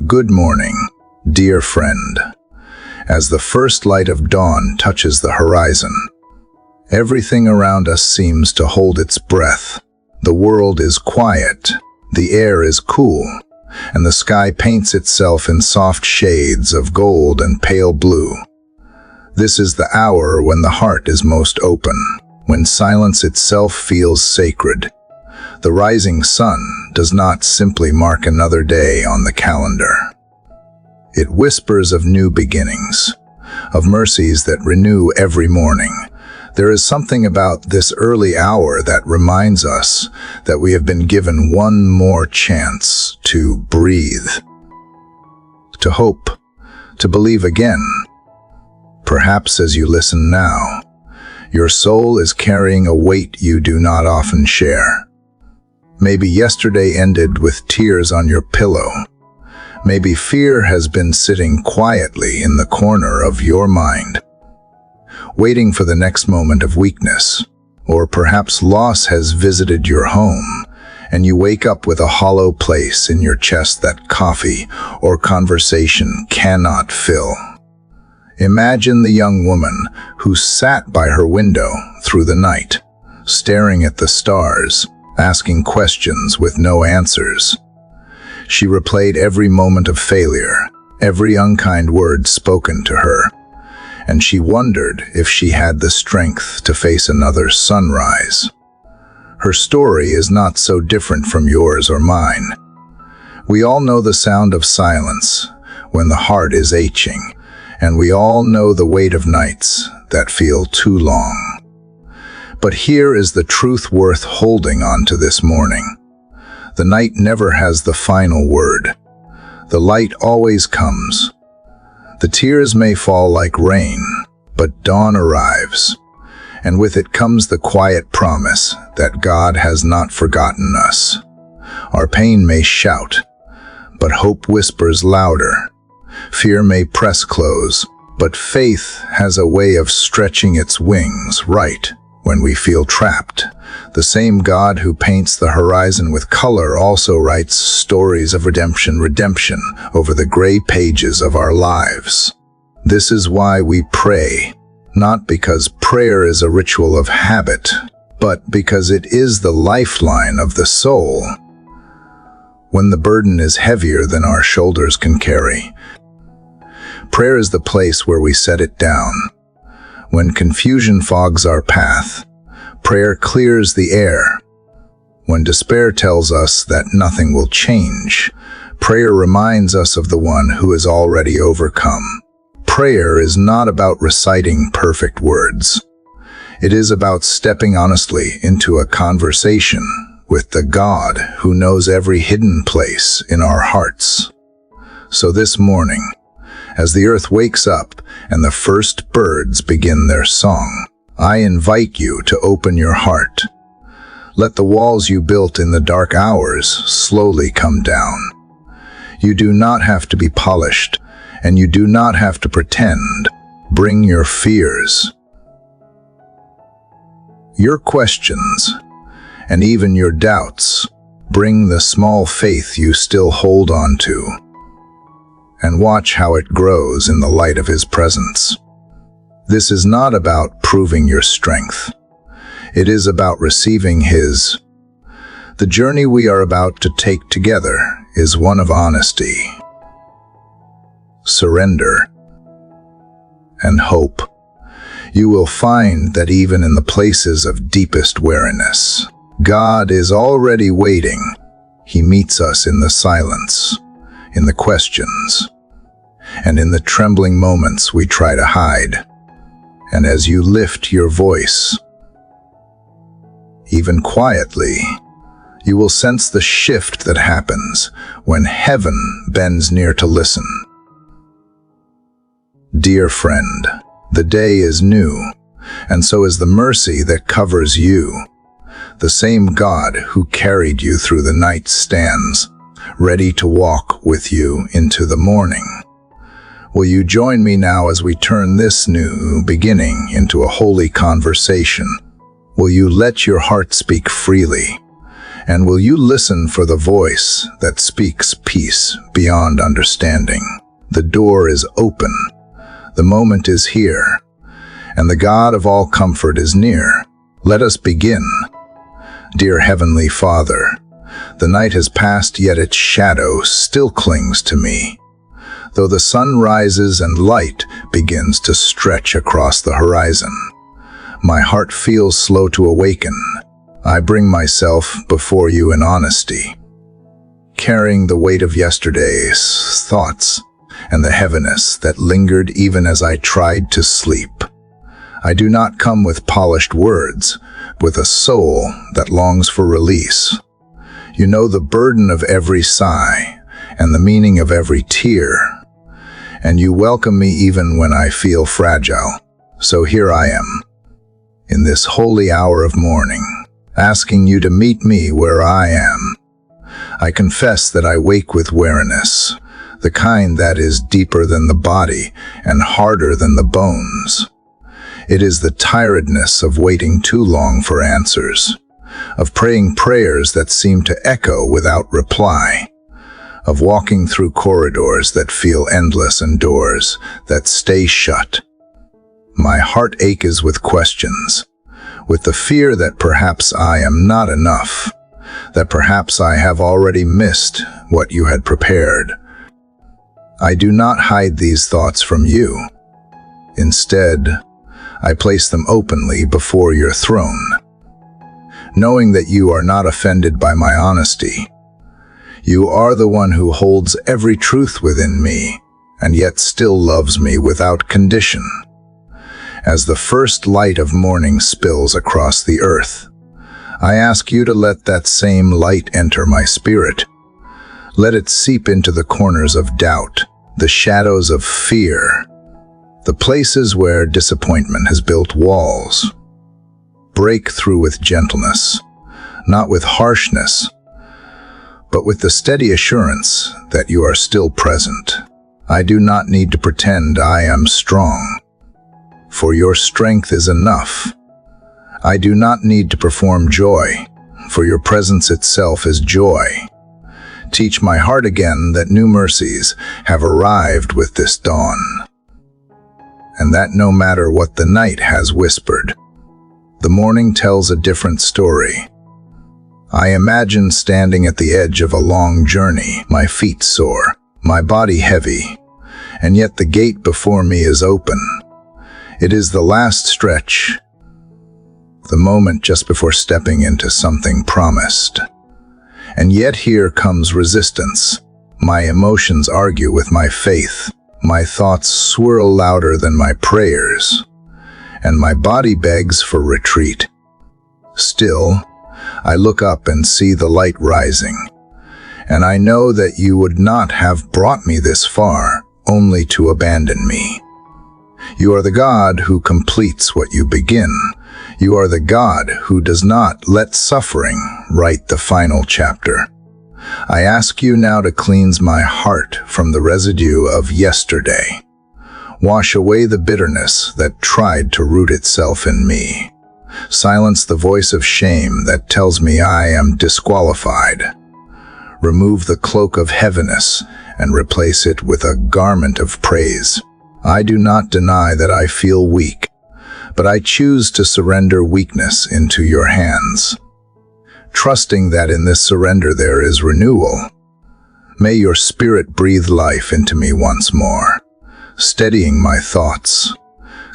Good morning, dear friend. As the first light of dawn touches the horizon, everything around us seems to hold its breath. The world is quiet, the air is cool, and the sky paints itself in soft shades of gold and pale blue. This is the hour when the heart is most open, when silence itself feels sacred. The rising sun does not simply mark another day on the calendar. It whispers of new beginnings, of mercies that renew every morning. There is something about this early hour that reminds us that we have been given one more chance to breathe, to hope, to believe again. Perhaps as you listen now, your soul is carrying a weight you do not often share. Maybe yesterday ended with tears on your pillow. Maybe fear has been sitting quietly in the corner of your mind, waiting for the next moment of weakness. Or perhaps loss has visited your home, and you wake up with a hollow place in your chest that coffee or conversation cannot fill. Imagine the young woman who sat by her window through the night, staring at the stars, asking questions with no answers. She replayed every moment of failure, every unkind word spoken to her, and she wondered if she had the strength to face another sunrise. Her story is not so different from yours or mine. We all know the sound of silence when the heart is aching, and we all know the weight of nights that feel too long. But here is the truth worth holding on to this morning. The night never has the final word. The light always comes. The tears may fall like rain, but dawn arrives, and with it comes the quiet promise that God has not forgotten us. Our pain may shout, but hope whispers louder. Fear may press close, but faith has a way of stretching its wings right when we feel trapped. The same God who paints the horizon with color also writes stories of redemption over the gray pages of our lives. This is why we pray, not because prayer is a ritual of habit, but because it is the lifeline of the soul. When the burden is heavier than our shoulders can carry, prayer is the place where we set it down. When confusion fogs our path, prayer clears the air. When despair tells us that nothing will change, prayer reminds us of the one who has already overcome. Prayer is not about reciting perfect words. It is about stepping honestly into a conversation with the God who knows every hidden place in our hearts. So this morning, as the earth wakes up and the first birds begin their song, I invite you to open your heart. Let the walls you built in the dark hours slowly come down. You do not have to be polished, and you do not have to pretend. Bring your fears, your questions, and even your doubts. Bring the small faith you still hold on to, and watch how it grows in the light of His presence. This is not about proving your strength. It is about receiving His. The journey we are about to take together is one of honesty, surrender, and hope. You will find that even in the places of deepest weariness, God is already waiting. He meets us in the silence, in the questions, and in the trembling moments we try to hide. And as you lift your voice, even quietly, you will sense the shift that happens when heaven bends near to listen. Dear friend, the day is new, and so is the mercy that covers you. The same God who carried you through the night stands, ready to walk with you into the morning. Will you join me now as we turn this new beginning into a holy conversation? Will you let your heart speak freely And will you listen for the voice that speaks peace beyond understanding? The door is open, the moment is here, and the God of all comfort is near. Let us begin. Dear Heavenly Father, the night has passed, yet its shadow still clings to me. Though the sun rises and light begins to stretch across the horizon, my heart feels slow to awaken. I bring myself before you in honesty, carrying the weight of yesterday's thoughts and the heaviness that lingered even as I tried to sleep. I do not come with polished words, with a soul that longs for release. You know the burden of every sigh and the meaning of every tear, and you welcome me even when I feel fragile. So here I am, in this holy hour of mourning, asking you to meet me where I am. I confess that I wake with weariness, the kind that is deeper than the body and harder than the bones. It is the tiredness of waiting too long for answers, of praying prayers that seem to echo without reply, of walking through corridors that feel endless and doors that stay shut. My heart aches with questions, with the fear that perhaps I am not enough, that perhaps I have already missed what you had prepared. I do not hide these thoughts from you. Instead, I place them openly before your throne, knowing that you are not offended by my honesty. You are the one who holds every truth within me, and yet still loves me without condition. As the first light of morning spills across the earth, I ask you to let that same light enter my spirit. Let it seep into the corners of doubt, the shadows of fear, the places where disappointment has built walls. Break through with gentleness, not with harshness, but with the steady assurance that you are still present. I do not need to pretend I am strong, for your strength is enough. I do not need to perform joy, for your presence itself is joy. Teach my heart again that new mercies have arrived with this dawn, and that no matter what the night has whispered, the morning tells a different story. I imagine standing at the edge of a long journey, my feet sore, my body heavy, and yet the gate before me is open. It is the last stretch, the moment just before stepping into something promised. And yet here comes resistance. My emotions argue with my faith. My thoughts swirl louder than my prayers, and my body begs for retreat. Still, I look up and see the light rising, and I know that you would not have brought me this far only to abandon me. You are the God who completes what you begin. You are the God who does not let suffering write the final chapter. I ask you now to cleanse my heart from the residue of yesterday. Wash away the bitterness that tried to root itself in me. Silence the voice of shame that tells me I am disqualified. Remove the cloak of heaviness and replace it with a garment of praise. I do not deny that I feel weak, but I choose to surrender weakness into your hands, trusting that in this surrender there is renewal. May your spirit breathe life into me once more, steadying my thoughts,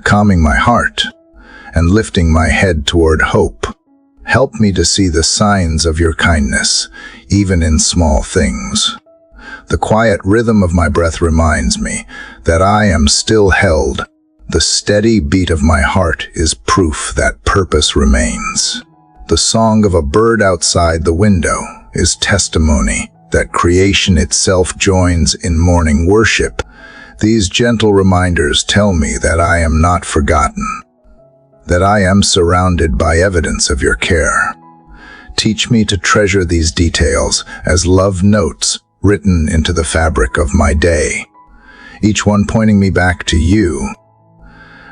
calming my heart, and lifting my head toward hope. Help me to see the signs of your kindness, even in small things. The quiet rhythm of my breath reminds me that I am still held. The steady beat of my heart is proof that purpose remains. The song of a bird outside the window is testimony that creation itself joins in morning worship. These gentle reminders tell me that I am not forgotten, that I am surrounded by evidence of your care. Teach me to treasure these details as love notes written into the fabric of my day, each one pointing me back to you.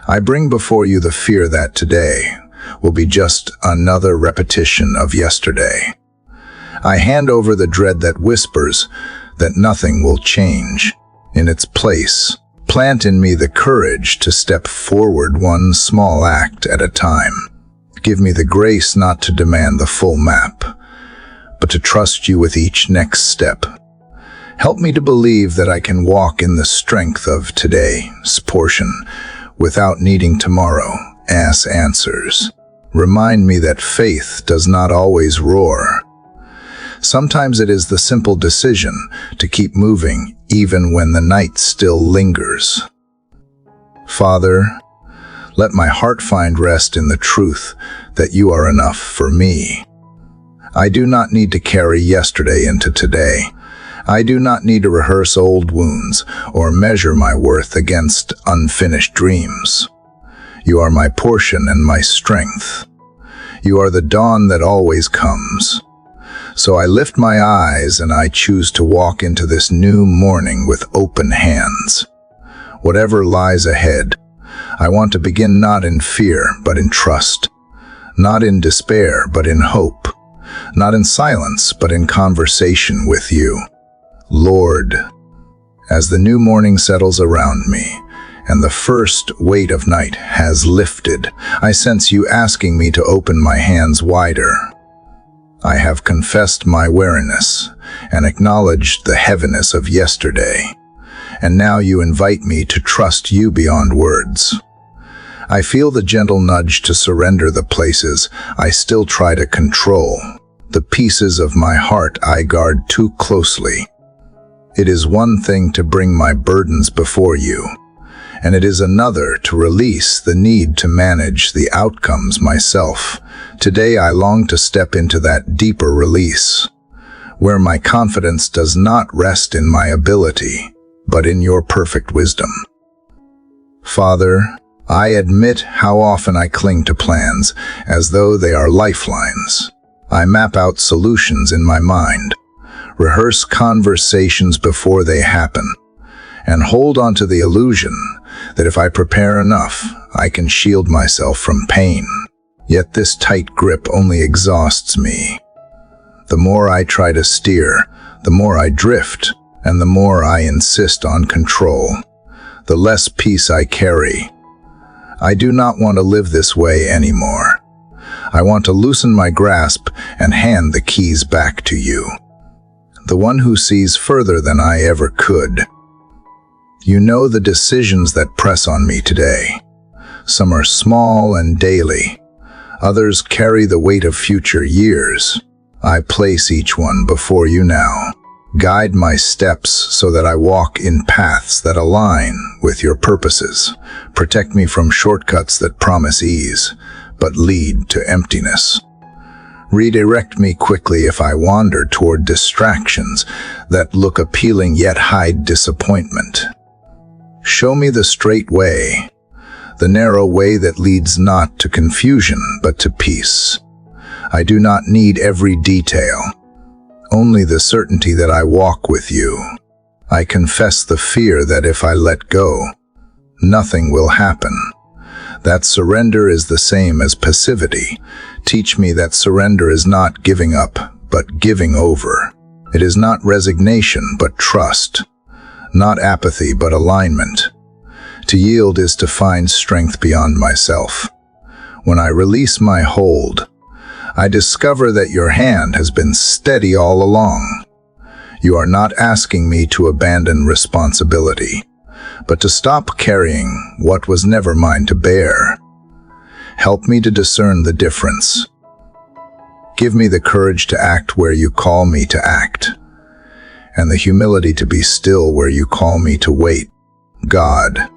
I bring before you the fear that today will be just another repetition of yesterday, I hand over the dread that whispers that nothing will change. In its place, plant in me the courage to step forward one small act at a time. Give me the grace not to demand the full map, but to trust you with each next step. Help me to believe that I can walk in the strength of today's portion without needing tomorrow's answers. Remind me that faith does not always roar. Sometimes it is the simple decision to keep moving even when the night still lingers. Father, let my heart find rest in the truth that you are enough for me. I do not need to carry yesterday into today. I do not need to rehearse old wounds or measure my worth against unfinished dreams. You are my portion and my strength. You are the dawn that always comes. So I lift my eyes and I choose to walk into this new morning with open hands. Whatever lies ahead, I want to begin not in fear but in trust, not in despair but in hope, not in silence but in conversation with you. Lord, as the new morning settles around me and the first weight of night has lifted, I sense you asking me to open my hands wider. I have confessed my weariness and acknowledged the heaviness of yesterday, and now you invite me to trust you beyond words. I feel the gentle nudge to surrender the places I still try to control, the pieces of my heart I guard too closely. It is one thing to bring my burdens before you, and it is another to release the need to manage the outcomes myself. Today I long to step into that deeper release, where my confidence does not rest in my ability, but in your perfect wisdom. Father, I admit how often I cling to plans as though they are lifelines. I map out solutions in my mind, rehearse conversations before they happen, and hold on to the illusion that if I prepare enough, I can shield myself from pain. Yet this tight grip only exhausts me. The more I try to steer, the more I drift, and the more I insist on control, the less peace I carry. I do not want to live this way anymore. I want to loosen my grasp and hand the keys back to you, the one who sees further than I ever could. You know the decisions that press on me today. Some are small and daily. Others carry the weight of future years. I place each one before you now. Guide my steps so that I walk in paths that align with your purposes. Protect me from shortcuts that promise ease, but lead to emptiness. Redirect me quickly if I wander toward distractions that look appealing yet hide disappointment. Show me the straight way, the narrow way that leads not to confusion but to peace. I do not need every detail, only the certainty that I walk with you. I confess the fear that if I let go, nothing will happen. That surrender is the same as passivity. Teach me that surrender is not giving up, but giving over. It is not resignation, but trust. Not apathy, but alignment. To yield is to find strength beyond myself. When I release my hold, I discover that your hand has been steady all along. You are not asking me to abandon responsibility, but to stop carrying what was never mine to bear. Help me to discern the difference. Give me the courage to act where you call me to act, and the humility to be still where you call me to wait. God,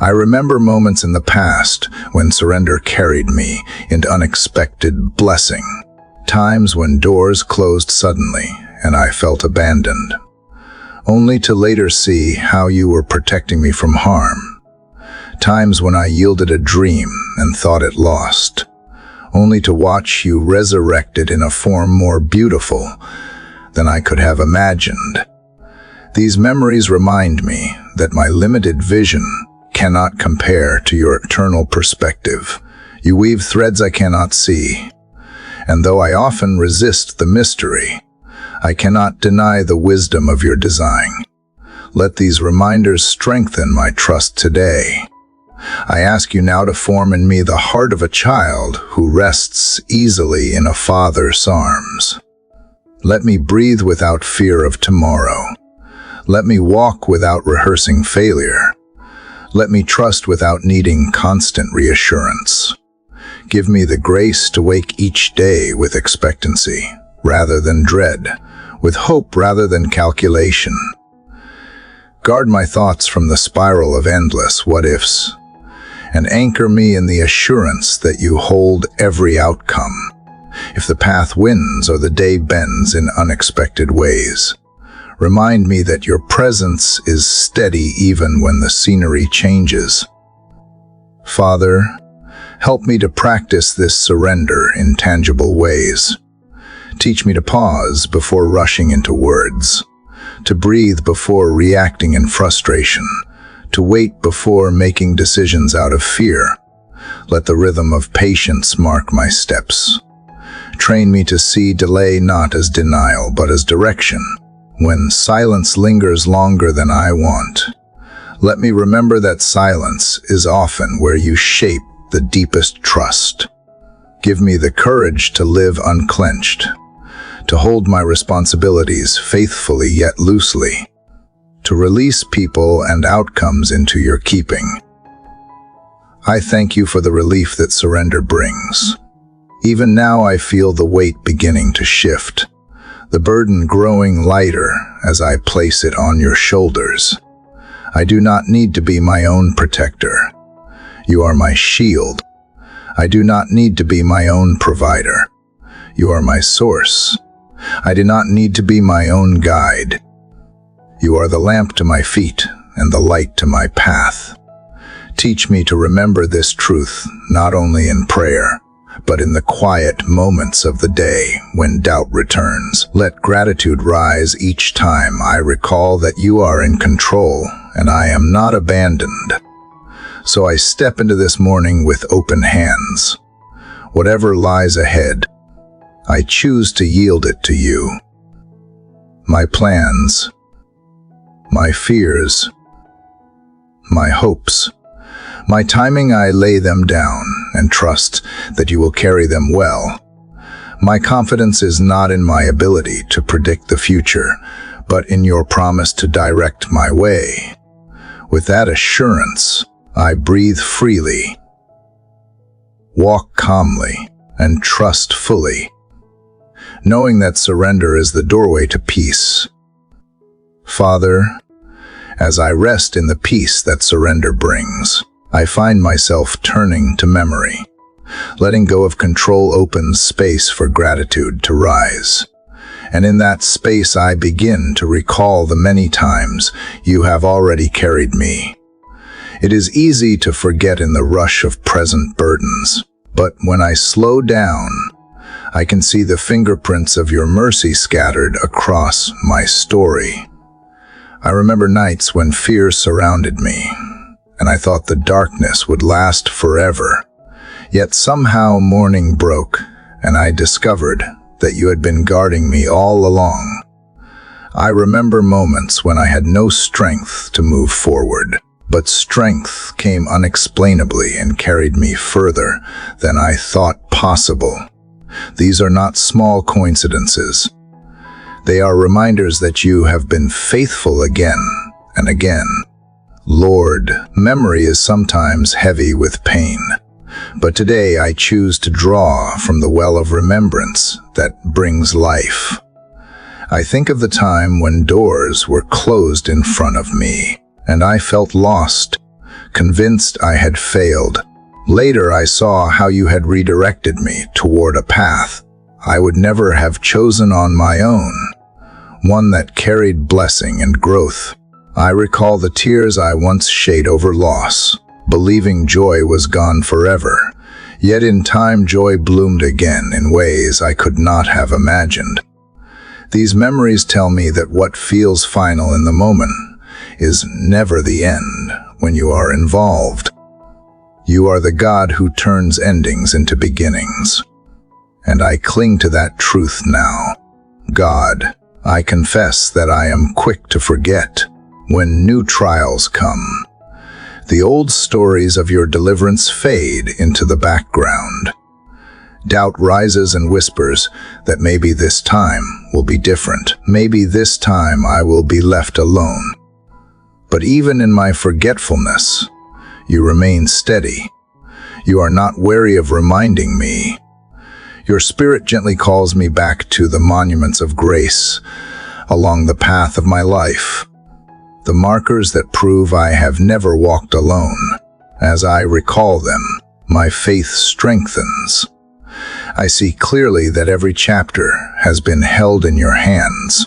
I remember moments in the past when surrender carried me into unexpected blessing, times when doors closed suddenly and I felt abandoned, only to later see how you were protecting me from harm. Times when I yielded a dream and thought it lost, only to watch you resurrect it in a form more beautiful than I could have imagined. These memories remind me that my limited vision cannot compare to your eternal perspective. You weave threads I cannot see, and though I often resist the mystery, I cannot deny the wisdom of your design. Let these reminders strengthen my trust today. I ask you now to form in me the heart of a child who rests easily in a father's arms. Let me breathe without fear of tomorrow. Let me walk without rehearsing failure. Let me trust without needing constant reassurance. Give me the grace to wake each day with expectancy rather than dread, with hope rather than calculation. Guard my thoughts from the spiral of endless what-ifs, and anchor me in the assurance that you hold every outcome, if the path wins or the day bends in unexpected ways. Remind me that your presence is steady even when the scenery changes. Father, help me to practice this surrender in tangible ways. Teach me to pause before rushing into words, to breathe before reacting in frustration, to wait before making decisions out of fear. Let the rhythm of patience mark my steps. Train me to see delay not as denial but as direction. When silence lingers longer than I want, let me remember that silence is often where you shape the deepest trust. Give me the courage to live unclenched, to hold my responsibilities faithfully yet loosely, to release people and outcomes into your keeping. I thank you for the relief that surrender brings. Even now I feel the weight beginning to shift, the burden growing lighter as I place it on your shoulders. I do not need to be my own protector. You are my shield. I do not need to be my own provider. You are my source. I do not need to be my own guide. You are the lamp to my feet and the light to my path. Teach me to remember this truth not only in prayer, but in the quiet moments of the day when doubt returns. Let gratitude rise each time I recall that you are in control and I am not abandoned. So I step into this morning with open hands. Whatever lies ahead, I choose to yield it to you. My plans, my fears, my hopes, my timing, I lay them down and trust that you will carry them well. My confidence is not in my ability to predict the future, but in your promise to direct my way. With that assurance, I breathe freely, walk calmly, and trust fully, knowing that surrender is the doorway to peace. Father, as I rest in the peace that surrender brings, I find myself turning to memory. Letting go of control opens space for gratitude to rise. And in that space I begin to recall the many times you have already carried me. It is easy to forget in the rush of present burdens, but when I slow down, I can see the fingerprints of your mercy scattered across my story. I remember nights when fear surrounded me, and I thought the darkness would last forever. Yet somehow morning broke, and I discovered that you had been guarding me all along. I remember moments when I had no strength to move forward, but strength came unexplainably and carried me further than I thought possible. These are not small coincidences. They are reminders that you have been faithful again and again. Lord, memory is sometimes heavy with pain, but today I choose to draw from the well of remembrance that brings life. I think of the time when doors were closed in front of me, and I felt lost, convinced I had failed. Later I saw how you had redirected me toward a path I would never have chosen on my own, one that carried blessing and growth. I recall the tears I once shed over loss, believing joy was gone forever. Yet in time joy bloomed again in ways I could not have imagined. These memories tell me that what feels final in the moment is never the end when you are involved. You are the God who turns endings into beginnings, and I cling to that truth now. God, I confess that I am quick to forget when new trials come. The old stories of your deliverance fade into the background. Doubt rises and whispers that maybe this time will be different. Maybe this time I will be left alone. But even in my forgetfulness, you remain steady. You are not wary of reminding me. Your spirit gently calls me back to the monuments of grace along the path of my life, the markers that prove I have never walked alone. As I recall them, my faith strengthens. I see clearly that every chapter has been held in your hands,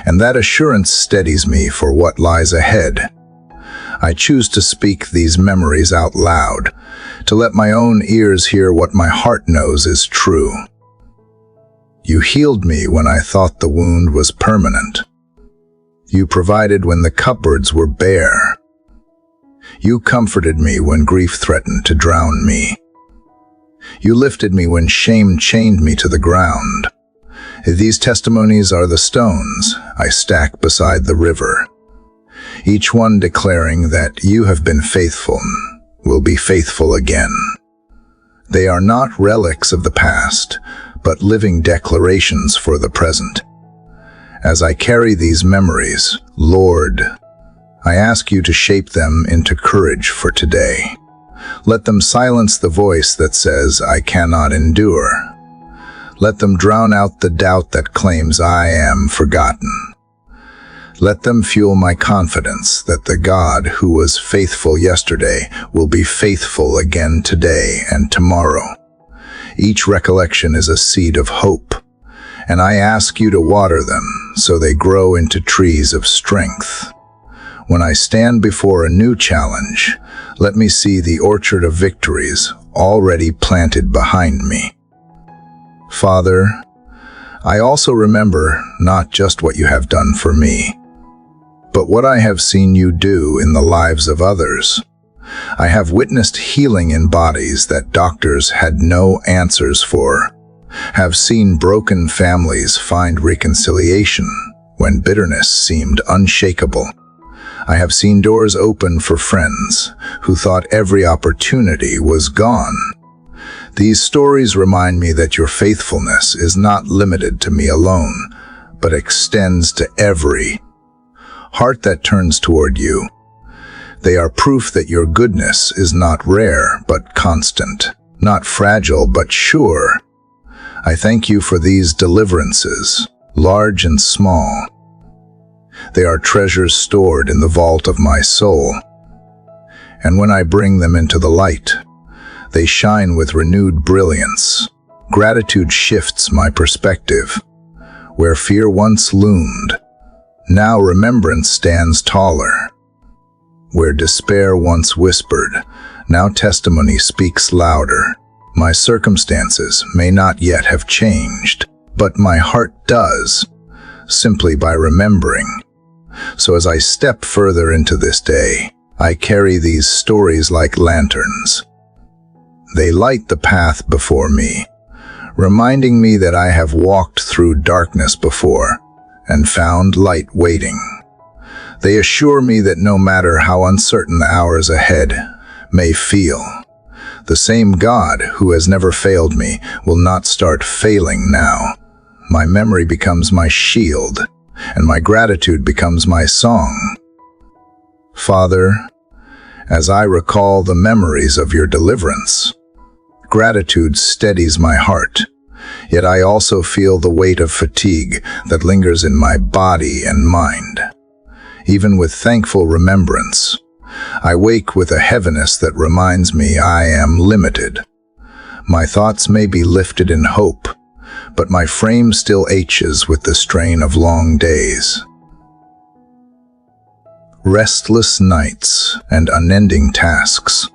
and that assurance steadies me for what lies ahead. I choose to speak these memories out loud, to let my own ears hear what my heart knows is true. You healed me when I thought the wound was permanent. You provided when the cupboards were bare. You comforted me when grief threatened to drown me. You lifted me when shame chained me to the ground. These testimonies are the stones I stack beside the river, each one declaring that you have been faithful, will be faithful again. They are not relics of the past, but living declarations for the present. As I carry these memories, Lord, I ask you to shape them into courage for today. Let them silence the voice that says, I cannot endure. Let them drown out the doubt that claims I am forgotten. Let them fuel my confidence that the God who was faithful yesterday will be faithful again today and tomorrow. Each recollection is a seed of hope, and I ask you to water them so they grow into trees of strength. When I stand before a new challenge, let me see the orchard of victories already planted behind me. Father, I also remember not just what you have done for me, but what I have seen you do in the lives of others. I have witnessed healing in bodies that doctors had no answers for, have seen broken families find reconciliation when bitterness seemed unshakable. I have seen doors open for friends who thought every opportunity was gone. These stories remind me that your faithfulness is not limited to me alone, but extends to every heart that turns toward you. They are proof that your goodness is not rare, but constant, not fragile, but sure. I thank you for these deliverances, large and small. They are treasures stored in the vault of my soul. And when I bring them into the light, they shine with renewed brilliance. Gratitude shifts my perspective. Where fear once loomed, now remembrance stands taller. Where despair once whispered, now testimony speaks louder. My circumstances may not yet have changed, but my heart does, simply by remembering. So as I step further into this day, I carry these stories like lanterns. They light the path before me, reminding me that I have walked through darkness before and found light waiting. They assure me that no matter how uncertain the hours ahead may feel, the same God who has never failed me will not start failing now. My memory becomes my shield, and my gratitude becomes my song. Father, as I recall the memories of your deliverance, gratitude steadies my heart, yet I also feel the weight of fatigue that lingers in my body and mind. Even with thankful remembrance, I wake with a heaviness that reminds me I am limited. My thoughts may be lifted in hope, but my frame still aches with the strain of long days. Restless nights and unending tasks.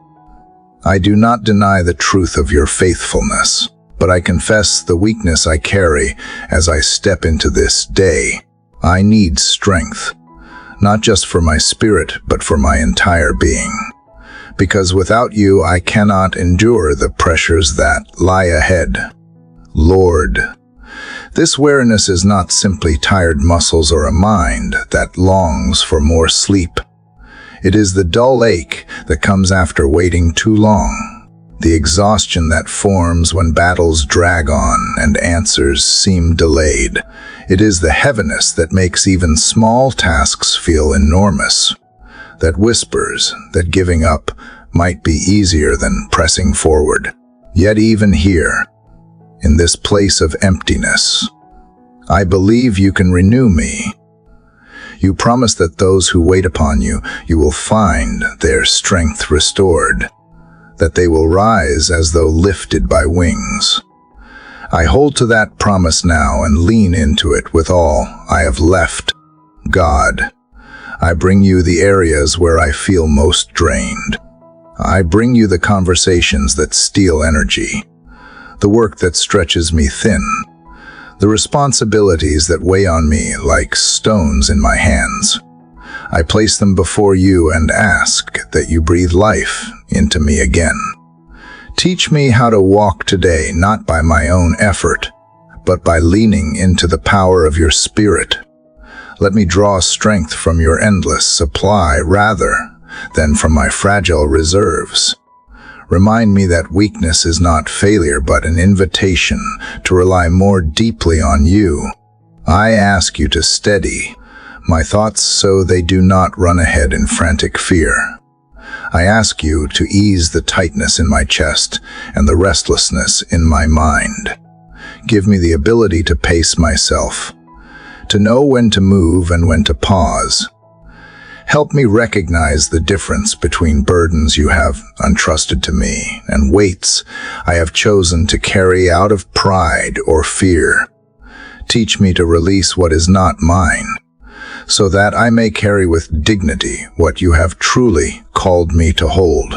I do not deny the truth of your faithfulness, but I confess the weakness I carry as I step into this day. I need strength, not just for my spirit, but for my entire being. Because without you, I cannot endure the pressures that lie ahead. Lord, This weariness is not simply tired muscles or a mind that longs for more sleep. It is the dull ache that comes after waiting too long, the exhaustion that forms when battles drag on and answers seem delayed. It is the heaviness that makes even small tasks feel enormous, that whispers that giving up might be easier than pressing forward. Yet even here, in this place of emptiness, I believe you can renew me. You promise that those who wait upon you, you will find their strength restored, that they will rise as though lifted by wings. I hold to that promise now and lean into it with all I have left. God, I bring you the areas where I feel most drained. I bring you the conversations that steal energy, the work that stretches me thin, the responsibilities that weigh on me like stones in my hands. I place them before you and ask that you breathe life into me again. Teach me how to walk today, not by my own effort, but by leaning into the power of your Spirit. Let me draw strength from your endless supply rather than from my fragile reserves. Remind me that weakness is not failure but an invitation to rely more deeply on you. I ask you to steady my thoughts so they do not run ahead in frantic fear. I ask you to ease the tightness in my chest and the restlessness in my mind. Give me the ability to pace myself, to know when to move and when to pause. Help me recognize the difference between burdens you have entrusted to me and weights I have chosen to carry out of pride or fear. Teach me to release what is not mine, so that I may carry with dignity what you have truly called me to hold.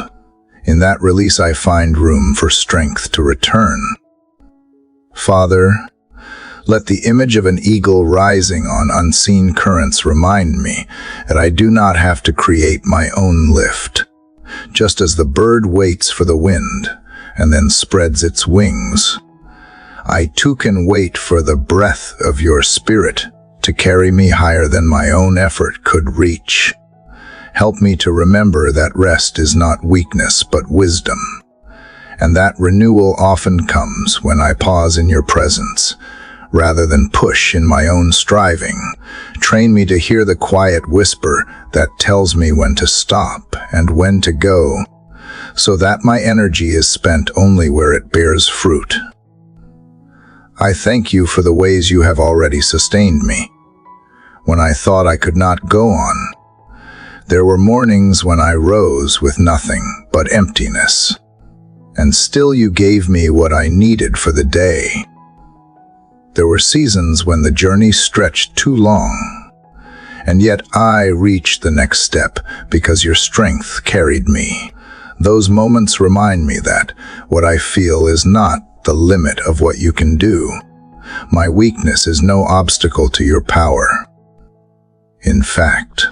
In that release I find room for strength to return. Father, let the image of an eagle rising on unseen currents remind me that I do not have to create my own lift. Just as the bird waits for the wind and then spreads its wings, I too can wait for the breath of your Spirit to carry me higher than my own effort could reach. Help me to remember that rest is not weakness but wisdom, and that renewal often comes when I pause in your presence, rather than push in my own striving. Train me to hear the quiet whisper that tells me when to stop and when to go, so that my energy is spent only where it bears fruit. I thank you for the ways you have already sustained me. When I thought I could not go on, there were mornings when I rose with nothing but emptiness, and still you gave me what I needed for the day. There were seasons when the journey stretched too long, and yet I reached the next step because your strength carried me. Those moments remind me that what I feel is not the limit of what you can do. My weakness is no obstacle to your power. In fact,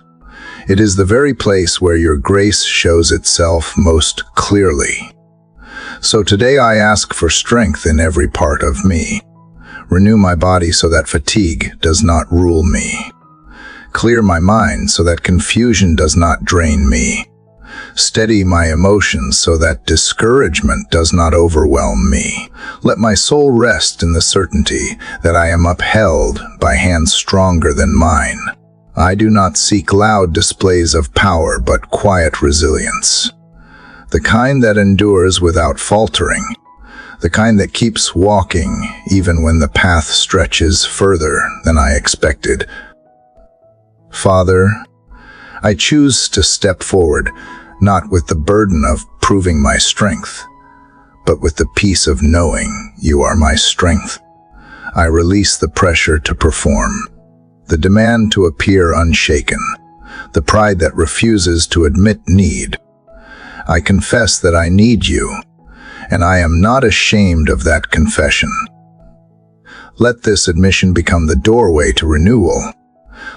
it is the very place where your grace shows itself most clearly. So today I ask for strength in every part of me. Renew my body so that fatigue does not rule me. Clear my mind so that confusion does not drain me. Steady my emotions so that discouragement does not overwhelm me. Let my soul rest in the certainty that I am upheld by hands stronger than mine. I do not seek loud displays of power but quiet resilience, the kind that endures without faltering, the kind that keeps walking even when the path stretches further than I expected. Father, I choose to step forward, not with the burden of proving my strength, but with the peace of knowing you are my strength. I release the pressure to perform, the demand to appear unshaken, the pride that refuses to admit need. I confess that I need you, and I am not ashamed of that confession. Let this admission become the doorway to renewal.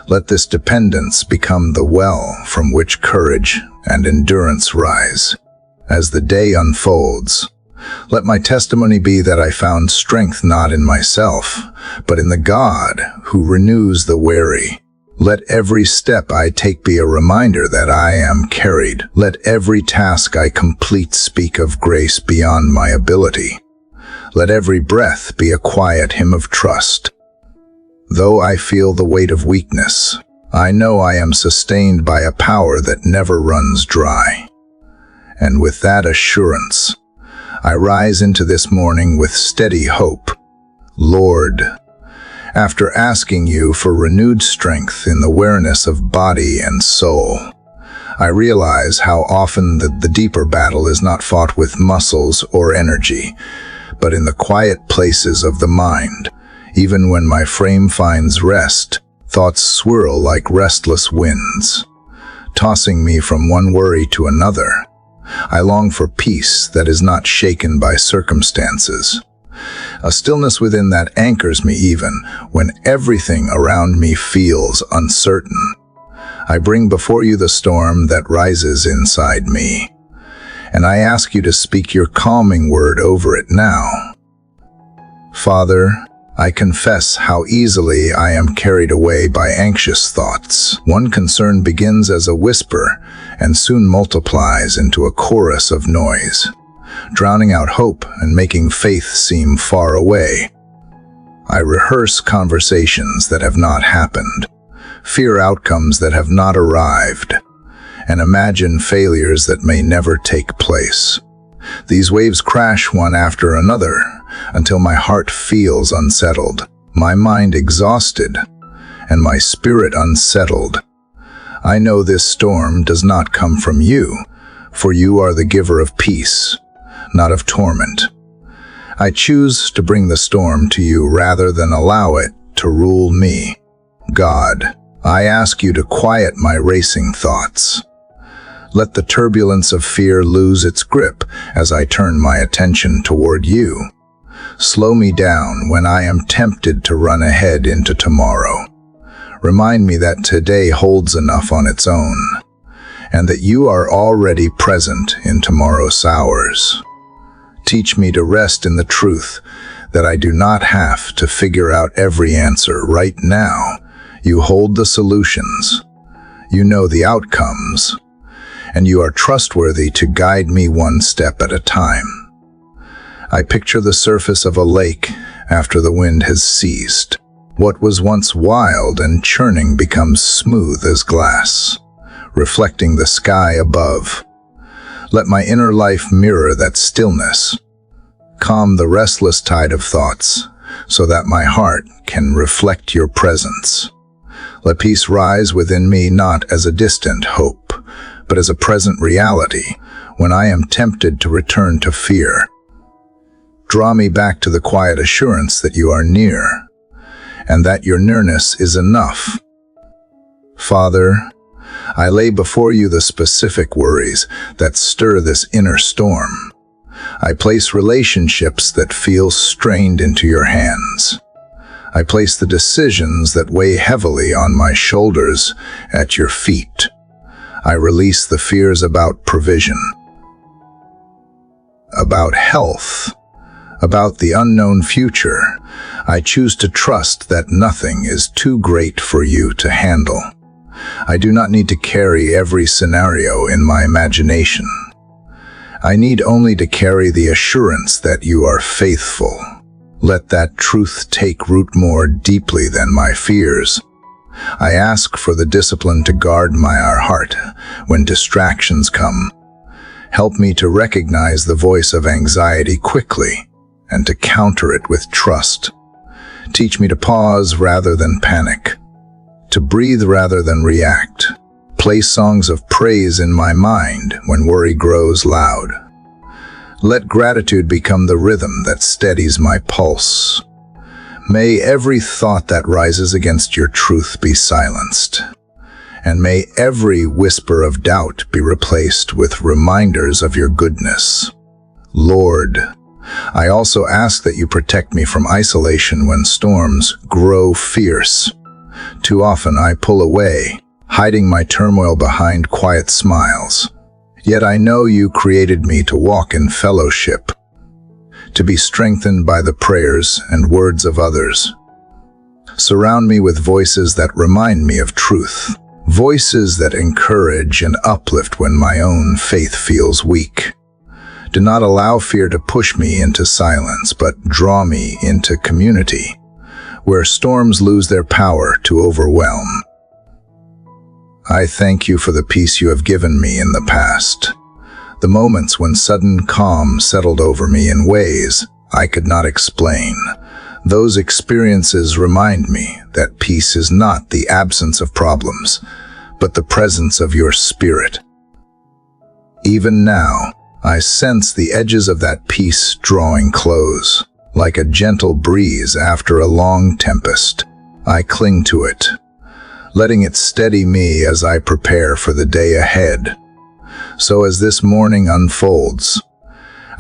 Let this dependence become the well from which courage and endurance rise. As the day unfolds, Let my testimony be that I found strength not in myself, but in the God who renews the weary. Let every step I take be a reminder that I am carried. Let every task I complete speak of grace beyond my ability. Let every breath be a quiet hymn of trust. Though I feel the weight of weakness, I know I am sustained by a power that never runs dry. And with that assurance, I rise into this morning with steady hope. Lord, after asking you for renewed strength in the awareness of body and soul, I realize how often the deeper battle is not fought with muscles or energy, but in the quiet places of the mind. Even when my frame finds rest, thoughts swirl like restless winds, tossing me from one worry to another. I long for peace that is not shaken by circumstances. A stillness within that anchors me even when everything around me feels uncertain. I bring before you the storm that rises inside me, and I ask you to speak your calming word over it now. Father, I confess how easily I am carried away by anxious thoughts. One concern begins as a whisper and soon multiplies into a chorus of noise, drowning out hope and making faith seem far away. I rehearse conversations that have not happened, fear outcomes that have not arrived, and imagine failures that may never take place. These waves crash one after another until my heart feels unsettled, my mind exhausted, and my spirit unsettled. I know this storm does not come from you, for you are the giver of peace, not of torment. I choose to bring the storm to you rather than allow it to rule me. God, I ask you to quiet my racing thoughts. Let the turbulence of fear lose its grip as I turn my attention toward you. Slow me down when I am tempted to run ahead into tomorrow. Remind me that today holds enough on its own, and that you are already present in tomorrow's hours. Teach me to rest in the truth that I do not have to figure out every answer right now. You hold the solutions. You know the outcomes, and you are trustworthy to guide me one step at a time. I picture the surface of a lake after the wind has ceased. What was once wild and churning becomes smooth as glass, reflecting the sky above. Let my inner life mirror that stillness. Calm the restless tide of thoughts so that my heart can reflect your presence. Let peace rise within me not as a distant hope, but as a present reality when I am tempted to return to fear. Draw me back to the quiet assurance that you are near, and that your nearness is enough. Father, I lay before you the specific worries that stir this inner storm. I place relationships that feel strained into your hands. I place the decisions that weigh heavily on my shoulders at your feet. I release the fears about provision, about health, about the unknown future. I choose to trust that nothing is too great for you to handle. I do not need to carry every scenario in my imagination. I need only to carry the assurance that you are faithful. Let that truth take root more deeply than my fears. I ask for the discipline to guard my heart when distractions come. Help me to recognize the voice of anxiety quickly and to counter it with trust. Teach me to pause rather than panic, to breathe rather than react. Play songs of praise in my mind when worry grows loud. Let gratitude become the rhythm that steadies my pulse. May every thought that rises against your truth be silenced, and may every whisper of doubt be replaced with reminders of your goodness. Lord, I also ask that you protect me from isolation when storms grow fierce. Too often I pull away, hiding my turmoil behind quiet smiles. Yet I know you created me to walk in fellowship, to be strengthened by the prayers and words of others. Surround me with voices that remind me of truth, voices that encourage and uplift when my own faith feels weak. Do not allow fear to push me into silence, but draw me into community, where storms lose their power to overwhelm. I thank you for the peace you have given me in the past, the moments when sudden calm settled over me in ways I could not explain. Those experiences remind me that peace is not the absence of problems, but the presence of your spirit. Even now, I sense the edges of that peace drawing close. Like a gentle breeze after a long tempest, I cling to it, letting it steady me as I prepare for the day ahead. So as this morning unfolds,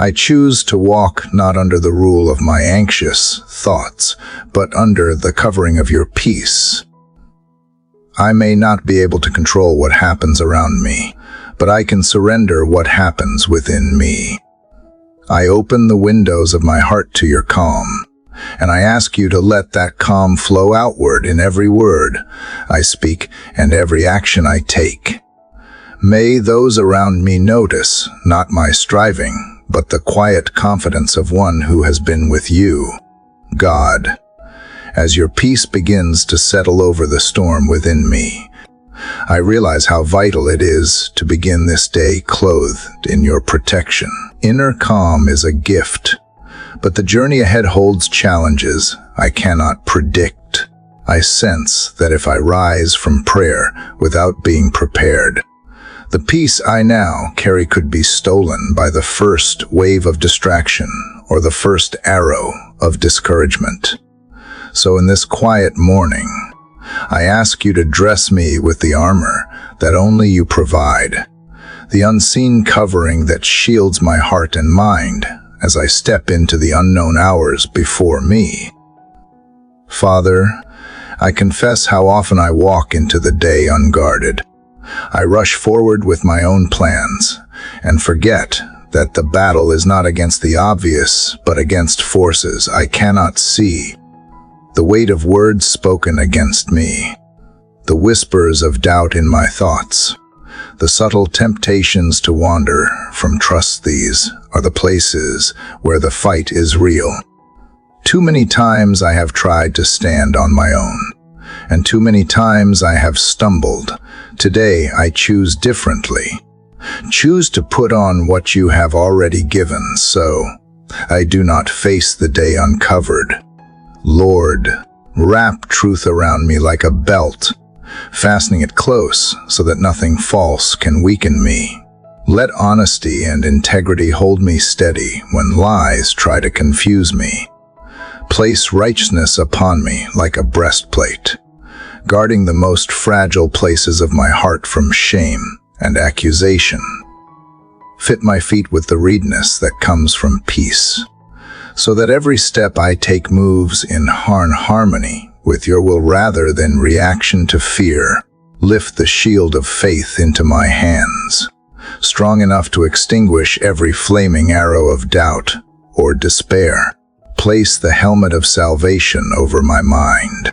I choose to walk not under the rule of my anxious thoughts, but under the covering of your peace. I may not be able to control what happens around me, but I can surrender what happens within me. I open the windows of my heart to your calm, and I ask you to let that calm flow outward in every word I speak and every action I take. May those around me notice not my striving, but the quiet confidence of one who has been with you, God. As your peace begins to settle over the storm within me, I realize how vital it is to begin this day clothed in your protection. Inner calm is a gift, but the journey ahead holds challenges I cannot predict. I sense that if I rise from prayer without being prepared, the peace I now carry could be stolen by the first wave of distraction or the first arrow of discouragement. So in this quiet morning, I ask you to dress me with the armor that only you provide, the unseen covering that shields my heart and mind as I step into the unknown hours before me. Father, I confess how often I walk into the day unguarded. I rush forward with my own plans and forget that the battle is not against the obvious, but against forces I cannot see. The weight of words spoken against me, the whispers of doubt in my thoughts, the subtle temptations to wander from trust, these are the places where the fight is real. Too many times I have tried to stand on my own, and too many times I have stumbled. Today I choose differently. Choose to put on what you have already given, so I do not face the day uncovered. Lord, wrap truth around me like a belt, fastening it close so that nothing false can weaken me. Let honesty and integrity hold me steady when lies try to confuse me. Place righteousness upon me like a breastplate, guarding the most fragile places of my heart from shame and accusation. Fit my feet with the readiness that comes from peace, so that every step I take moves in harmony with your will rather than reaction to fear. Lift the shield of faith into my hands, strong enough to extinguish every flaming arrow of doubt or despair. Place the helmet of salvation over my mind,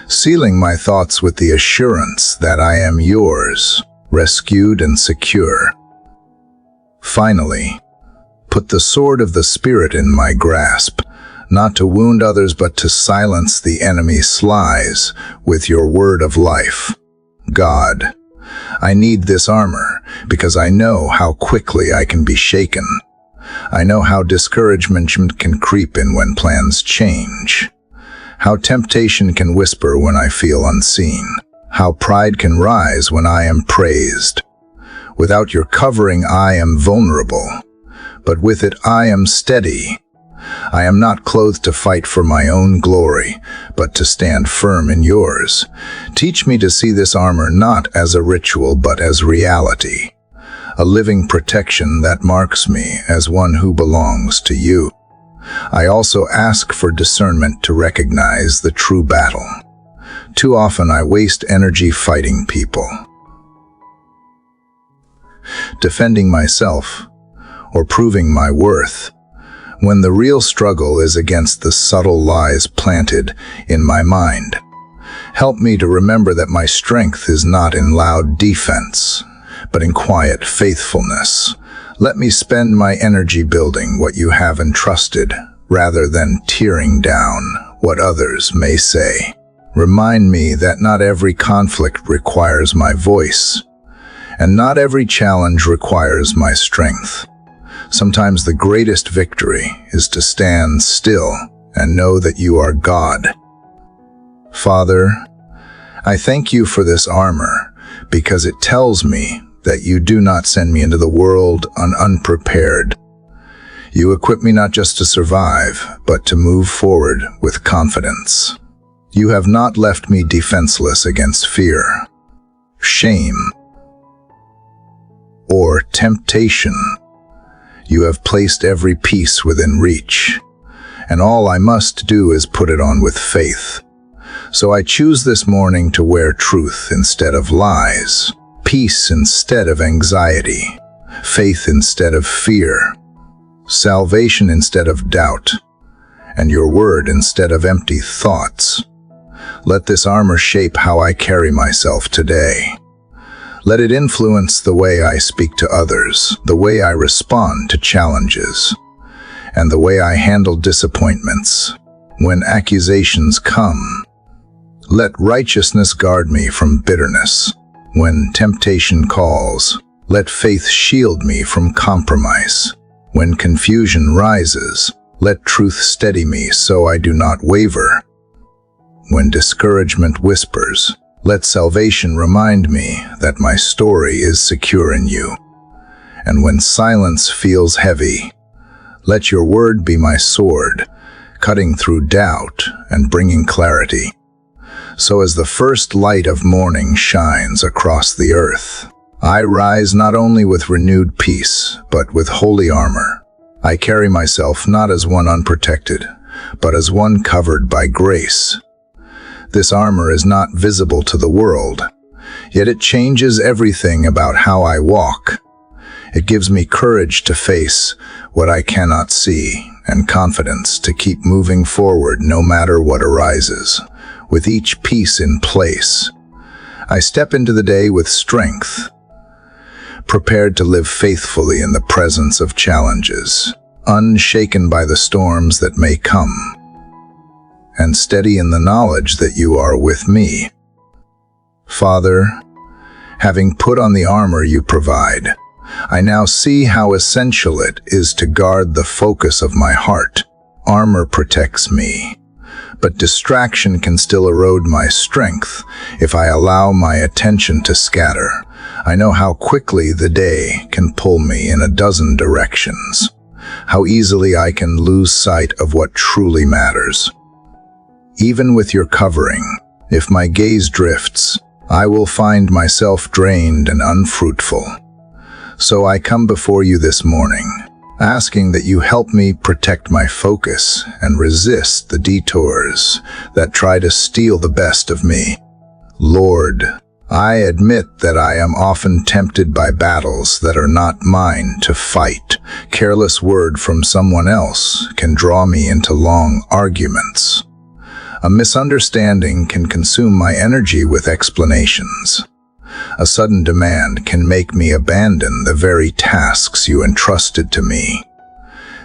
sealing my thoughts with the assurance that I am yours, rescued and secure. Finally, put the sword of the Spirit in my grasp, not to wound others but to silence the enemy's lies with your word of life. God, I need this armor because I know how quickly I can be shaken. I know how discouragement can creep in when plans change, how temptation can whisper when I feel unseen, how pride can rise when I am praised. Without your covering, I am vulnerable, but with it I am steady. I am not clothed to fight for my own glory, but to stand firm in yours. Teach me to see this armor not as a ritual, but as reality, a living protection that marks me as one who belongs to you. I also ask for discernment to recognize the true battle. Too often I waste energy fighting people, defending myself, or proving my worth, when the real struggle is against the subtle lies planted in my mind. Help me to remember that my strength is not in loud defense, but in quiet faithfulness. Let me spend my energy building what you have entrusted, rather than tearing down what others may say. Remind me that not every conflict requires my voice, and not every challenge requires my strength. Sometimes the greatest victory is to stand still and know that you are God. Father, I thank you for this armor, because it tells me that you do not send me into the world unprepared. You equip me not just to survive, but to move forward with confidence. You have not left me defenseless against fear, shame, or temptation. You have placed every piece within reach, and all I must do is put it on with faith. So I choose this morning to wear truth instead of lies, peace instead of anxiety, faith instead of fear, salvation instead of doubt, and your word instead of empty thoughts. Let this armor shape how I carry myself today. Let it influence the way I speak to others, the way I respond to challenges, and the way I handle disappointments. When accusations come, let righteousness guard me from bitterness. When temptation calls, let faith shield me from compromise. When confusion rises, let truth steady me so I do not waver. When discouragement whispers, let salvation remind me that my story is secure in you. And when silence feels heavy, let your word be my sword, cutting through doubt and bringing clarity. So as the first light of morning shines across the earth, I rise not only with renewed peace, but with holy armor. I carry myself not as one unprotected, but as one covered by grace. This armor is not visible to the world, yet it changes everything about how I walk. It gives me courage to face what I cannot see, and confidence to keep moving forward no matter what arises. With each piece in place, I step into the day with strength, prepared to live faithfully in the presence of challenges, unshaken by the storms that may come, and steady in the knowledge that you are with me. Father, having put on the armor you provide, I now see how essential it is to guard the focus of my heart. Armor protects me, but distraction can still erode my strength if I allow my attention to scatter. I know how quickly the day can pull me in a dozen directions, how easily I can lose sight of what truly matters. Even with your covering, if my gaze drifts, I will find myself drained and unfruitful. So I come before you this morning, asking that you help me protect my focus and resist the detours that try to steal the best of me. Lord, I admit that I am often tempted by battles that are not mine to fight. Careless word from someone else can draw me into long arguments. A misunderstanding can consume my energy with explanations. A sudden demand can make me abandon the very tasks you entrusted to me.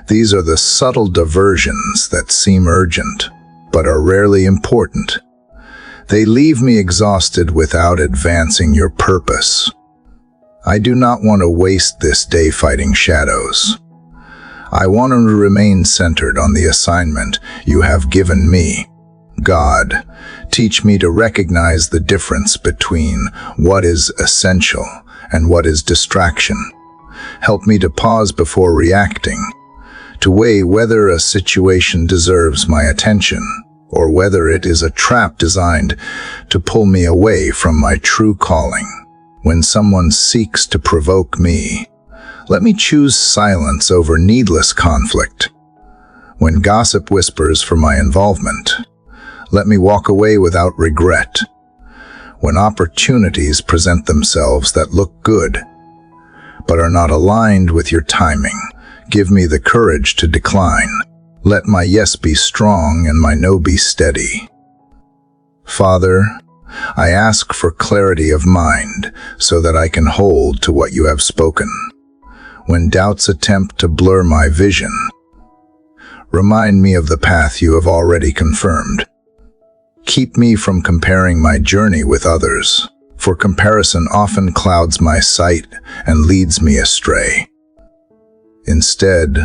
These are the subtle diversions that seem urgent, but are rarely important. They leave me exhausted without advancing your purpose. I do not want to waste this day fighting shadows. I want to remain centered on the assignment you have given me. God, teach me to recognize the difference between what is essential and what is distraction. Help me to pause before reacting, to weigh whether a situation deserves my attention, or whether it is a trap designed to pull me away from my true calling. When someone seeks to provoke me, let me choose silence over needless conflict. When gossip whispers for my involvement, let me walk away without regret. When opportunities present themselves that look good, but are not aligned with your timing, Give me the courage to decline. Let my yes be strong and my no be steady. Father, I ask for clarity of mind so that I can hold to what you have spoken. When doubts attempt to blur my vision, remind me of the path you have already confirmed. Keep me from comparing my journey with others, for comparison often clouds my sight and leads me astray. Instead,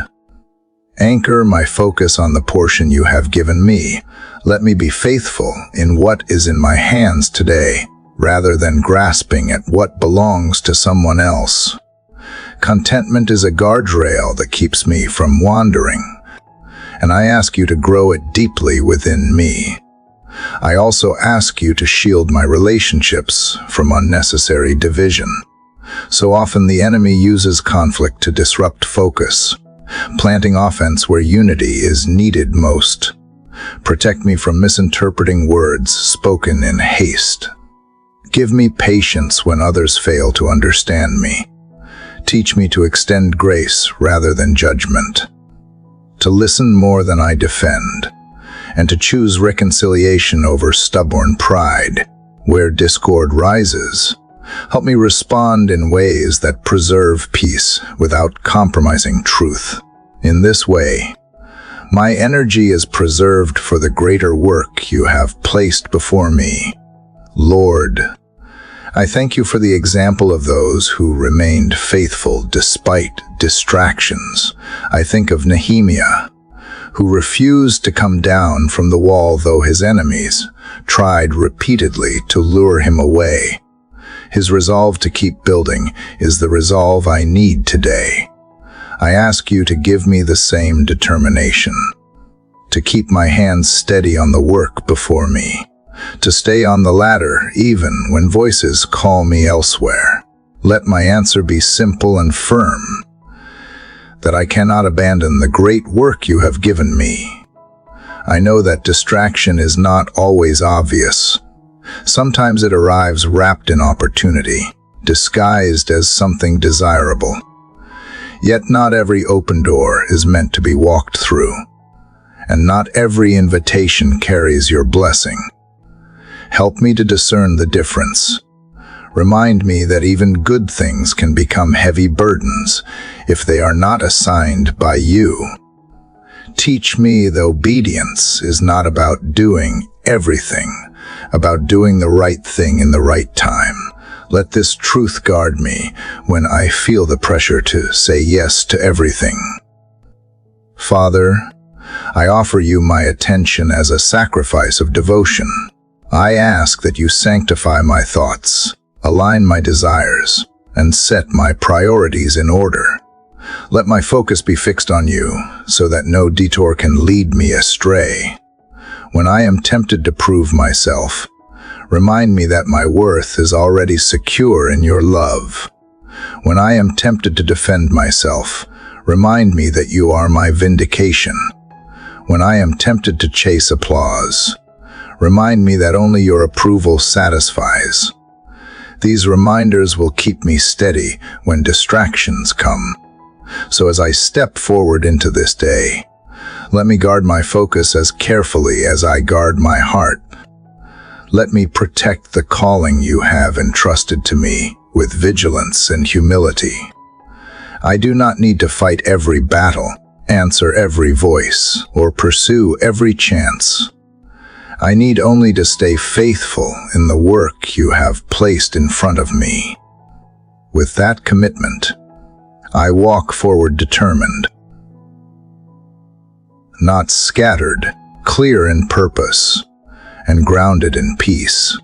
anchor my focus on the portion you have given me. Let me be faithful in what is in my hands today, rather than grasping at what belongs to someone else. Contentment is a guardrail that keeps me from wandering, and I ask you to grow it deeply within me. I also ask you to shield my relationships from unnecessary division. So often the enemy uses conflict to disrupt focus, planting offense where unity is needed most. Protect me from misinterpreting words spoken in haste. Give me patience when others fail to understand me. Teach me to extend grace rather than judgment, to listen more than I defend, and to choose reconciliation over stubborn pride. Where discord rises, help me respond in ways that preserve peace without compromising truth. In this way, my energy is preserved for the greater work you have placed before me. Lord, I thank you for the example of those who remained faithful despite distractions. I think of Nehemiah, who refused to come down from the wall though his enemies tried repeatedly to lure him away. His resolve to keep building is the resolve I need today. I ask you to give me the same determination, to keep my hands steady on the work before me, to stay on the ladder even when voices call me elsewhere. Let my answer be simple and firm, that I cannot abandon the great work you have given me. I know that distraction is not always obvious. Sometimes it arrives wrapped in opportunity, disguised as something desirable. Yet not every open door is meant to be walked through, and not every invitation carries your blessing. Help me to discern the difference. Remind me that even good things can become heavy burdens if they are not assigned by you. Teach me that obedience is not about doing everything, about doing the right thing in the right time. Let this truth guard me when I feel the pressure to say yes to everything. Father, I offer you my attention as a sacrifice of devotion. I ask that you sanctify my thoughts, align my desires, and set my priorities in order. Let my focus be fixed on you so that no detour can lead me astray. When I am tempted to prove myself, remind me that my worth is already secure in your love. When I am tempted to defend myself, remind me that you are my vindication. When I am tempted to chase applause, remind me that only your approval satisfies. These reminders will keep me steady when distractions come. So as I step forward into this day, let me guard my focus as carefully as I guard my heart. Let me protect the calling you have entrusted to me with vigilance and humility. I do not need to fight every battle, answer every voice, or pursue every chance. I need only to stay faithful in the work you have placed in front of me. With that commitment, I walk forward determined, not scattered, clear in purpose, and grounded in peace.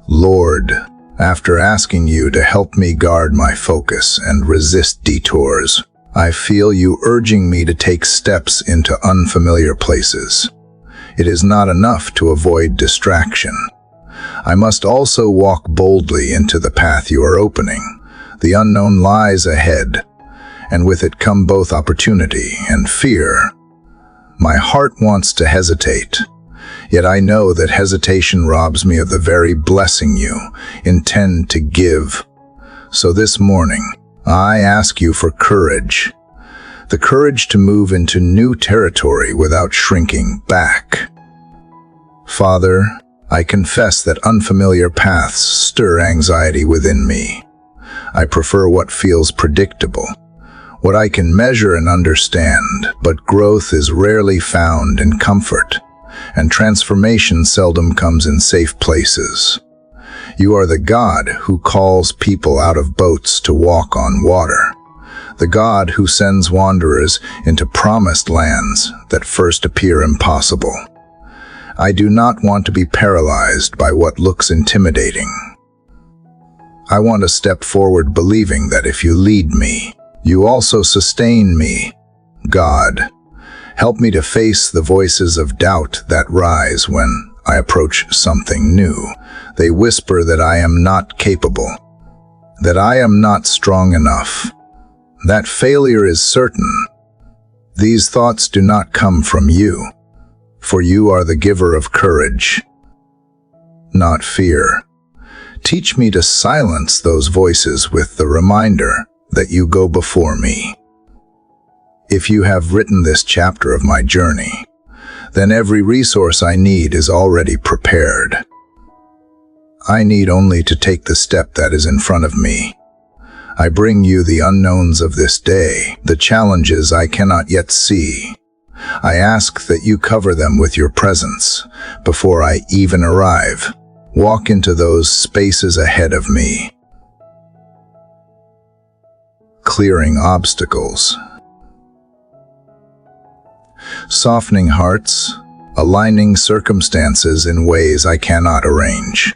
Lord, after asking you to help me guard my focus and resist detours, I feel you urging me to take steps into unfamiliar places. It is not enough to avoid distraction. I must also walk boldly into the path you are opening. The unknown lies ahead, and with it come both opportunity and fear. My heart wants to hesitate, yet I know that hesitation robs me of the very blessing you intend to give. So this morning, I ask you for courage, the courage to move into new territory without shrinking back. Father, I confess that unfamiliar paths stir anxiety within me. I prefer what feels predictable, what I can measure and understand, but growth is rarely found in comfort, and transformation seldom comes in safe places. You are the God who calls people out of boats to walk on water, the God who sends wanderers into promised lands that first appear impossible. I do not want to be paralyzed by what looks intimidating. I want to step forward believing that if you lead me, you also sustain me. God, help me to face the voices of doubt that rise when I approach something new. They whisper that I am not capable, that I am not strong enough, that failure is certain. These thoughts do not come from you, for you are the giver of courage, not fear. Teach me to silence those voices with the reminder that you go before me. If you have written this chapter of my journey, then every resource I need is already prepared. I need only to take the step that is in front of me. I bring you the unknowns of this day, the challenges I cannot yet see. I ask that you cover them with your presence before I even arrive. Walk into those spaces ahead of me, clearing obstacles, softening hearts, aligning circumstances in ways I cannot arrange.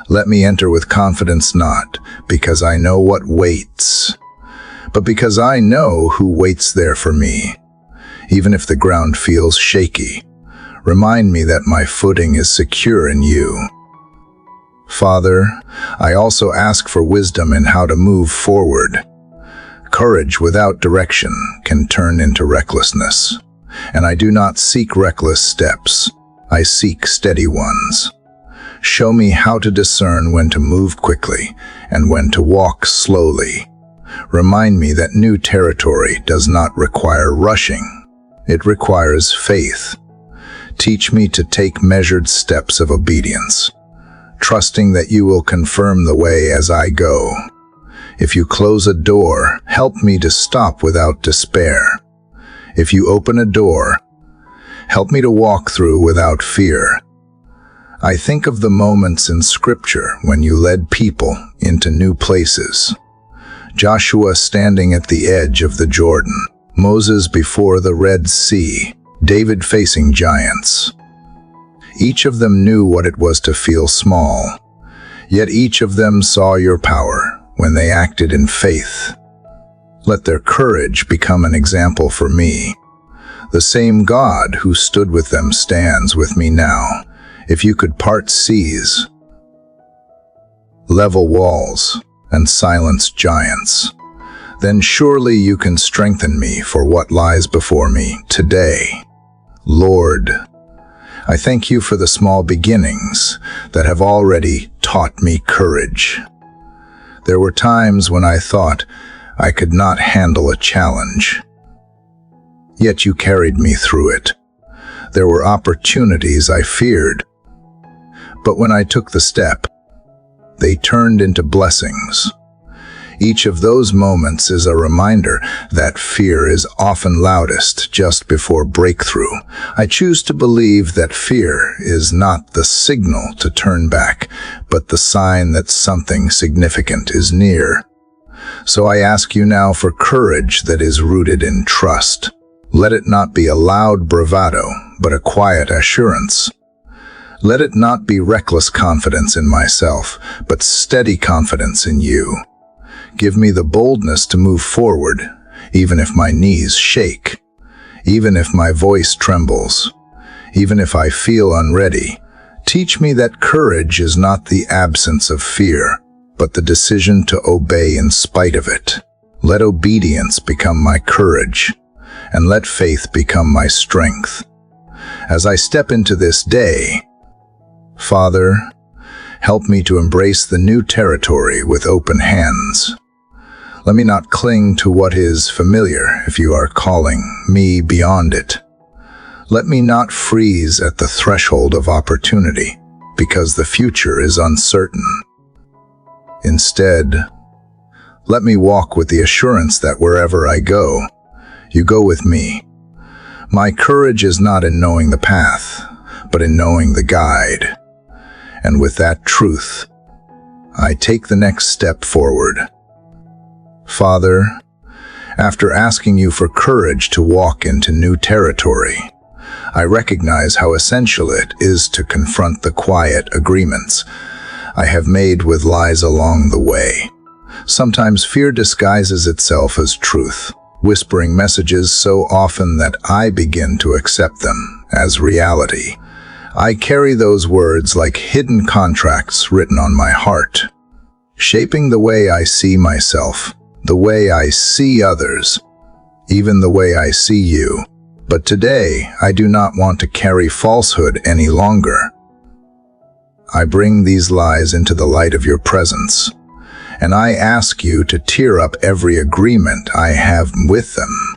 Let me enter with confidence, not because I know what waits, but because I know who waits there for me. Even if the ground feels shaky, remind me that my footing is secure in you. Father, I also ask for wisdom in how to move forward. Courage without direction can turn into recklessness, and I do not seek reckless steps. I seek steady ones. Show me how to discern when to move quickly and when to walk slowly. Remind me that new territory does not require rushing. It requires faith. Teach me to take measured steps of obedience, trusting that you will confirm the way as I go. If you close a door, help me to stop without despair. If you open a door, help me to walk through without fear. I think of the moments in Scripture when you led people into new places. Joshua standing at the edge of the Jordan, Moses before the Red Sea, David facing giants. Each of them knew what it was to feel small, yet each of them saw your power when they acted in faith. Let their courage become an example for me. The same God who stood with them stands with me now. If you could part seas, level walls, and silence giants, then surely you can strengthen me for what lies before me today. Lord, I thank you for the small beginnings that have already taught me courage. There were times when I thought I could not handle a challenge, yet you carried me through it. There were opportunities I feared, but when I took the step, they turned into blessings. Each of those moments is a reminder that fear is often loudest just before breakthrough. I choose to believe that fear is not the signal to turn back, but the sign that something significant is near. So I ask you now for courage that is rooted in trust. Let it not be a loud bravado, but a quiet assurance. Let it not be reckless confidence in myself, but steady confidence in you. Give me the boldness to move forward, even if my knees shake, even if my voice trembles, even if I feel unready. Teach me that courage is not the absence of fear, but the decision to obey in spite of it. Let obedience become my courage, and let faith become my strength. As I step into this day, Father, help me to embrace the new territory with open hands. Let me not cling to what is familiar if you are calling me beyond it. Let me not freeze at the threshold of opportunity because the future is uncertain. Instead, let me walk with the assurance that wherever I go, you go with me. My courage is not in knowing the path, but in knowing the guide. And with that truth, I take the next step forward. Father, after asking you for courage to walk into new territory, I recognize how essential it is to confront the quiet agreements I have made with lies along the way. Sometimes fear disguises itself as truth, whispering messages so often that I begin to accept them as reality. I carry those words like hidden contracts written on my heart, shaping the way I see myself, the way I see others, even the way I see you. But today, I do not want to carry falsehood any longer. I bring these lies into the light of your presence, and I ask you to tear up every agreement I have with them.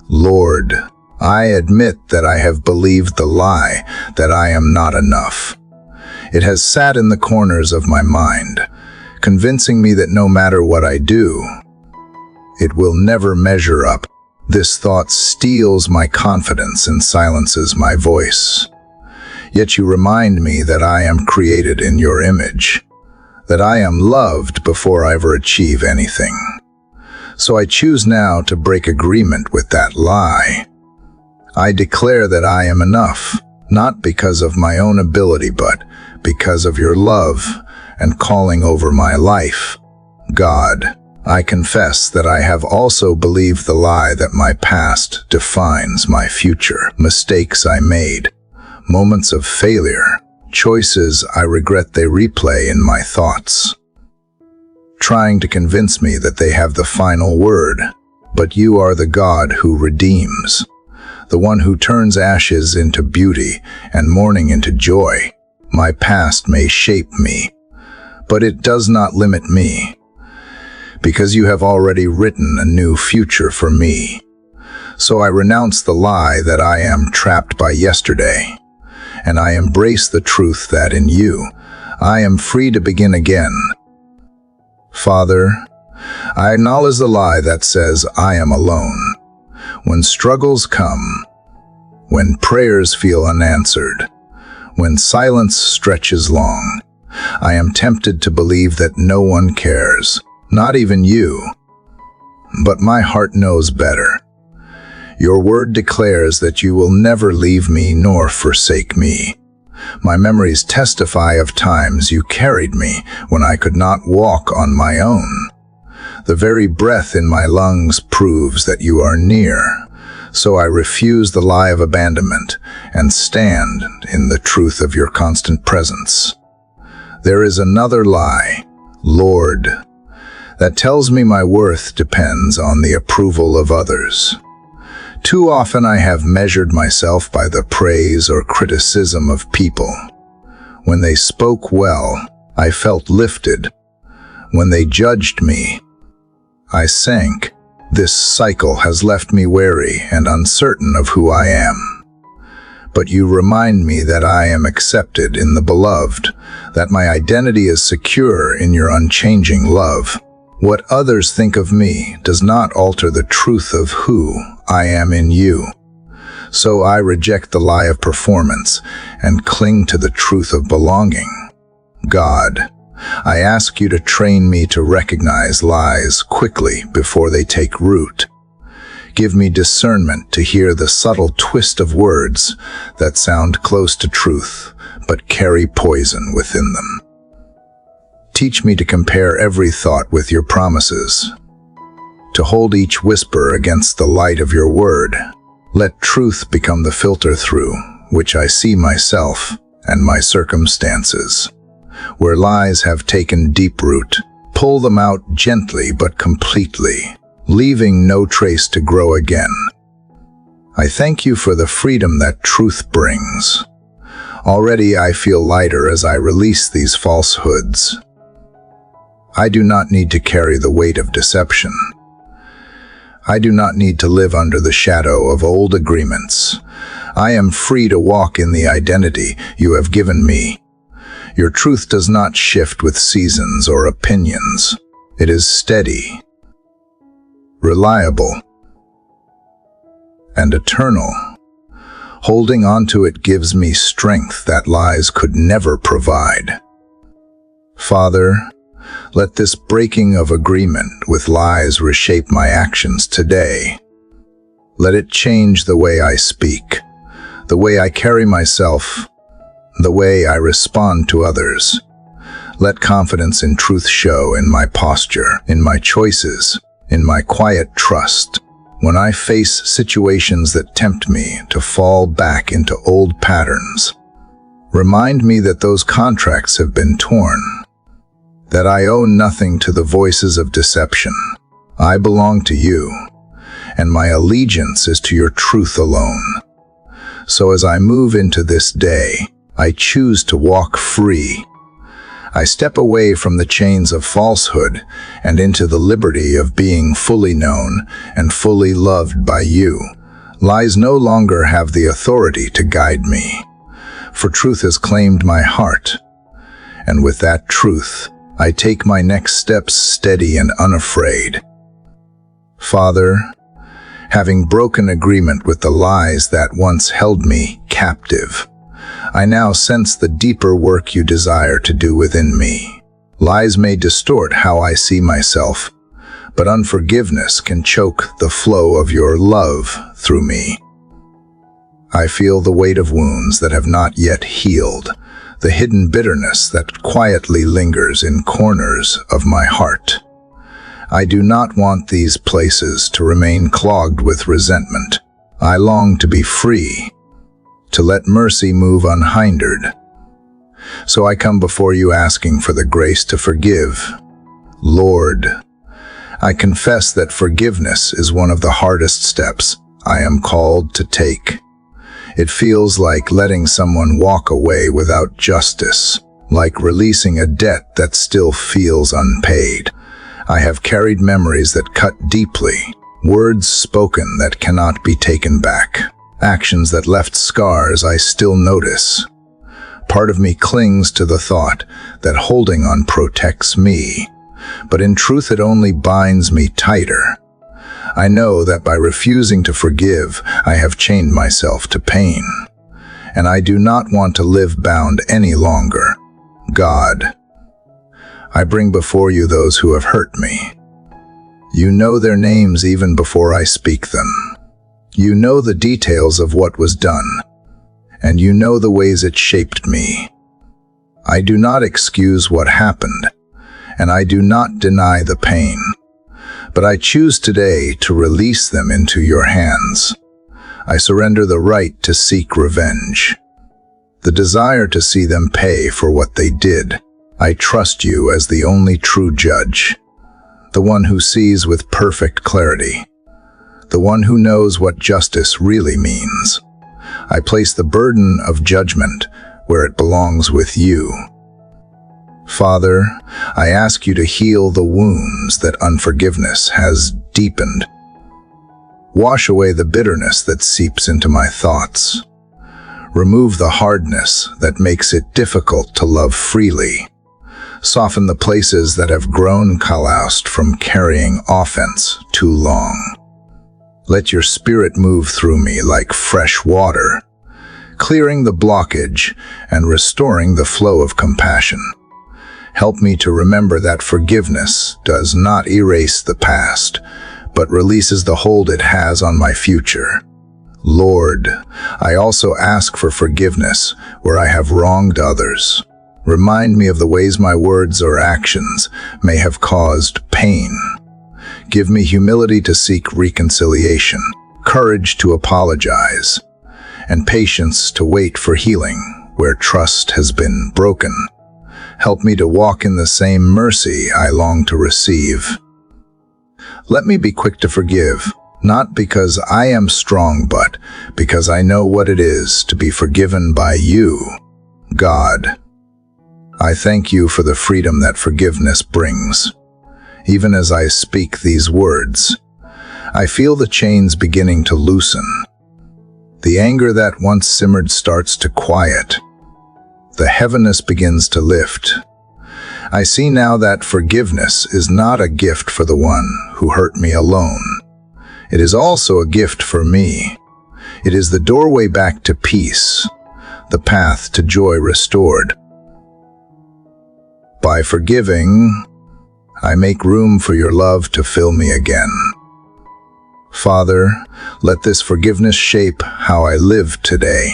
Lord, I admit that I have believed the lie that I am not enough. It has sat in the corners of my mind, convincing me that no matter what I do, it will never measure up. This thought steals my confidence and silences my voice. Yet you remind me that I am created in your image, that I am loved before I ever achieve anything. So I choose now to break agreement with that lie. I declare that I am enough, not because of my own ability, but because of your love and calling over my life. God, I confess that I have also believed the lie that my past defines my future. Mistakes I made, moments of failure, choices I regret they replay in my thoughts, trying to convince me that they have the final word. But you are the God who redeems, the one who turns ashes into beauty and mourning into joy. My past may shape me, but it does not limit me, because you have already written a new future for me. So I renounce the lie that I am trapped by yesterday, and I embrace the truth that in you, I am free to begin again. Father, I acknowledge the lie that says I am alone. When struggles come, when prayers feel unanswered, when silence stretches long, I am tempted to believe that no one cares. Not even you. But my heart knows better. Your word declares that you will never leave me nor forsake me. My memories testify of times you carried me when I could not walk on my own. The very breath in my lungs proves that you are near. So I refuse the lie of abandonment and stand in the truth of your constant presence. There is another lie, Lord, that tells me my worth depends on the approval of others. Too often I have measured myself by the praise or criticism of people. When they spoke well, I felt lifted. When they judged me, I sank. This cycle has left me wary and uncertain of who I am. But you remind me that I am accepted in the beloved, that my identity is secure in your unchanging love. What others think of me does not alter the truth of who I am in you. So I reject the lie of performance and cling to the truth of belonging. God, I ask you to train me to recognize lies quickly before they take root. Give me discernment to hear the subtle twist of words that sound close to truth but carry poison within them. Teach me to compare every thought with your promises, to hold each whisper against the light of your word. Let truth become the filter through which I see myself and my circumstances. Where lies have taken deep root, pull them out gently but completely, leaving no trace to grow again. I thank you for the freedom that truth brings. Already I feel lighter as I release these falsehoods. I do not need to carry the weight of deception. I do not need to live under the shadow of old agreements. I am free to walk in the identity you have given me. Your truth does not shift with seasons or opinions. It is steady, reliable, and eternal. Holding on to it gives me strength that lies could never provide. Father, let this breaking of agreement with lies reshape my actions today. Let it change the way I speak, the way I carry myself, the way I respond to others. Let confidence in truth show in my posture, in my choices, in my quiet trust. When I face situations that tempt me to fall back into old patterns, remind me that those contracts have been torn, that I owe nothing to the voices of deception. I belong to you, and my allegiance is to your truth alone. So as I move into this day, I choose to walk free. I step away from the chains of falsehood and into the liberty of being fully known and fully loved by you. Lies no longer have the authority to guide me, for truth has claimed my heart. And with that truth, I take my next steps steady and unafraid. Father, having broken agreement with the lies that once held me captive, I now sense the deeper work you desire to do within me. Lies may distort how I see myself, but unforgiveness can choke the flow of your love through me. I feel the weight of wounds that have not yet healed, the hidden bitterness that quietly lingers in corners of my heart. I do not want these places to remain clogged with resentment. I long to be free, to let mercy move unhindered. So I come before you asking for the grace to forgive. Lord, I confess that forgiveness is one of the hardest steps I am called to take. It feels like letting someone walk away without justice, like releasing a debt that still feels unpaid. I have carried memories that cut deeply, words spoken that cannot be taken back, actions that left scars I still notice. Part of me clings to the thought that holding on protects me, but in truth it only binds me tighter. I know that by refusing to forgive, I have chained myself to pain, and I do not want to live bound any longer. God, I bring before you those who have hurt me. You know their names even before I speak them. You know the details of what was done, and you know the ways it shaped me. I do not excuse what happened, and I do not deny the pain, but I choose today to release them into your hands. I surrender the right to seek revenge, the desire to see them pay for what they did. I trust you as the only true judge, the one who sees with perfect clarity, the one who knows what justice really means. I place the burden of judgment where it belongs with you. Father, I ask you to heal the wounds that unforgiveness has deepened. Wash away the bitterness that seeps into my thoughts. Remove the hardness that makes it difficult to love freely. Soften the places that have grown calloused from carrying offense too long. Let your spirit move through me like fresh water, clearing the blockage and restoring the flow of compassion. Help me to remember that forgiveness does not erase the past, but releases the hold it has on my future. Lord, I also ask for forgiveness where I have wronged others. Remind me of the ways my words or actions may have caused pain. Give me humility to seek reconciliation, courage to apologize, and patience to wait for healing where trust has been broken. Help me to walk in the same mercy I long to receive. Let me be quick to forgive, not because I am strong, but because I know what it is to be forgiven by you, God. I thank you for the freedom that forgiveness brings. Even as I speak these words, I feel the chains beginning to loosen. The anger that once simmered starts to quiet. The heaviness begins to lift. I see now that forgiveness is not a gift for the one who hurt me alone. It is also a gift for me. It is the doorway back to peace, the path to joy restored. By forgiving, I make room for your love to fill me again. Father, let this forgiveness shape how I live today.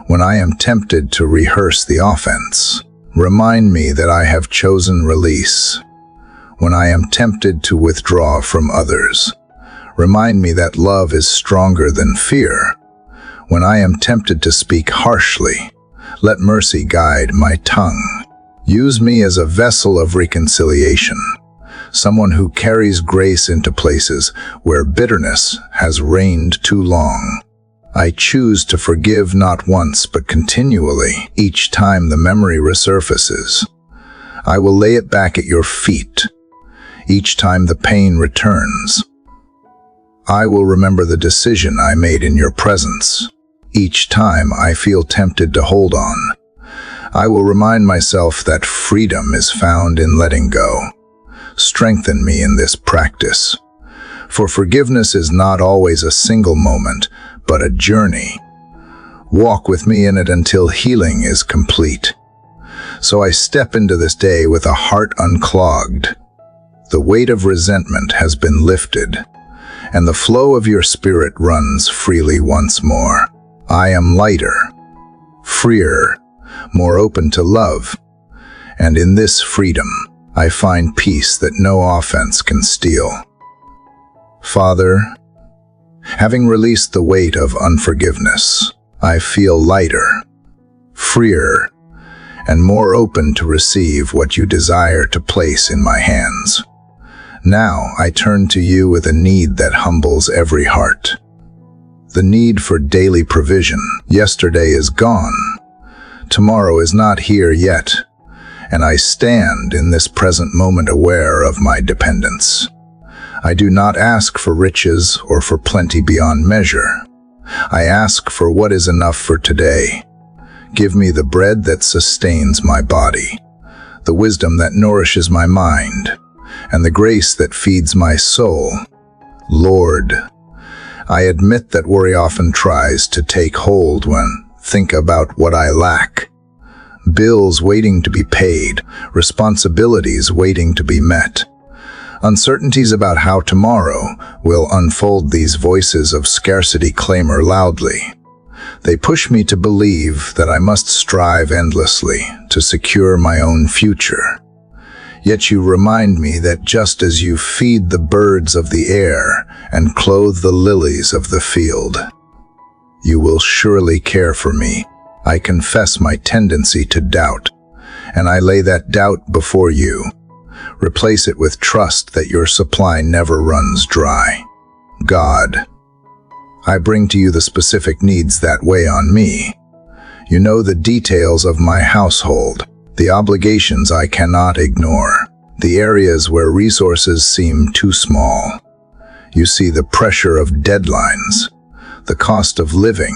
When I am tempted to rehearse the offense, remind me that I have chosen release. When I am tempted to withdraw from others, remind me that love is stronger than fear. When I am tempted to speak harshly, let mercy guide my tongue. Use me as a vessel of reconciliation, someone who carries grace into places where bitterness has reigned too long. I choose to forgive not once but continually, each time the memory resurfaces. I will lay it back at your feet, each time the pain returns. I will remember the decision I made in your presence, each time I feel tempted to hold on. I will remind myself that freedom is found in letting go. Strengthen me in this practice. For forgiveness is not always a single moment, but a journey. Walk with me in it until healing is complete. So I step into this day with a heart unclogged. The weight of resentment has been lifted, and the flow of your spirit runs freely once more. I am lighter, freer, more open to love, and in this freedom, I find peace that no offense can steal. Father, having released the weight of unforgiveness, I feel lighter, freer, and more open to receive what you desire to place in my hands. Now I turn to you with a need that humbles every heart. The need for daily provision. Yesterday is gone. Tomorrow is not here yet, and I stand in this present moment aware of my dependence. I do not ask for riches or for plenty beyond measure. I ask for what is enough for today. Give me the bread that sustains my body, the wisdom that nourishes my mind, and the grace that feeds my soul. Lord, I admit that worry often tries to take hold when think about what I lack. Bills waiting to be paid, responsibilities waiting to be met. Uncertainties about how tomorrow will unfold. These voices of scarcity clamor loudly. They push me to believe that I must strive endlessly to secure my own future. Yet you remind me that just as you feed the birds of the air and clothe the lilies of the field, you will surely care for me. I confess my tendency to doubt, and I lay that doubt before you. Replace it with trust that your supply never runs dry. God, I bring to you the specific needs that weigh on me. You know the details of my household, the obligations I cannot ignore, the areas where resources seem too small. You see the pressure of deadlines, the cost of living,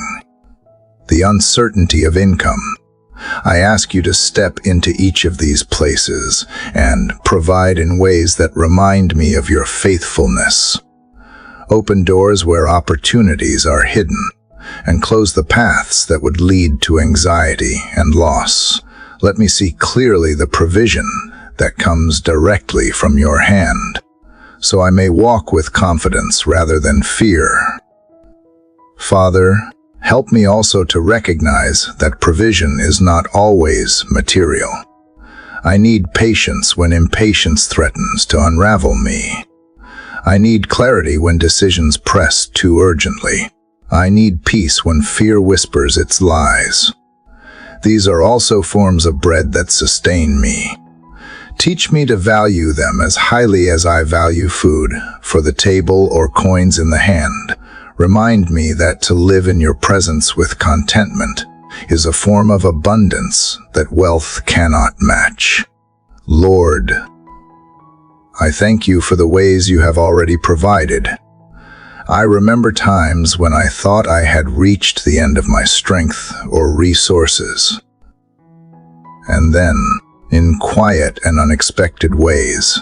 the uncertainty of income. I ask you to step into each of these places and provide in ways that remind me of your faithfulness. Open doors where opportunities are hidden, and close the paths that would lead to anxiety and loss. Let me see clearly the provision that comes directly from your hand, so I may walk with confidence rather than fear. Father, help me also to recognize that provision is not always material. I need patience when impatience threatens to unravel me. I need clarity when decisions press too urgently. I need peace when fear whispers its lies. These are also forms of bread that sustain me. Teach me to value them as highly as I value food for the table or coins in the hand. Remind me that to live in your presence with contentment is a form of abundance that wealth cannot match. Lord, I thank you for the ways you have already provided. I remember times when I thought I had reached the end of my strength or resources. And then, in quiet and unexpected ways,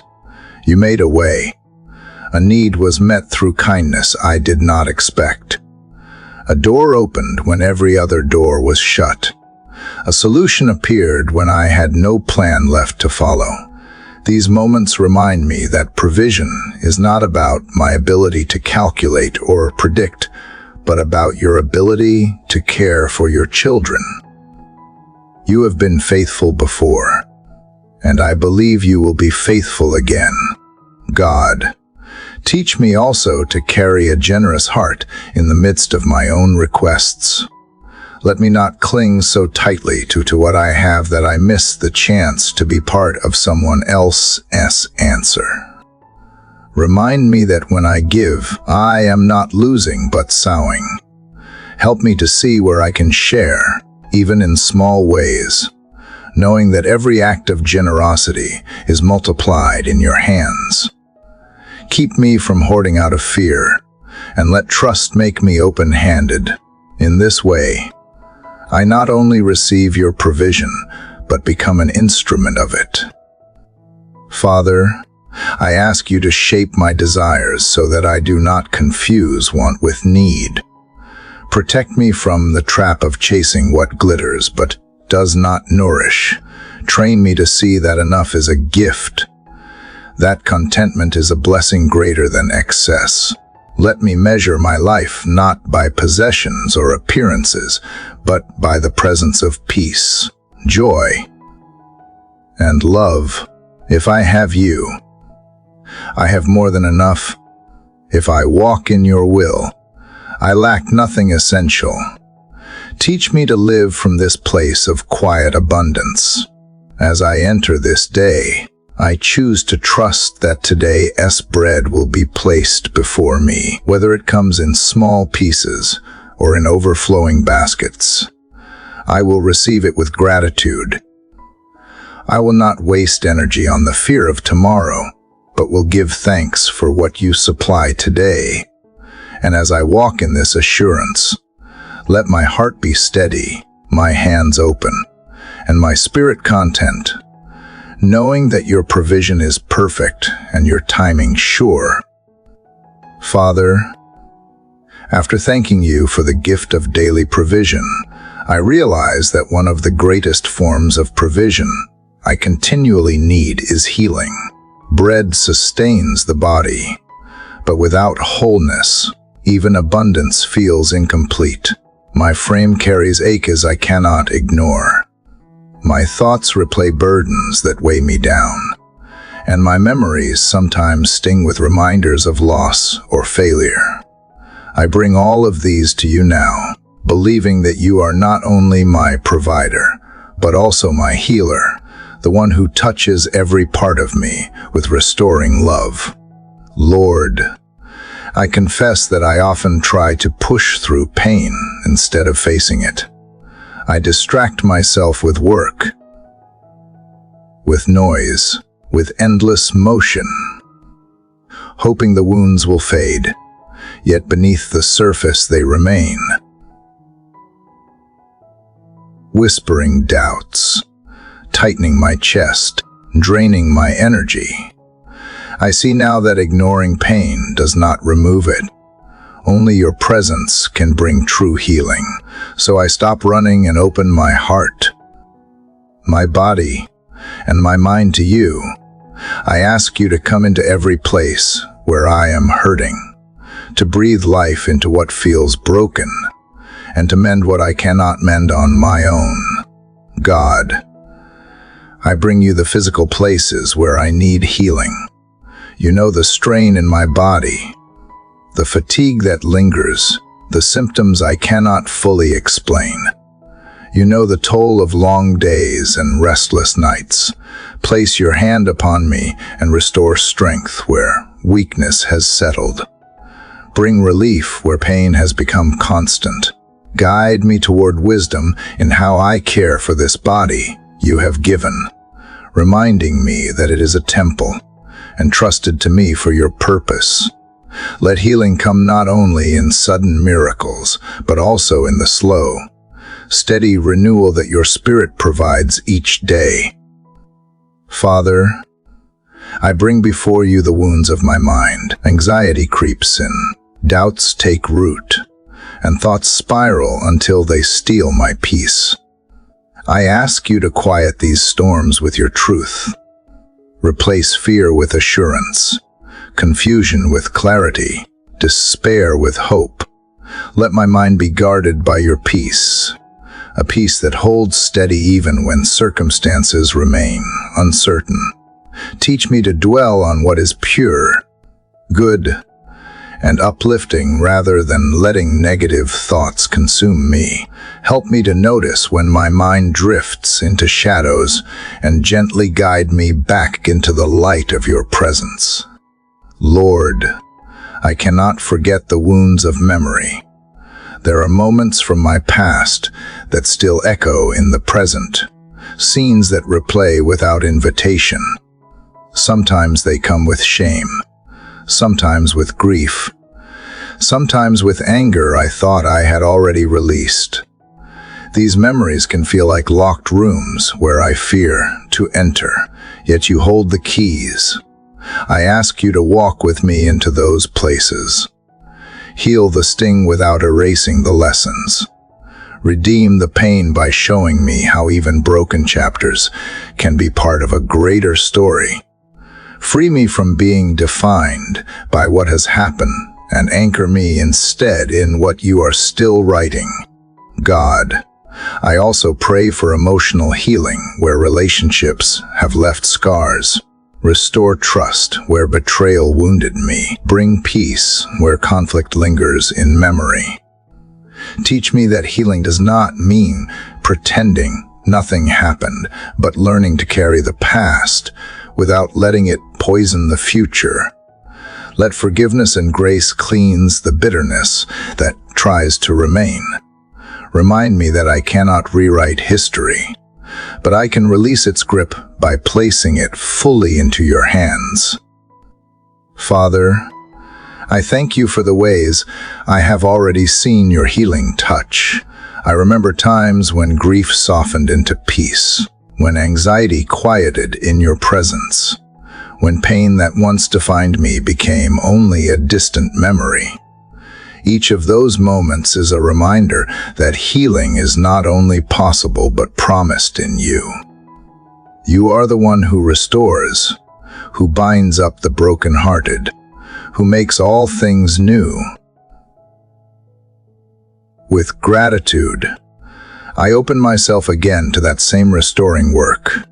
you made a way. A need was met through kindness I did not expect. A door opened when every other door was shut. A solution appeared when I had no plan left to follow. These moments remind me that provision is not about my ability to calculate or predict, but about your ability to care for your children. You have been faithful before, and I believe you will be faithful again. God, teach me also to carry a generous heart in the midst of my own requests. Let me not cling so tightly to what I have that I miss the chance to be part of someone else's answer. Remind me that when I give, I am not losing but sowing. Help me to see where I can share, even in small ways, knowing that every act of generosity is multiplied in your hands. Keep me from hoarding out of fear, and let trust make me open-handed. In this way, I not only receive your provision, but become an instrument of it. Father, I ask you to shape my desires so that I do not confuse want with need. Protect me from the trap of chasing what glitters but does not nourish. Train me to see that enough is a gift, that contentment is a blessing greater than excess. Let me measure my life not by possessions or appearances, but by the presence of peace, joy, and love. If I have you, I have more than enough. If I walk in your will, I lack nothing essential. Teach me to live from this place of quiet abundance. As I enter this day, I choose to trust that today's bread will be placed before me, whether it comes in small pieces or in overflowing baskets. I will receive it with gratitude. I will not waste energy on the fear of tomorrow, but will give thanks for what you supply today. And as I walk in this assurance, let my heart be steady, my hands open, and my spirit content, knowing that your provision is perfect and your timing sure. Father, after thanking you for the gift of daily provision, I realize that one of the greatest forms of provision I continually need is healing. Bread sustains the body, but without wholeness, even abundance feels incomplete. My frame carries aches I cannot ignore. My thoughts replay burdens that weigh me down, and my memories sometimes sting with reminders of loss or failure. I bring all of these to you now, believing that you are not only my provider, but also my healer, the one who touches every part of me with restoring love. Lord, I confess that I often try to push through pain instead of facing it. I distract myself with work, with noise, with endless motion, hoping the wounds will fade, yet beneath the surface they remain. Whispering doubts, tightening my chest, draining my energy. I see now that ignoring pain does not remove it. Only your presence can bring true healing. So I stop running and open my heart, my body, and my mind to you. I ask you to come into every place where I am hurting, to breathe life into what feels broken, and to mend what I cannot mend on my own. God, I bring you the physical places where I need healing. You know the strain in my body, the fatigue that lingers, the symptoms I cannot fully explain. You know the toll of long days and restless nights. Place your hand upon me and restore strength where weakness has settled. Bring relief where pain has become constant. Guide me toward wisdom in how I care for this body you have given, reminding me that it is a temple entrusted to me for your purpose. Let healing come not only in sudden miracles, but also in the slow, steady renewal that your Spirit provides each day. Father, I bring before you the wounds of my mind. Anxiety creeps in, doubts take root, and thoughts spiral until they steal my peace. I ask you to quiet these storms with your truth. Replace fear with assurance, confusion with clarity, despair with hope. Let my mind be guarded by your peace, a peace that holds steady even when circumstances remain uncertain. Teach me to dwell on what is pure, good, and uplifting rather than letting negative thoughts consume me. Help me to notice when my mind drifts into shadows and gently guide me back into the light of your presence. Lord, I cannot forget the wounds of memory. There are moments from my past that still echo in the present, scenes that replay without invitation. Sometimes they come with shame, sometimes with grief, sometimes with anger I thought I had already released. These memories can feel like locked rooms where I fear to enter, yet you hold the keys. I ask you to walk with me into those places. Heal the sting without erasing the lessons. Redeem the pain by showing me how even broken chapters can be part of a greater story. Free me from being defined by what has happened and anchor me instead in what you are still writing. God, I also pray for emotional healing where relationships have left scars. Restore trust where betrayal wounded me. Bring peace where conflict lingers in memory. Teach me that healing does not mean pretending nothing happened, but learning to carry the past without letting it poison the future. Let forgiveness and grace cleanse the bitterness that tries to remain. Remind me that I cannot rewrite history, but I can release its grip by placing it fully into your hands. Father, I thank you for the ways I have already seen your healing touch. I remember times when grief softened into peace, when anxiety quieted in your presence, when pain that once defined me became only a distant memory. Each of those moments is a reminder that healing is not only possible but promised in you. You are the one who restores, who binds up the brokenhearted, who makes all things new. With gratitude, I open myself again to that same restoring work.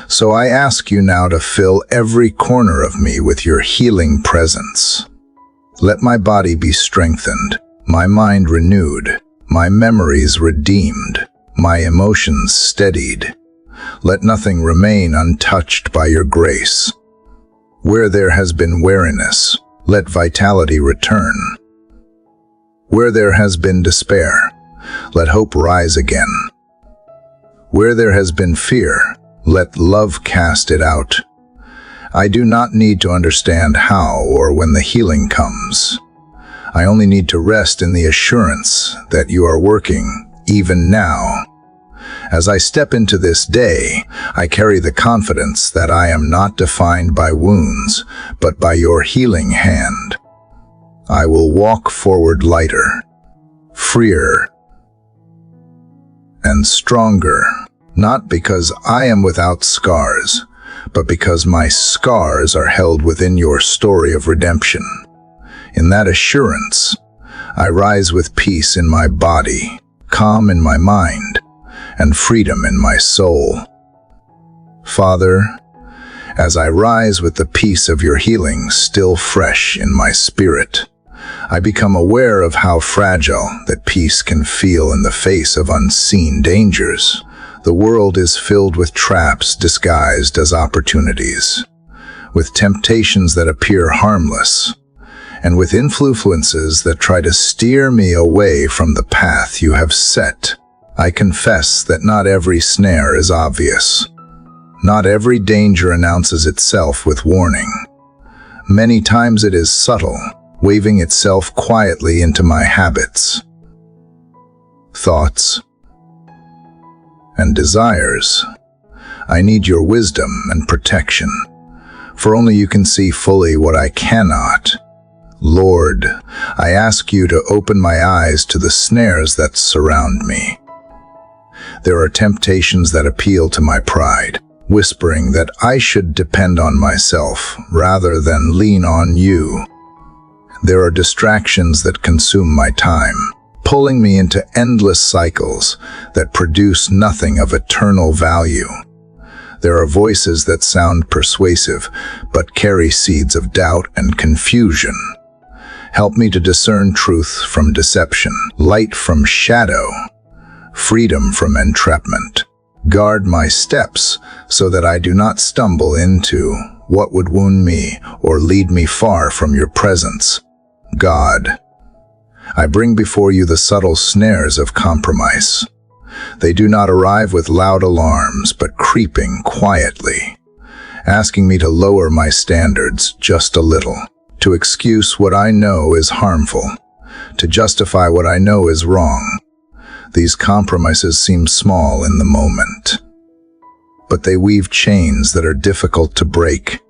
So I ask you now to fill every corner of me with your healing presence. Let my body be strengthened, my mind renewed, my memories redeemed, my emotions steadied. Let nothing remain untouched by your grace. Where there has been weariness, let vitality return. Where there has been despair, let hope rise again. Where there has been fear, let love cast it out. I do not need to understand how or when the healing comes. I only need to rest in the assurance that you are working even now. As I step into this day, I carry the confidence that I am not defined by wounds, but by your healing hand. I will walk forward lighter, freer, and stronger, not because I am without scars, but because my scars are held within your story of redemption. In that assurance, I rise with peace in my body, calm in my mind, and freedom in my soul. Father, as I rise with the peace of your healing still fresh in my spirit, I become aware of how fragile that peace can feel in the face of unseen dangers. The world is filled with traps disguised as opportunities, with temptations that appear harmless, and with influences that try to steer me away from the path you have set. I confess that not every snare is obvious. Not every danger announces itself with warning. Many times it is subtle, weaving itself quietly into my habits, thoughts, and desires. I need your wisdom and protection, for only you can see fully what I cannot. Lord, I ask you to open my eyes to the snares that surround me. There are temptations that appeal to my pride, whispering that I should depend on myself rather than lean on you. There are distractions that consume my time, pulling me into endless cycles that produce nothing of eternal value. There are voices that sound persuasive, but carry seeds of doubt and confusion. Help me to discern truth from deception, light from shadow, freedom from entrapment. Guard my steps so that I do not stumble into what would wound me or lead me far from your presence. God, I bring before you the subtle snares of compromise. They do not arrive with loud alarms, but creeping quietly, asking me to lower my standards just a little, to excuse what I know is harmful, to justify what I know is wrong. These compromises seem small in the moment, but they weave chains that are difficult to break.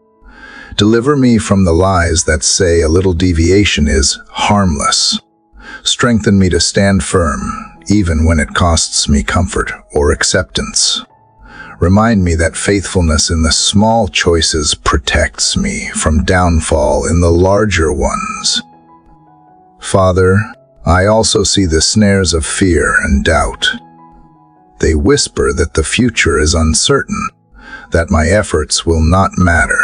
Deliver me from the lies that say a little deviation is harmless. Strengthen me to stand firm, even when it costs me comfort or acceptance. Remind me that faithfulness in the small choices protects me from downfall in the larger ones. Father, I also see the snares of fear and doubt. They whisper that the future is uncertain, that my efforts will not matter,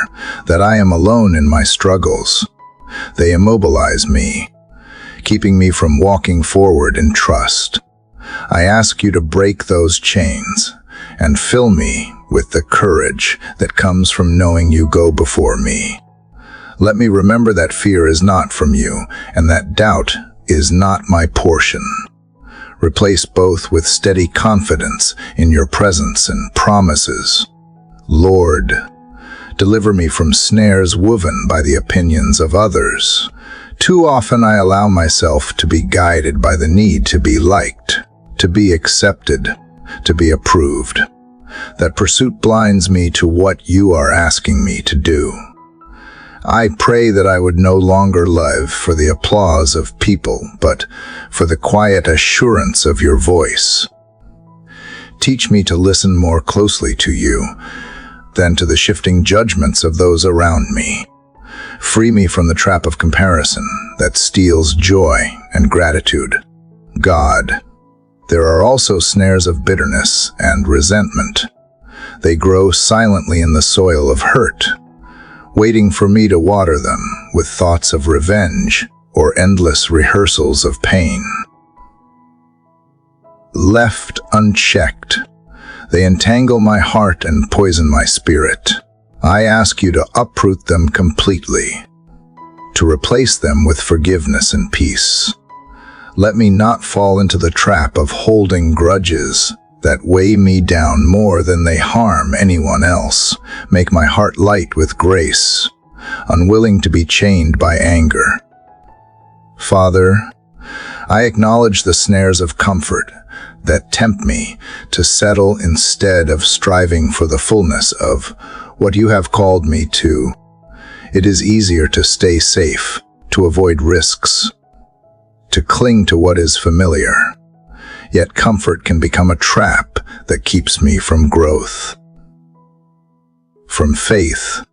that I am alone in my struggles. They immobilize me, keeping me from walking forward in trust. I ask you to break those chains and fill me with the courage that comes from knowing you go before me. Let me remember that fear is not from you and that doubt is not my portion. Replace both with steady confidence in your presence and promises. Lord, deliver me from snares woven by the opinions of others. Too often I allow myself to be guided by the need to be liked, to be accepted, to be approved. That pursuit blinds me to what you are asking me to do. I pray that I would no longer live for the applause of people, but for the quiet assurance of your voice. Teach me to listen more closely to you than to the shifting judgments of those around me. Free me from the trap of comparison that steals joy and gratitude. God, there are also snares of bitterness and resentment. They grow silently in the soil of hurt, waiting for me to water them with thoughts of revenge or endless rehearsals of pain. Left unchecked, they entangle my heart and poison my spirit. I ask you to uproot them completely, to replace them with forgiveness and peace. Let me not fall into the trap of holding grudges that weigh me down more than they harm anyone else. Make my heart light with grace, unwilling to be chained by anger. Father, I acknowledge the snares of comfort that tempt me to settle instead of striving for the fullness of what you have called me to. It is easier to stay safe, to avoid risks, to cling to what is familiar. Yet comfort can become a trap that keeps me from growth, from faith,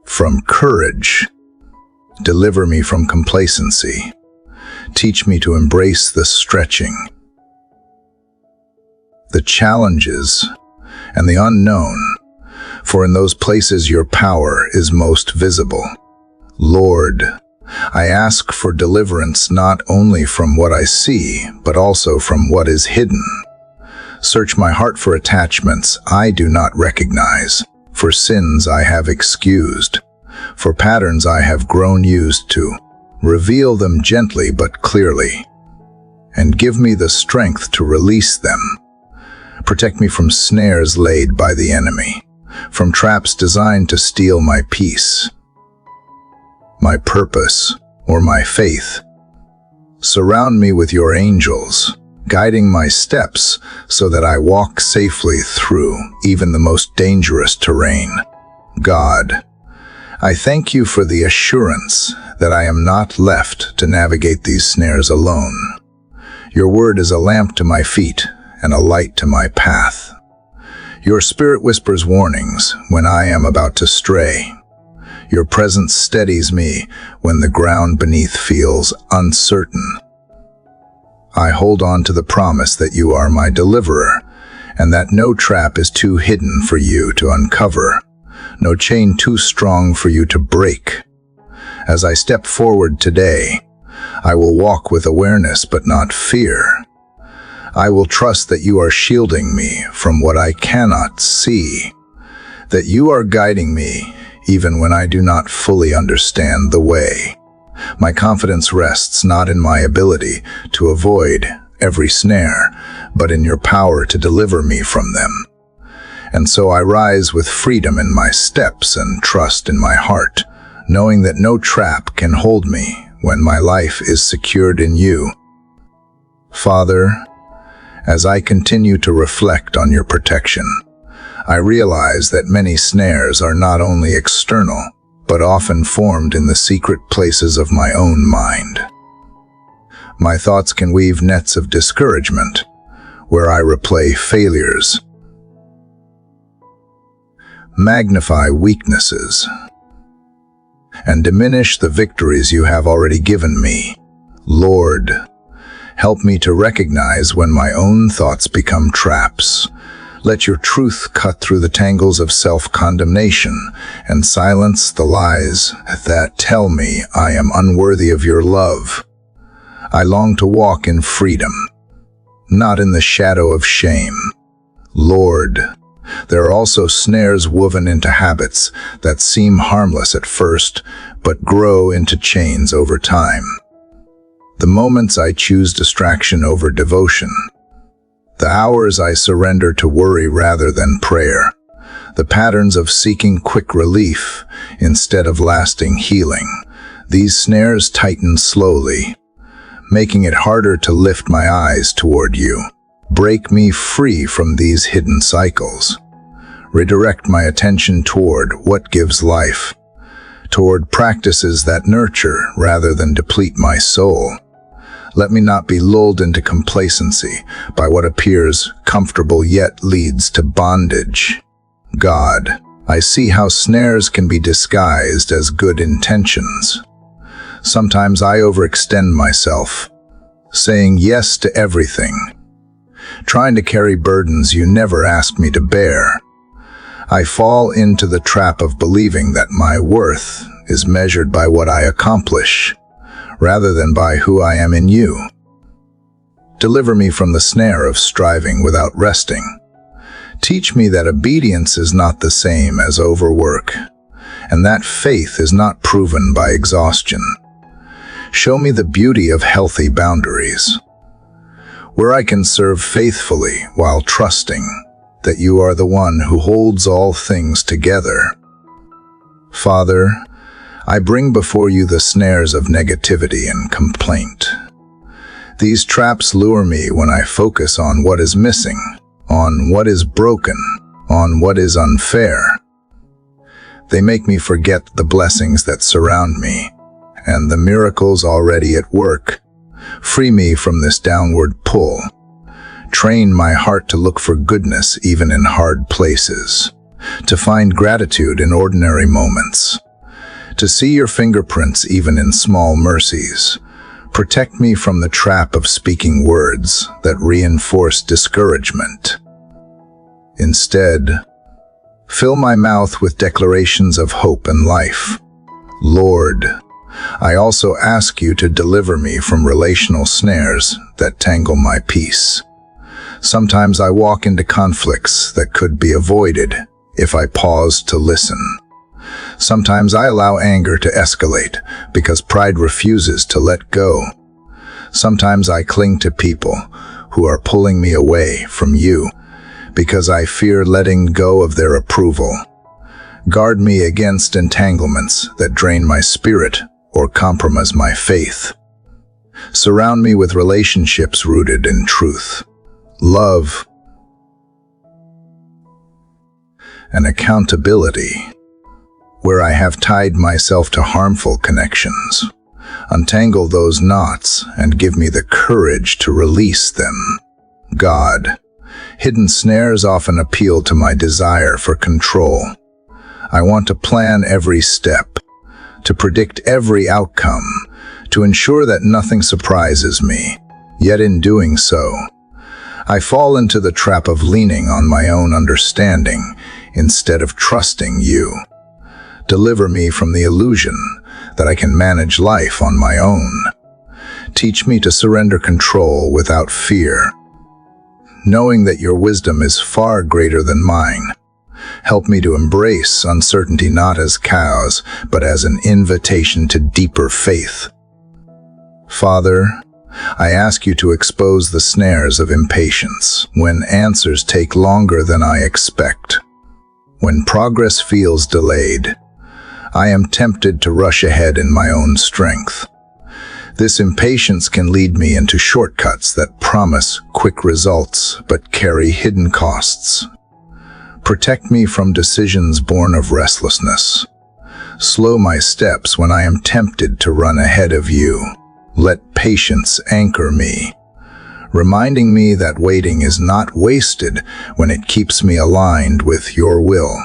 from courage. Deliver me from complacency. Teach me to embrace the stretching, the challenges, and the unknown, for in those places your power is most visible. Lord, I ask for deliverance not only from what I see, but also from what is hidden. Search my heart for attachments I do not recognize, for sins I have excused, for patterns I have grown used to. Reveal them gently but clearly, and give me the strength to release them. Protect me from snares laid by the enemy, from traps designed to steal my peace, my purpose, or my faith. Surround me with your angels, guiding my steps so that I walk safely through even the most dangerous terrain. God, I thank you for the assurance that I am not left to navigate these snares alone. Your word is a lamp to my feet and a light to my path. Your spirit whispers warnings when I am about to stray. Your presence steadies me when the ground beneath feels uncertain. I hold on to the promise that you are my deliverer, and that no trap is too hidden for you to uncover, no chain too strong for you to break. As I step forward today, I will walk with awareness but not fear. I will trust that you are shielding me from what I cannot see, that you are guiding me even when I do not fully understand the way. My confidence rests not in my ability to avoid every snare, but in your power to deliver me from them. And so I rise with freedom in my steps and trust in my heart, knowing that no trap can hold me when my life is secured in you. Father, as I continue to reflect on your protection, I realize that many snares are not only external, but often formed in the secret places of my own mind. My thoughts can weave nets of discouragement, where I replay failures, magnify weaknesses, and diminish the victories you have already given me. Lord, help me to recognize when my own thoughts become traps. Let your truth cut through the tangles of self-condemnation and silence the lies that tell me I am unworthy of your love. I long to walk in freedom, not in the shadow of shame. Lord, there are also snares woven into habits that seem harmless at first, but grow into chains over time. The moments I choose distraction over devotion, the hours I surrender to worry rather than prayer, the patterns of seeking quick relief instead of lasting healing. These snares tighten slowly, making it harder to lift my eyes toward you. Break me free from these hidden cycles. Redirect my attention toward what gives life, toward practices that nurture rather than deplete my soul. Let me not be lulled into complacency by what appears comfortable yet leads to bondage. God, I see how snares can be disguised as good intentions. Sometimes I overextend myself, saying yes to everything, trying to carry burdens you never asked me to bear. I fall into the trap of believing that my worth is measured by what I accomplish, rather than by who I am in you. Deliver me from the snare of striving without resting. Teach me that obedience is not the same as overwork, and that faith is not proven by exhaustion. Show me the beauty of healthy boundaries, where I can serve faithfully while trusting that you are the one who holds all things together. Father, I bring before you the snares of negativity and complaint. These traps lure me when I focus on what is missing, on what is broken, on what is unfair. They make me forget the blessings that surround me and the miracles already at work. Free me from this downward pull. Train my heart to look for goodness even in hard places, to find gratitude in ordinary moments, to see your fingerprints even in small mercies. Protect me from the trap of speaking words that reinforce discouragement. Instead, fill my mouth with declarations of hope and life. Lord, I also ask you to deliver me from relational snares that tangle my peace. Sometimes I walk into conflicts that could be avoided if I paused to listen. Sometimes I allow anger to escalate because pride refuses to let go. Sometimes I cling to people who are pulling me away from you because I fear letting go of their approval. Guard me against entanglements that drain my spirit or compromise my faith. Surround me with relationships rooted in truth, love, and accountability, where I have tied myself to harmful connections. Untangle those knots and give me the courage to release them. God, hidden snares often appeal to my desire for control. I want to plan every step, to predict every outcome, to ensure that nothing surprises me. Yet in doing so, I fall into the trap of leaning on my own understanding instead of trusting you. Deliver me from the illusion that I can manage life on my own. Teach me to surrender control without fear, knowing that your wisdom is far greater than mine. Help me to embrace uncertainty not as chaos, but as an invitation to deeper faith. Father, I ask you to expose the snares of impatience when answers take longer than I expect. When progress feels delayed, I am tempted to rush ahead in my own strength. This impatience can lead me into shortcuts that promise quick results but carry hidden costs. Protect me from decisions born of restlessness. Slow my steps when I am tempted to run ahead of you. Let patience anchor me, reminding me that waiting is not wasted when it keeps me aligned with your will.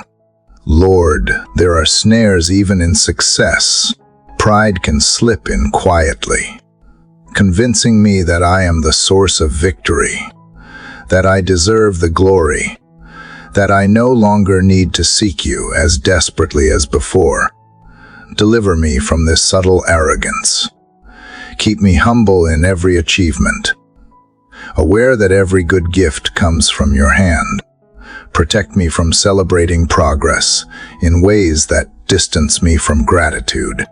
Lord, there are snares even in success. Pride can slip in quietly, convincing me that I am the source of victory, that I deserve the glory, that I no longer need to seek you as desperately as before. Deliver me from this subtle arrogance. Keep me humble in every achievement, aware that every good gift comes from your hand. Protect me from celebrating progress in ways that distance me from gratitude.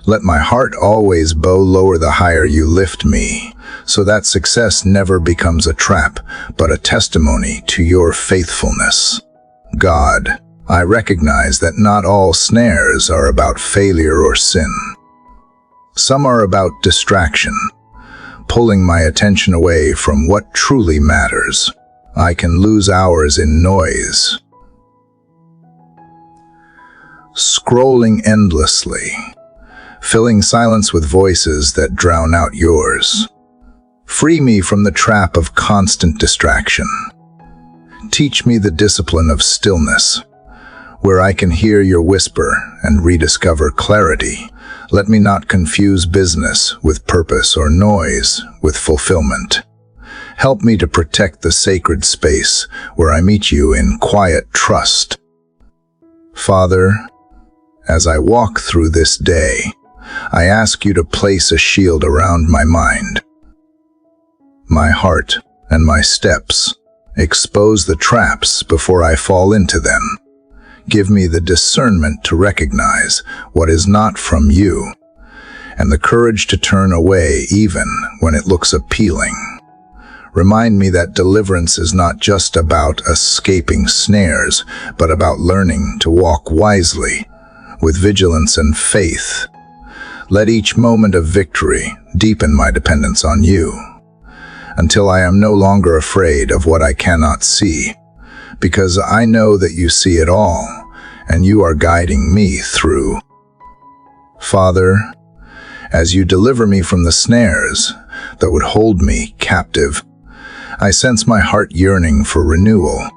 Let my heart always bow lower the higher you lift me, so that success never becomes a trap, but a testimony to your faithfulness. God, I recognize that not all snares are about failure or sin. Some are about distraction, pulling my attention away from what truly matters. I can lose hours in noise, scrolling endlessly, filling silence with voices that drown out yours. Free me from the trap of constant distraction. Teach me the discipline of stillness, where I can hear your whisper and rediscover clarity. Let me not confuse business with purpose or noise with fulfillment. Help me to protect the sacred space where I meet you in quiet trust. Father, as I walk through this day, I ask you to place a shield around my mind, my heart, and my steps. Expose the traps before I fall into them. Give me the discernment to recognize what is not from you, and the courage to turn away even when it looks appealing. Remind me that deliverance is not just about escaping snares, but about learning to walk wisely, with vigilance and faith. Let each moment of victory deepen my dependence on you, until I am no longer afraid of what I cannot see, because I know that you see it all, and you are guiding me through. Father, as you deliver me from the snares that would hold me captive, I sense my heart yearning for renewal,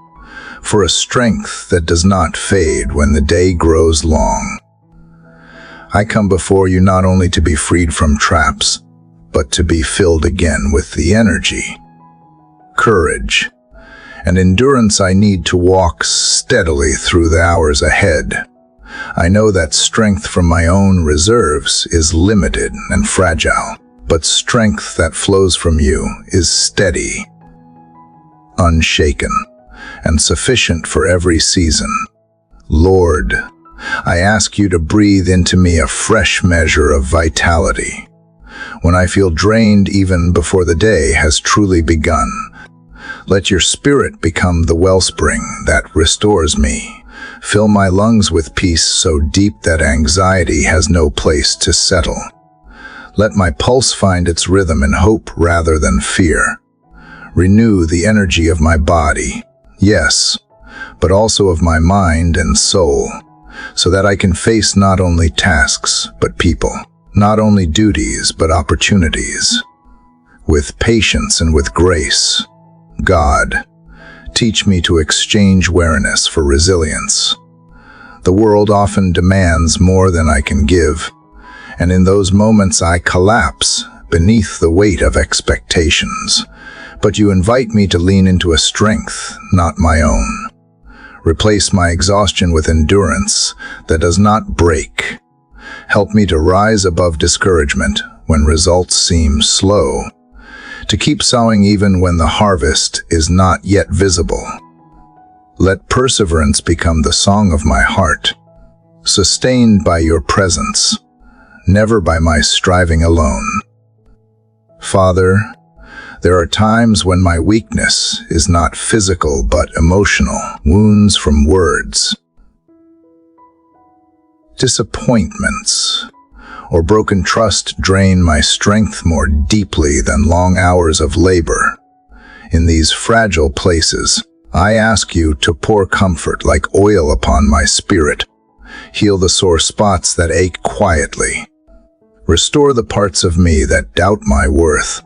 for a strength that does not fade when the day grows long. I come before you not only to be freed from traps, but to be filled again with the energy, courage, and endurance I need to walk steadily through the hours ahead. I know that strength from my own reserves is limited and fragile, but strength that flows from you is steady, unshaken, and sufficient for every season. Lord, I ask you to breathe into me a fresh measure of vitality. When I feel drained even before the day has truly begun, let your spirit become the wellspring that restores me. Fill my lungs with peace so deep that anxiety has no place to settle. Let my pulse find its rhythm in hope rather than fear. Renew the energy of my body, yes, but also of my mind and soul, so that I can face not only tasks but people, not only duties but opportunities, with patience and with grace. God, teach me to exchange weariness for resilience. The world often demands more than I can give, and in those moments I collapse beneath the weight of expectations. But you invite me to lean into a strength not my own. Replace my exhaustion with endurance that does not break. Help me to rise above discouragement when results seem slow, to keep sowing even when the harvest is not yet visible. Let perseverance become the song of my heart, sustained by your presence, never by my striving alone. Father, there are times when my weakness is not physical but emotional, wounds from words, disappointments, or broken trust drain my strength more deeply than long hours of labor. In these fragile places, I ask you to pour comfort like oil upon my spirit. Heal the sore spots that ache quietly. Restore the parts of me that doubt my worth,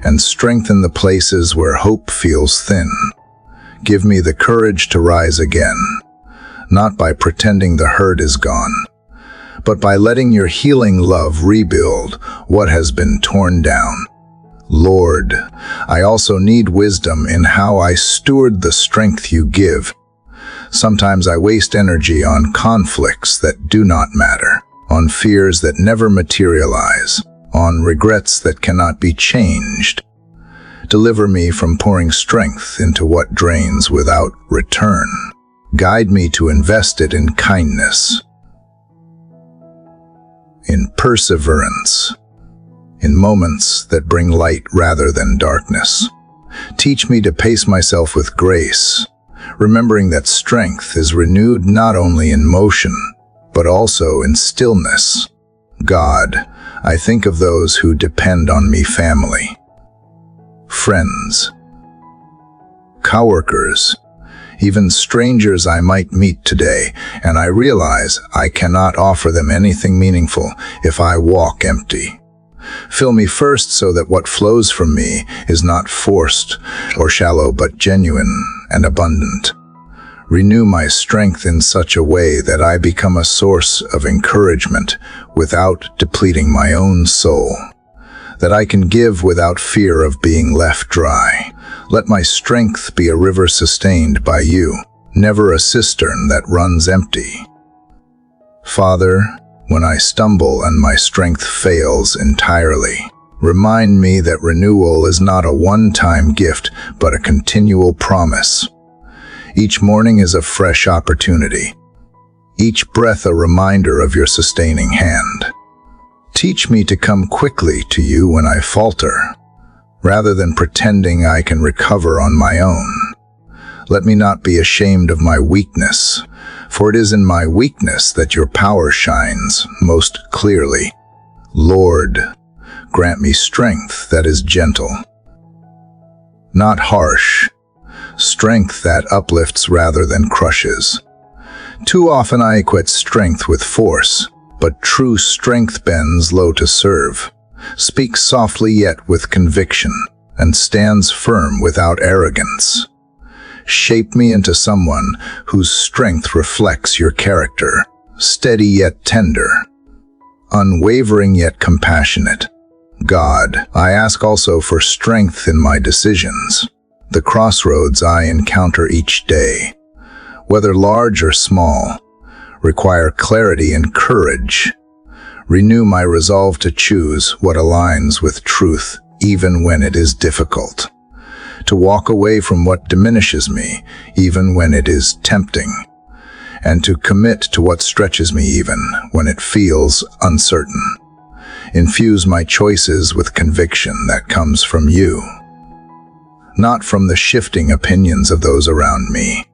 and strengthen the places where hope feels thin. Give me the courage to rise again, not by pretending the hurt is gone, but by letting your healing love rebuild what has been torn down. Lord, I also need wisdom in how I steward the strength you give. Sometimes I waste energy on conflicts that do not matter, on fears that never materialize, on regrets that cannot be changed. Deliver me from pouring strength into what drains without return. Guide me to invest it in kindness, in perseverance, in moments that bring light rather than darkness. Teach me to pace myself with grace, remembering that strength is renewed not only in motion, but also in stillness. God, I think of those who depend on me: family, friends, coworkers, even strangers I might meet today, and I realize I cannot offer them anything meaningful if I walk empty. Fill me first so that what flows from me is not forced or shallow but genuine and abundant. Renew my strength in such a way that I become a source of encouragement without depleting my own soul, that I can give without fear of being left dry. Let my strength be a river sustained by you, never a cistern that runs empty. Father, when I stumble and my strength fails entirely, remind me that renewal is not a one-time gift, but a continual promise. Each morning is a fresh opportunity, each breath a reminder of your sustaining hand. Teach me to come quickly to you when I falter, rather than pretending I can recover on my own. Let me not be ashamed of my weakness, for it is in my weakness that your power shines most clearly. Lord, grant me strength that is gentle, not harsh, strength that uplifts rather than crushes. Too often I equate strength with force, but true strength bends low to serve, speaks softly yet with conviction, and stands firm without arrogance. Shape me into someone whose strength reflects your character, steady yet tender, unwavering yet compassionate. God, I ask also for strength in my decisions, the crossroads I encounter each day, whether large or small, require clarity and courage. Renew my resolve to choose what aligns with truth, even when it is difficult, to walk away from what diminishes me, even when it is tempting, and to commit to what stretches me even when it feels uncertain. Infuse my choices with conviction that comes from you, not from the shifting opinions of those around me.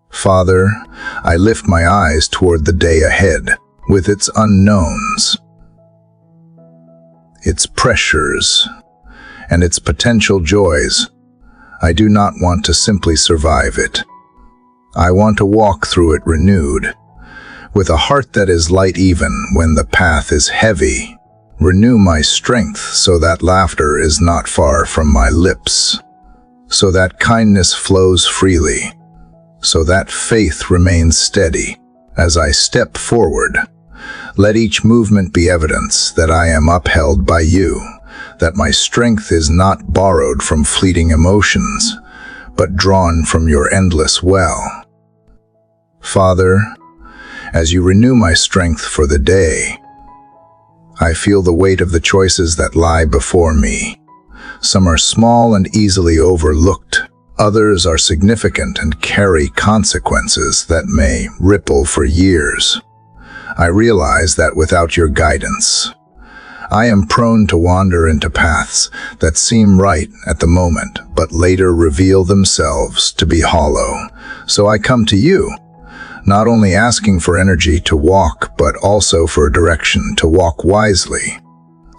Father, I lift my eyes toward the day ahead with its unknowns, its pressures, and its potential joys. I do not want to simply survive it. I want to walk through it renewed, with a heart that is light even when the path is heavy. Renew my strength so that laughter is not far from my lips, so that kindness flows freely, so that faith remains steady as I step forward. Let each movement be evidence that I am upheld by you, that my strength is not borrowed from fleeting emotions, but drawn from your endless well. Father, as you renew my strength for the day, I feel the weight of the choices that lie before me. Some are small and easily overlooked. Others are significant and carry consequences that may ripple for years. I realize that without your guidance, I am prone to wander into paths that seem right at the moment, but later reveal themselves to be hollow. So I come to you, not only asking for energy to walk, but also for direction to walk wisely.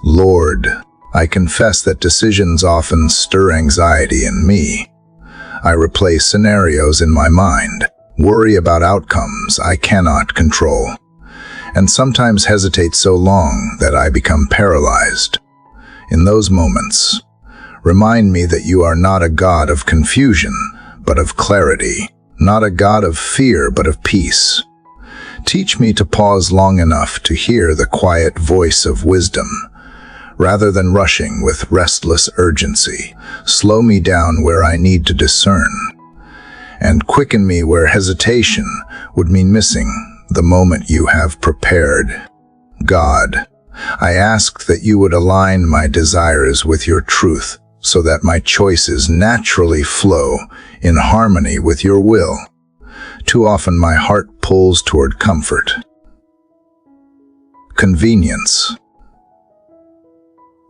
Lord, I confess that decisions often stir anxiety in me. I replay scenarios in my mind, worry about outcomes I cannot control, and sometimes hesitate so long that I become paralyzed. In those moments, remind me that you are not a God of confusion, but of clarity, not a God of fear, but of peace. Teach me to pause long enough to hear the quiet voice of wisdom, rather than rushing with restless urgency. Slow me down where I need to discern, and quicken me where hesitation would mean missing the moment you have prepared. God, I ask that you would align my desires with your truth, so that my choices naturally flow in harmony with your will. Too often my heart pulls toward comfort, convenience,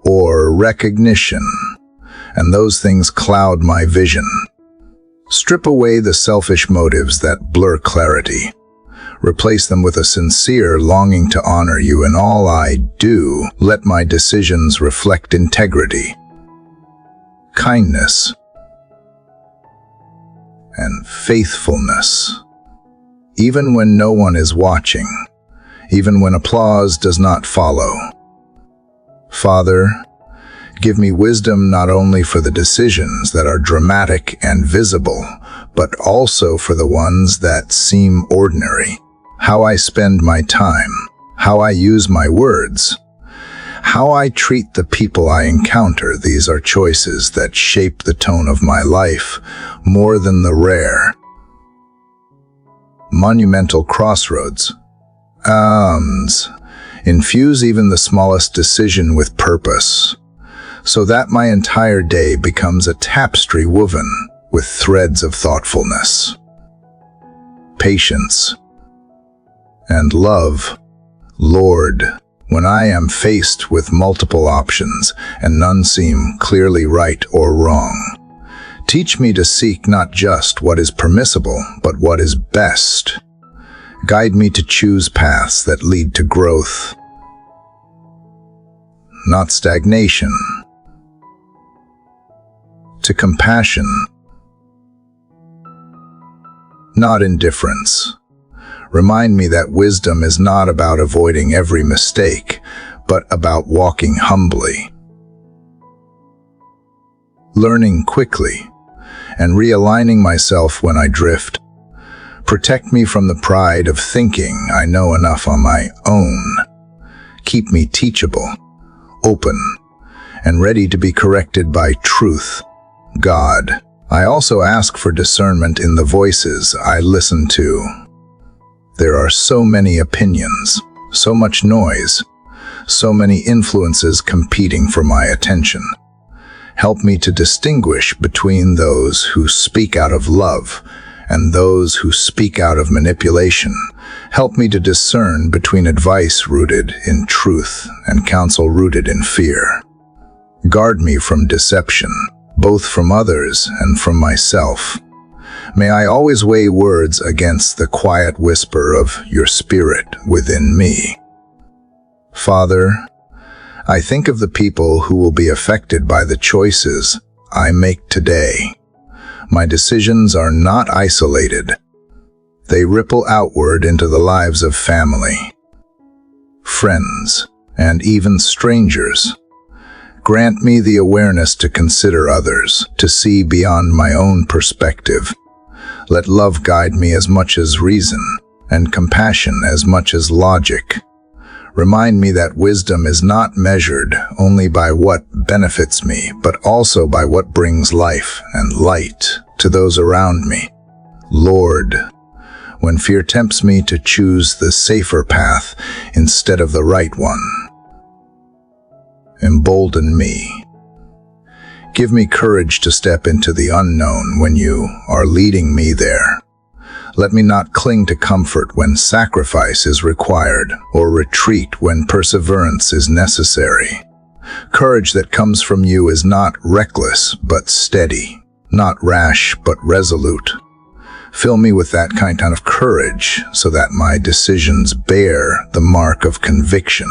or recognition, and those things cloud my vision. Strip away the selfish motives that blur clarity. Replace them with a sincere longing to honor you in all I do. Let my decisions reflect integrity, kindness, and faithfulness. Even when no one is watching, even when applause does not follow. Father, give me wisdom not only for the decisions that are dramatic and visible, but also for the ones that seem ordinary. How I spend my time, how I use my words, how I treat the people I encounter. These are choices that shape the tone of my life more than the rare, monumental crossroads. Infuse even the smallest decision with purpose, so that my entire day becomes a tapestry woven with threads of thoughtfulness, patience, and love. Lord, when I am faced with multiple options and none seem clearly right or wrong, teach me to seek not just what is permissible, but what is best. Guide me to choose paths that lead to growth, not stagnation, to compassion, not indifference. Remind me that wisdom is not about avoiding every mistake, but about walking humbly, learning quickly, and realigning myself when I drift. Protect me from the pride of thinking I know enough on my own. Keep me teachable, open, and ready to be corrected by truth. God, I also ask for discernment in the voices I listen to. There are so many opinions, so much noise, so many influences competing for my attention. Help me to distinguish between those who speak out of love and those who speak out of manipulation. Help me to discern between advice rooted in truth and counsel rooted in fear. Guard me from deception, both from others and from myself. May I always weigh words against the quiet whisper of your Spirit within me. Father, I think of the people who will be affected by the choices I make today. My decisions are not isolated. They ripple outward into the lives of family, friends, and even strangers. Grant me the awareness to consider others, to see beyond my own perspective. Let love guide me as much as reason, and compassion as much as logic. Remind me that wisdom is not measured only by what benefits me, but also by what brings life and light to those around me. Lord, when fear tempts me to choose the safer path instead of the right one, embolden me. Give me courage to step into the unknown when you are leading me there. Let me not cling to comfort when sacrifice is required, or retreat when perseverance is necessary. Courage that comes from you is not reckless, but steady, not rash, but resolute. Fill me with that kind of courage so that my decisions bear the mark of conviction,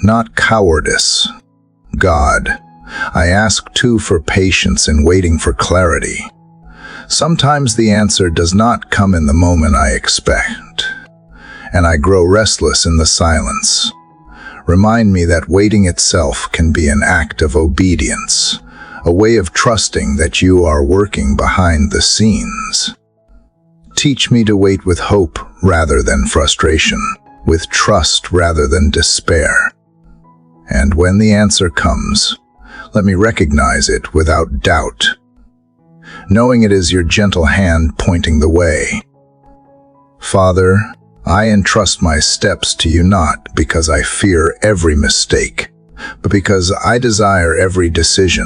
not cowardice. God, I ask too for patience in waiting for clarity. Sometimes the answer does not come in the moment I expect, and I grow restless in the silence. Remind me that waiting itself can be an act of obedience, a way of trusting that you are working behind the scenes. Teach me to wait with hope rather than frustration, with trust rather than despair. And when the answer comes, let me recognize it without doubt, knowing it is your gentle hand pointing the way. Father, I entrust my steps to you not because I fear every mistake, but because I desire every decision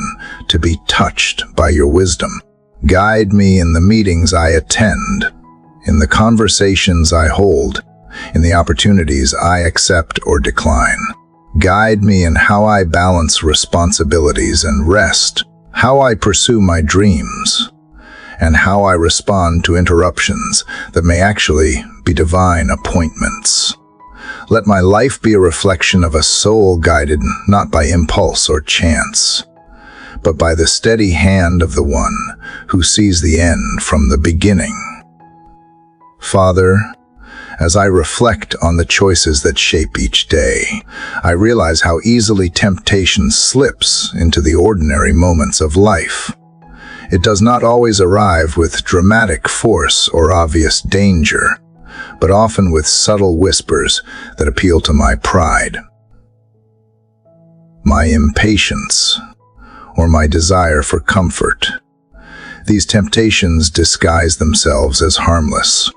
to be touched by your wisdom. Guide me in the meetings I attend, in the conversations I hold, in the opportunities I accept or decline. Guide me in how I balance responsibilities and rest, how I pursue my dreams, and how I respond to interruptions that may actually be divine appointments. Let my life be a reflection of a soul guided not by impulse or chance, but by the steady hand of the one who sees the end from the beginning. Father, as I reflect on the choices that shape each day, I realize how easily temptation slips into the ordinary moments of life. It does not always arrive with dramatic force or obvious danger, but often with subtle whispers that appeal to my pride, my impatience, or my desire for comfort. These temptations disguise themselves as harmless,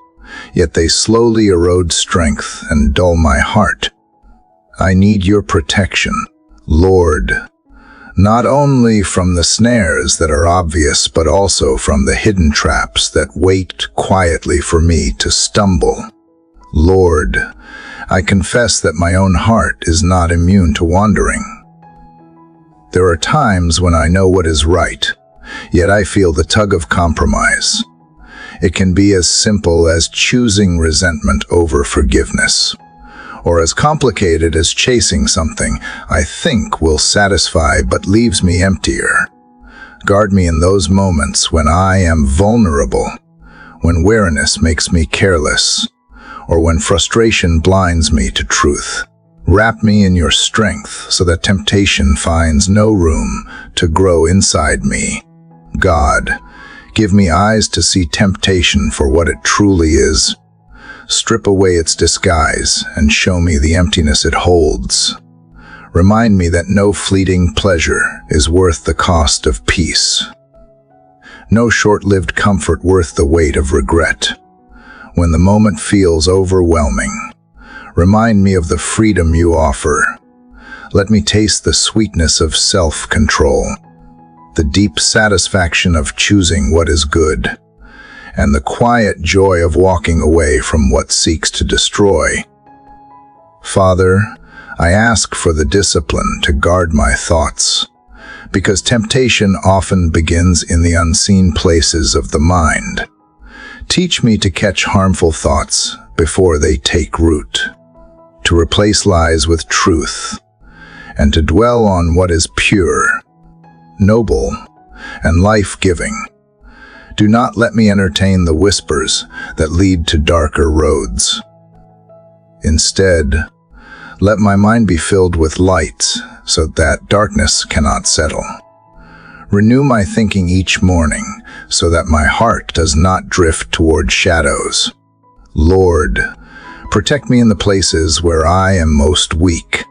yet they slowly erode strength and dull my heart. I need your protection, Lord, not only from the snares that are obvious, but also from the hidden traps that wait quietly for me to stumble. Lord, I confess that my own heart is not immune to wandering. There are times when I know what is right, yet I feel the tug of compromise. It can be as simple as choosing resentment over forgiveness, or as complicated as chasing something I think will satisfy but leaves me emptier. Guard me in those moments when I am vulnerable, when weariness makes me careless, or when frustration blinds me to truth. Wrap me in your strength so that temptation finds no room to grow inside me. God, give me eyes to see temptation for what it truly is. Strip away its disguise and show me the emptiness it holds. Remind me that no fleeting pleasure is worth the cost of peace. No short-lived comfort worth the weight of regret. When the moment feels overwhelming, remind me of the freedom you offer. Let me taste the sweetness of self-control. the deep satisfaction of choosing what is good, and the quiet joy of walking away from what seeks to destroy. Father, I ask for the discipline to guard my thoughts, because temptation often begins in the unseen places of the mind. Teach me to catch harmful thoughts before they take root, to replace lies with truth, and to dwell on what is pure, noble, and life-giving. Do not let me entertain the whispers that lead to darker roads. Instead, let my mind be filled with light so that darkness cannot settle. Renew my thinking each morning so that my heart does not drift toward shadows. Lord, protect me in the places where I am most weak.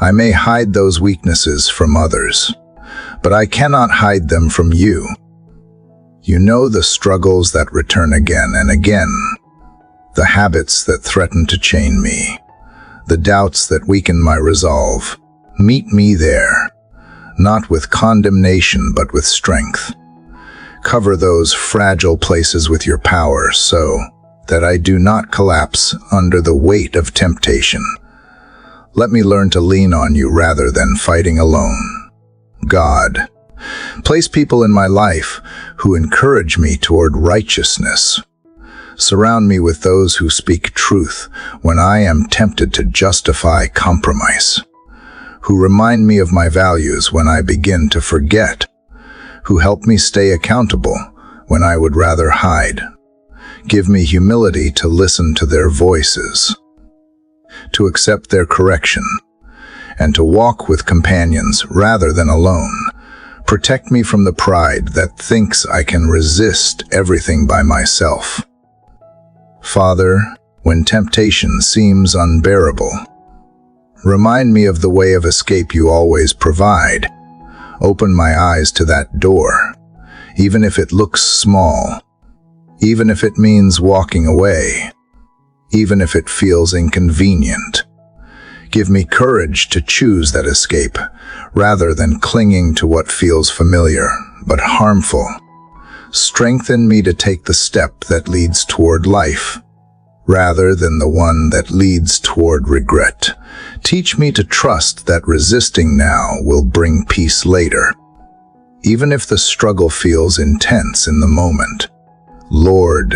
I may hide those weaknesses from others, but I cannot hide them from you. You know the struggles that return again and again, the habits that threaten to chain me, the doubts that weaken my resolve. Meet me there, not with condemnation but with strength. Cover those fragile places with your power so that I do not collapse under the weight of temptation. Let me learn to lean on you rather than fighting alone. God, place people in my life who encourage me toward righteousness. Surround me with those who speak truth when I am tempted to justify compromise, who remind me of my values when I begin to forget, who help me stay accountable when I would rather hide. Give me humility to listen to their voices, to accept their correction, and to walk with companions rather than alone. Protect me from the pride that thinks I can resist everything by myself. Father, when temptation seems unbearable, remind me of the way of escape you always provide. Open my eyes to that door, even if it looks small, even if it means walking away, even if it feels inconvenient. Give me courage to choose that escape, rather than clinging to what feels familiar but harmful. Strengthen me to take the step that leads toward life, rather than the one that leads toward regret. Teach me to trust that resisting now will bring peace later, even if the struggle feels intense in the moment. Lord,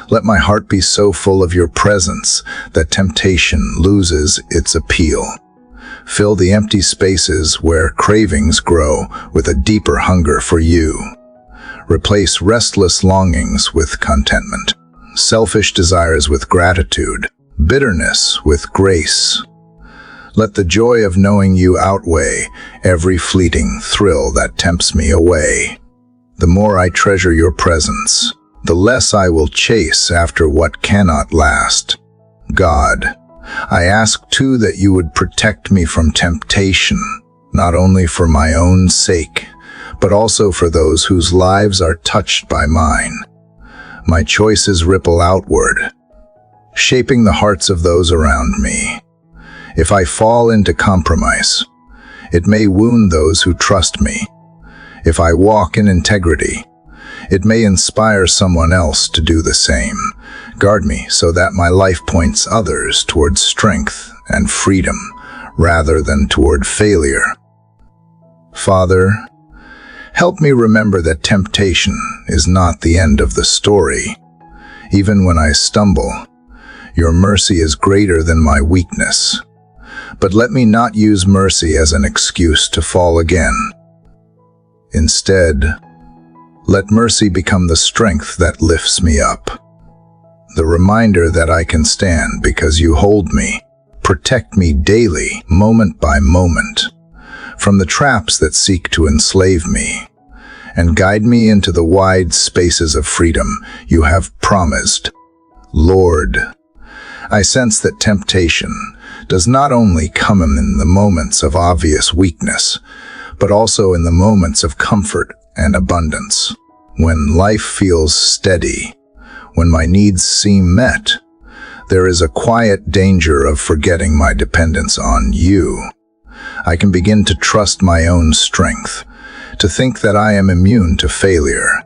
let my heart be so full of your presence that temptation loses its appeal. Fill the empty spaces where cravings grow with a deeper hunger for you. Replace restless longings with contentment, selfish desires with gratitude, bitterness with grace. Let the joy of knowing you outweigh every fleeting thrill that tempts me away. The more I treasure your presence, the less I will chase after what cannot last. God, I ask too that you would protect me from temptation, not only for my own sake, but also for those whose lives are touched by mine. My choices ripple outward, shaping the hearts of those around me. If I fall into compromise, it may wound those who trust me. If I walk in integrity, it may inspire someone else to do the same. Guard me so that my life points others toward strength and freedom rather than toward failure. Father, help me remember that temptation is not the end of the story. Even when I stumble, your mercy is greater than my weakness. But let me not use mercy as an excuse to fall again. Instead, let mercy become the strength that lifts me up, the reminder that I can stand because you hold me. Protect me daily, moment by moment, from the traps that seek to enslave me, and guide me into the wide spaces of freedom you have promised. Lord, I sense that temptation does not only come in the moments of obvious weakness, but also in the moments of comfort and abundance. When life feels steady, when my needs seem met, there is a quiet danger of forgetting my dependence on you. I can begin to trust my own strength, to think that I am immune to failure,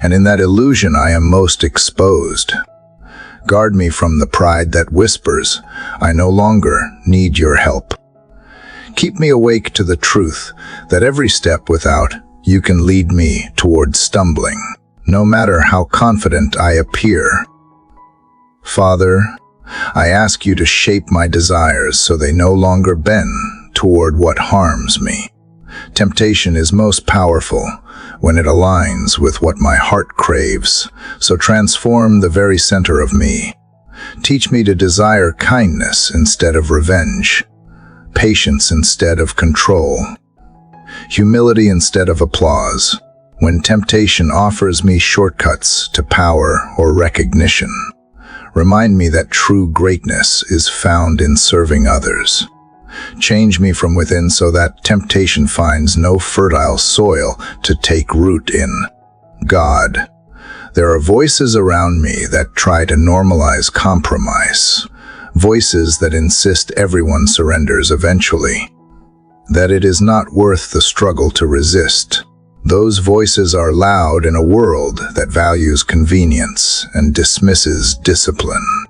and in that illusion I am most exposed. Guard me from the pride that whispers, I no longer need your help. Keep me awake to the truth that every step without you can lead me toward stumbling, no matter how confident I appear. Father, I ask you to shape my desires so they no longer bend toward what harms me. Temptation is most powerful when it aligns with what my heart craves, so transform the very center of me. Teach me to desire kindness instead of revenge, patience instead of control, humility instead of applause. When temptation offers me shortcuts to power or recognition, remind me that true greatness is found in serving others. Change me from within so that temptation finds no fertile soil to take root in. God, there are voices around me that try to normalize compromise, voices that insist everyone surrenders eventually, that it is not worth the struggle to resist. Those voices are loud in a world that values convenience and dismisses discipline.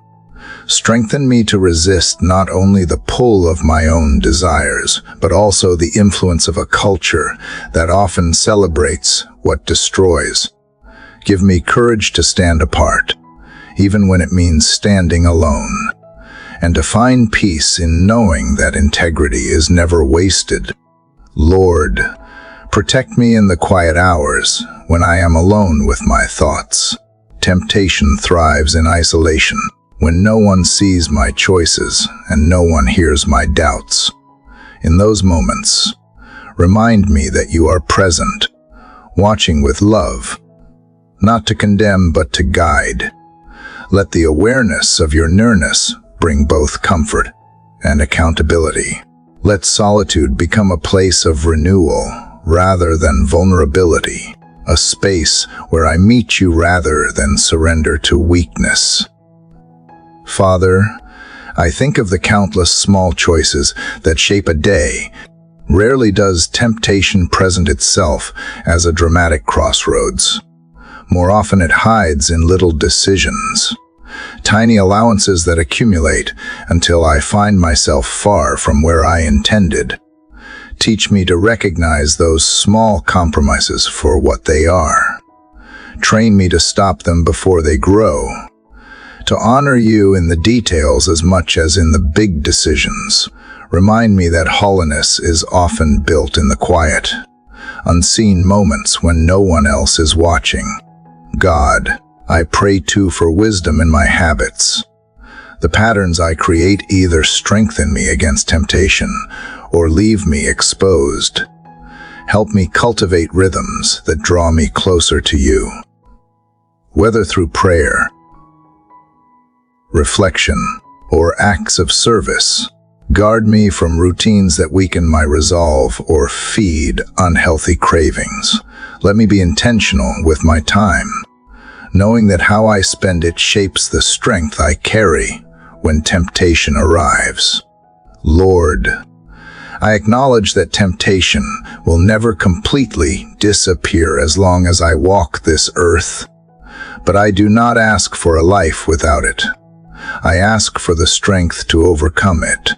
Strengthen me to resist not only the pull of my own desires, but also the influence of a culture that often celebrates what destroys. Give me courage to stand apart, even when it means standing alone, and to find peace in knowing that integrity is never wasted. Lord, protect me in the quiet hours when I am alone with my thoughts. Temptation thrives in isolation, when no one sees my choices and no one hears my doubts. In those moments, remind me that you are present, watching with love, not to condemn but to guide. Let the awareness of your nearness bring both comfort and accountability. Let solitude become a place of renewal rather than vulnerability, a space where I meet you rather than surrender to weakness. Father, I think of the countless small choices that shape a day. Rarely does temptation present itself as a dramatic crossroads. More often it hides in little decisions, tiny allowances that accumulate until I find myself far from where I intended. Teach me to recognize those small compromises for what they are. Train me to stop them before they grow, to honor you in the details as much as in the big decisions. Remind me that holiness is often built in the quiet, unseen moments when no one else is watching. God, I pray too for wisdom in my habits. The patterns I create either strengthen me against temptation or leave me exposed. Help me cultivate rhythms that draw me closer to you. Whether through prayer, reflection, or acts of service, guard me from routines that weaken my resolve or feed unhealthy cravings. Let me be intentional with my time, knowing that how I spend it shapes the strength I carry when temptation arrives. Lord, I acknowledge that temptation will never completely disappear as long as I walk this earth, but I do not ask for a life without it. I ask for the strength to overcome it,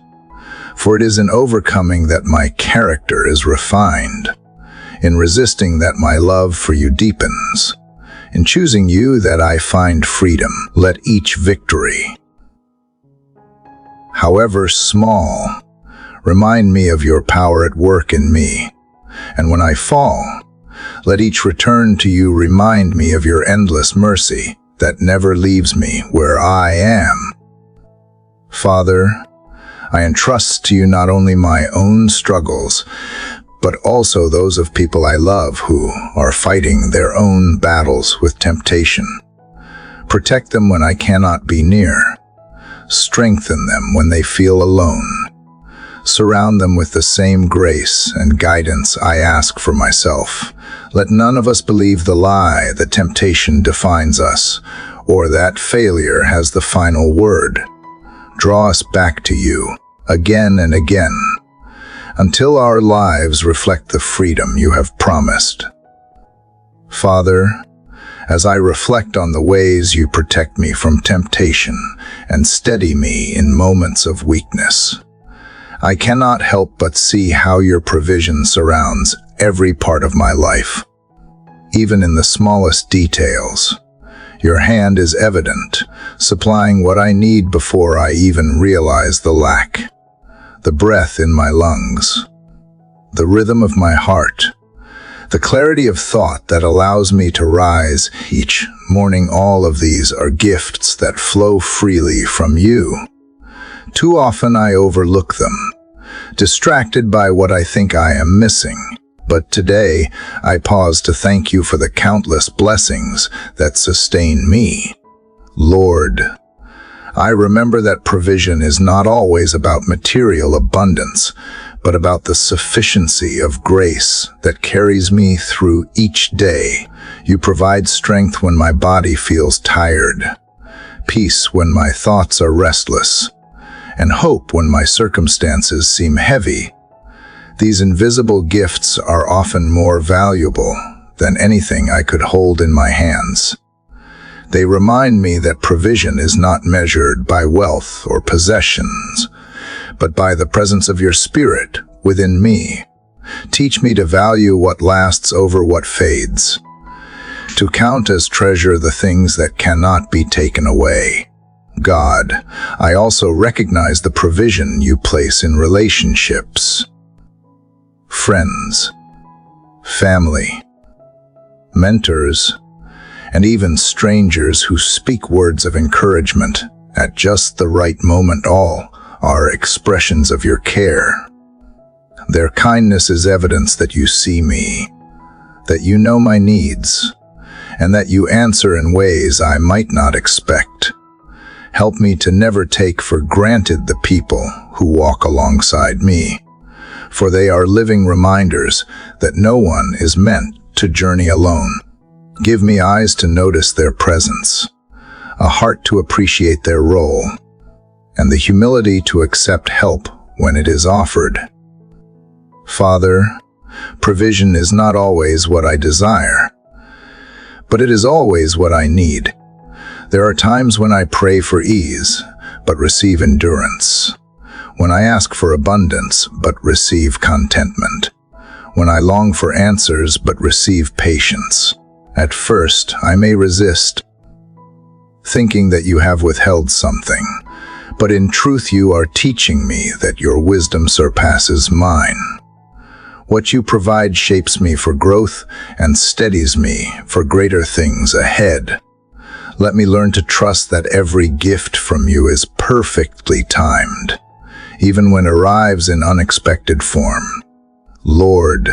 for it is in overcoming that my character is refined, in resisting that my love for you deepens, in choosing you that I find freedom. Let each victory, however small, remind me of your power at work in me, and when I fall, let each return to you remind me of your endless mercy that never leaves me where I am. Father, I entrust to you not only my own struggles, but also those of people I love who are fighting their own battles with temptation. Protect them when I cannot be near. Strengthen them when they feel alone. Surround them with the same grace and guidance I ask for myself. Let none of us believe the lie that temptation defines us, or that failure has the final word. Draw us back to you, again and again, until our lives reflect the freedom you have promised. Father, as I reflect on the ways you protect me from temptation and steady me in moments of weakness, I cannot help but see how your provision surrounds every part of my life. Even in the smallest details, your hand is evident, supplying what I need before I even realize the lack. The breath in my lungs, the rhythm of my heart, the clarity of thought that allows me to rise each morning, all of these are gifts that flow freely from you. Too often I overlook them, distracted by what I think I am missing. But today, I pause to thank you for the countless blessings that sustain me. Lord, I remember that provision is not always about material abundance, but about the sufficiency of grace that carries me through each day. You provide strength when my body feels tired, peace when my thoughts are restless, and hope when my circumstances seem heavy. These invisible gifts are often more valuable than anything I could hold in my hands. They remind me that provision is not measured by wealth or possessions, but by the presence of your Spirit within me. Teach me to value what lasts over what fades, to count as treasure the things that cannot be taken away. God, I also recognize the provision you place in relationships. Friends, family, mentors, and even strangers who speak words of encouragement at just the right moment. All are expressions of your care. Their kindness is evidence that you see me, that you know my needs, and that you answer in ways I might not expect. Help me to never take for granted the people who walk alongside me, for they are living reminders that no one is meant to journey alone. Give me eyes to notice their presence, a heart to appreciate their role, and the humility to accept help when it is offered. Father, provision is not always what I desire, but it is always what I need. There are times when I pray for ease, but receive endurance. When I ask for abundance, but receive contentment. When I long for answers, but receive patience. At first, I may resist, thinking that you have withheld something, but in truth you are teaching me that your wisdom surpasses mine. What you provide shapes me for growth and steadies me for greater things ahead. Let me learn to trust that every gift from you is perfectly timed, even when it arrives in unexpected form. Lord,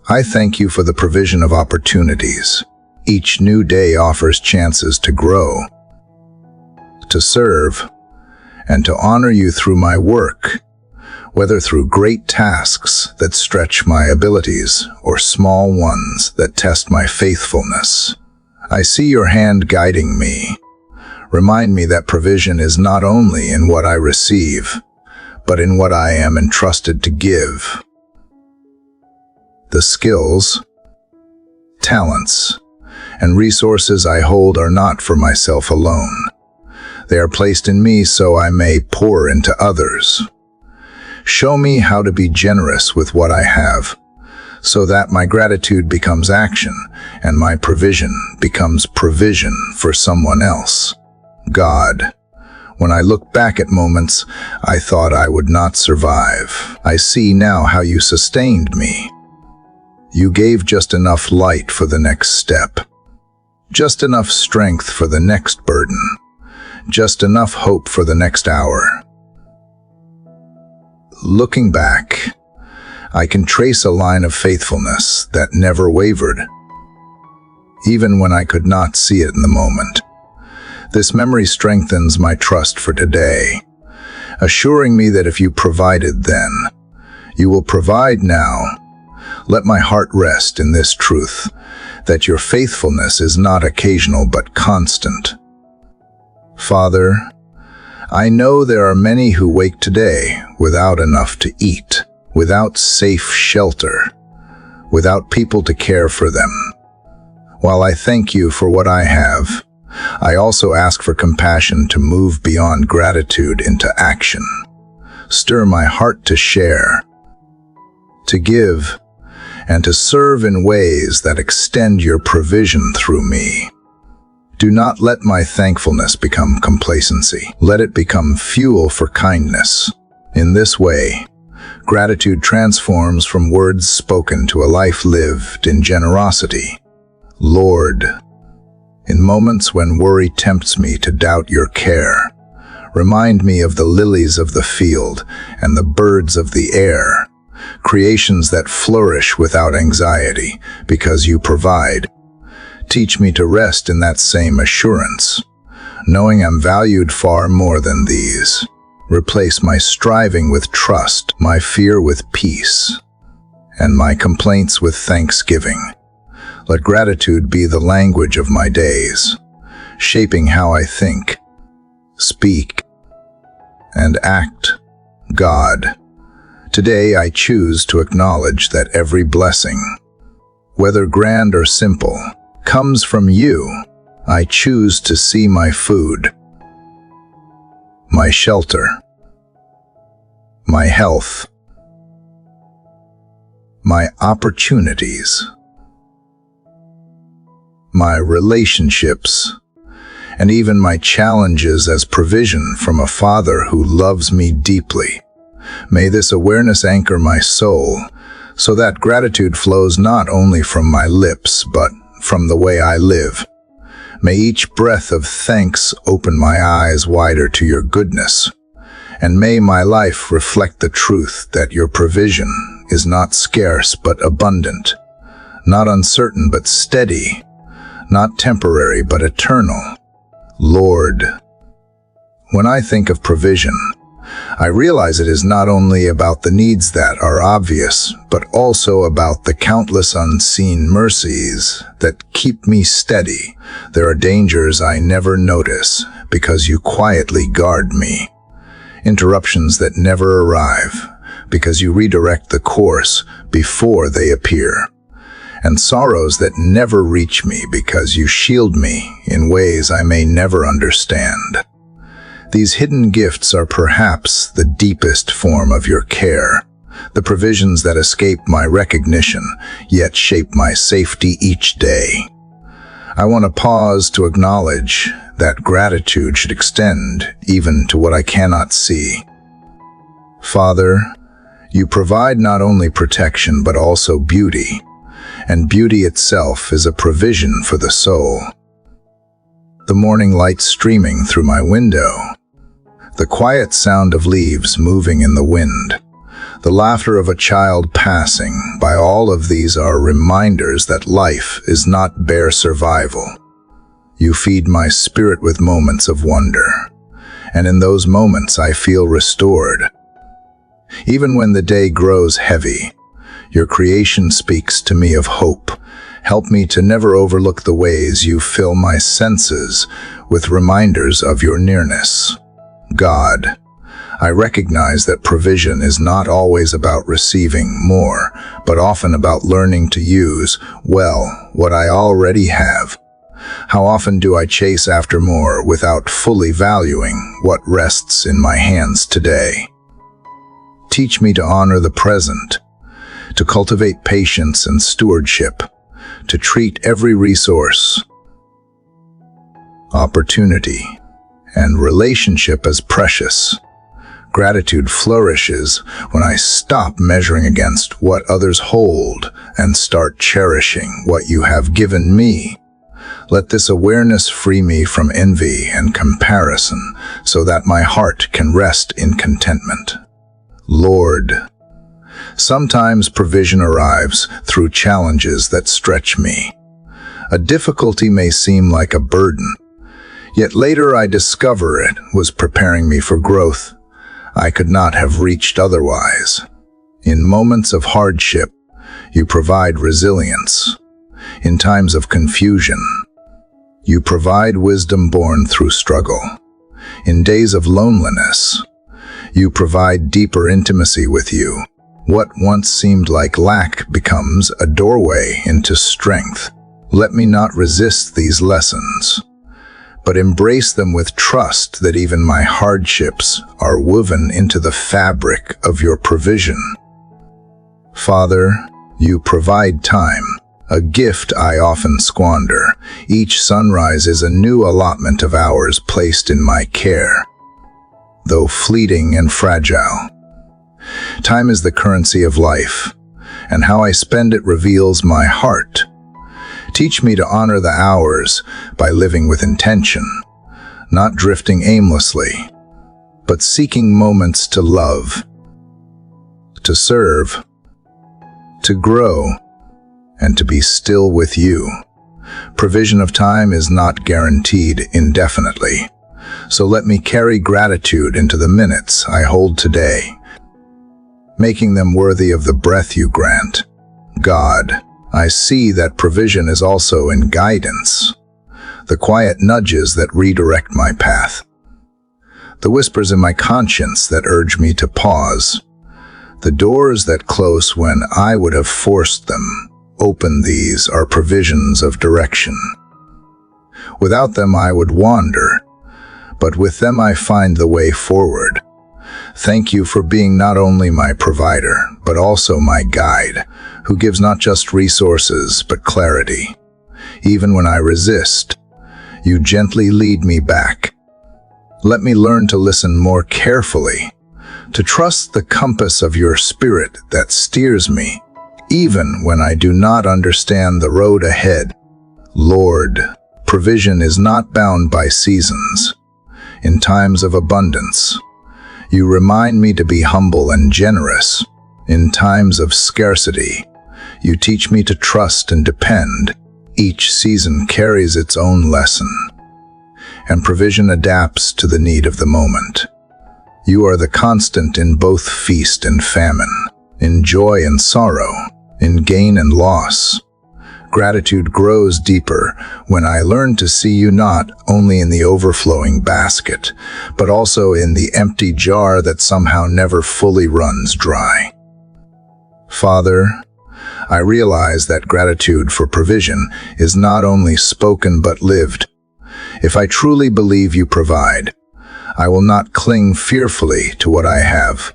I thank you for the provision of opportunities. Each new day offers chances to grow, to serve, and to honor you through my work, whether through great tasks that stretch my abilities or small ones that test my faithfulness. I see your hand guiding me. Remind me that provision is not only in what I receive, but in what I am entrusted to give. The skills, talents, and resources I hold are not for myself alone. They are placed in me so I may pour into others. Show me how to be generous with what I have, so that my gratitude becomes action and my provision becomes provision for someone else. God, when I look back at moments I thought I would not survive, I see now how you sustained me. You gave just enough light for the next step, just enough strength for the next burden, just enough hope for the next hour. Looking back, I can trace a line of faithfulness that never wavered, even when I could not see it in the moment. This memory strengthens my trust for today, assuring me that if you provided then, you will provide now. Let my heart rest in this truth, that your faithfulness is not occasional but constant. Father, I know there are many who wake today without enough to eat, without safe shelter, without people to care for them. While I thank you for what I have, I also ask for compassion to move beyond gratitude into action. Stir my heart to share, to give, and to serve in ways that extend your provision through me. Do not let my thankfulness become complacency. Let it become fuel for kindness. In this way, gratitude transforms from words spoken to a life lived in generosity. Lord, in moments when worry tempts me to doubt your care, remind me of the lilies of the field and the birds of the air, creations that flourish without anxiety because you provide. Teach me to rest in that same assurance, knowing I'm valued far more than these. Replace my striving with trust, my fear with peace, and my complaints with thanksgiving. Let gratitude be the language of my days, shaping how I think, speak, and act. God, today I choose to acknowledge that every blessing, whether grand or simple, comes from you. I choose to see my food, my shelter, my health, my opportunities, my relationships, and even my challenges as provision from a Father who loves me deeply. May this awareness anchor my soul so that gratitude flows not only from my lips but from the way I live. May each breath of thanks open my eyes wider to your goodness, and may my life reflect the truth that your provision is not scarce but abundant, not uncertain but steady, not temporary but eternal. Lord, when I think of provision, I realize it is not only about the needs that are obvious, but also about the countless unseen mercies that keep me steady. There are dangers I never notice because you quietly guard me, interruptions that never arrive because you redirect the course before they appear, and sorrows that never reach me because you shield me in ways I may never understand. These hidden gifts are perhaps the deepest form of your care, the provisions that escape my recognition, yet shape my safety each day. I want to pause to acknowledge that gratitude should extend even to what I cannot see. Father, you provide not only protection but also beauty, and beauty itself is a provision for the soul. The morning light streaming through my window, the quiet sound of leaves moving in the wind, the laughter of a child passing by, all of these are reminders that life is not bare survival. You feed my spirit with moments of wonder, and in those moments I feel restored. Even when the day grows heavy, your creation speaks to me of hope. Help me to never overlook the ways you fill my senses with reminders of your nearness. God, I recognize that provision is not always about receiving more, but often about learning to use well what I already have. How often do I chase after more without fully valuing what rests in my hands today? Teach me to honor the present, to cultivate patience and stewardship, to treat every resource, opportunity, and relationship as precious. Gratitude flourishes when I stop measuring against what others hold and start cherishing what you have given me. Let this awareness free me from envy and comparison so that my heart can rest in contentment. Lord, sometimes provision arrives through challenges that stretch me. A difficulty may seem like a burden, yet later I discover it was preparing me for growth I could not have reached otherwise. In moments of hardship, you provide resilience. In times of confusion, you provide wisdom born through struggle. In days of loneliness, you provide deeper intimacy with you. What once seemed like lack becomes a doorway into strength. Let me not resist these lessons, but embrace them with trust that even my hardships are woven into the fabric of your provision. Father, you provide time, a gift I often squander. Each sunrise is a new allotment of hours placed in my care, though fleeting and fragile. Time is the currency of life, and how I spend it reveals my heart. Teach me to honor the hours by living with intention, not drifting aimlessly, but seeking moments to love, to serve, to grow, and to be still with you. Provision of time is not guaranteed indefinitely, so let me carry gratitude into the minutes I hold today, making them worthy of the breath you grant. God, I see that provision is also in guidance, the quiet nudges that redirect my path, the whispers in my conscience that urge me to pause, the doors that close when I would have forced them open. These are provisions of direction. Without them I would wander, but with them I find the way forward. Thank you for being not only my provider, but also my guide, who gives not just resources, but clarity. Even when I resist, you gently lead me back. Let me learn to listen more carefully, to trust the compass of your spirit that steers me, even when I do not understand the road ahead. Lord, provision is not bound by seasons. In times of abundance, you remind me to be humble and generous. In times of scarcity, you teach me to trust and depend. Each season carries its own lesson, and provision adapts to the need of the moment. You are the constant in both feast and famine, in joy and sorrow, in gain and loss. Gratitude grows deeper when I learn to see you not only in the overflowing basket, but also in the empty jar that somehow never fully runs dry. Father, I realize that gratitude for provision is not only spoken but lived. If I truly believe you provide, I will not cling fearfully to what I have.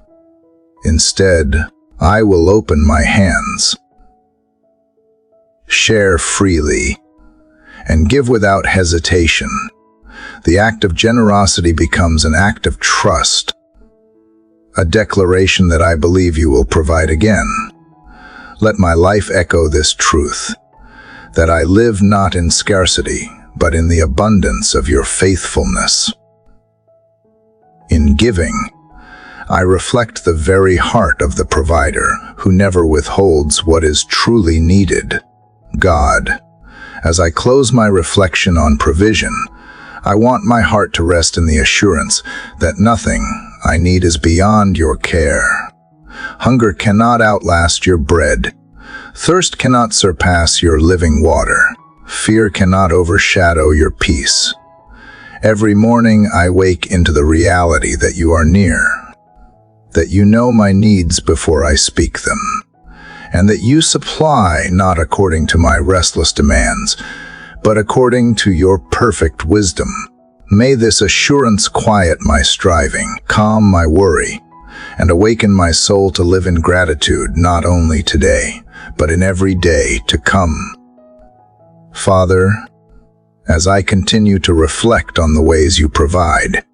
Instead, I will open my hands, share freely, and give without hesitation. The act of generosity becomes an act of trust, a declaration that I believe you will provide again. Let my life echo this truth, that I live not in scarcity, but in the abundance of your faithfulness. In giving, I reflect the very heart of the provider who never withholds what is truly needed. God, as I close my reflection on provision, I want my heart to rest in the assurance that nothing I need is beyond your care. Hunger cannot outlast your bread. Thirst cannot surpass your living water. Fear cannot overshadow your peace. Every morning I wake into the reality that you are near, that you know my needs before I speak them, and that you supply not according to my restless demands, but according to your perfect wisdom. May this assurance quiet my striving, calm my worry, and awaken my soul to live in gratitude not only today, but in every day to come. Father, as I continue to reflect on the ways you provide,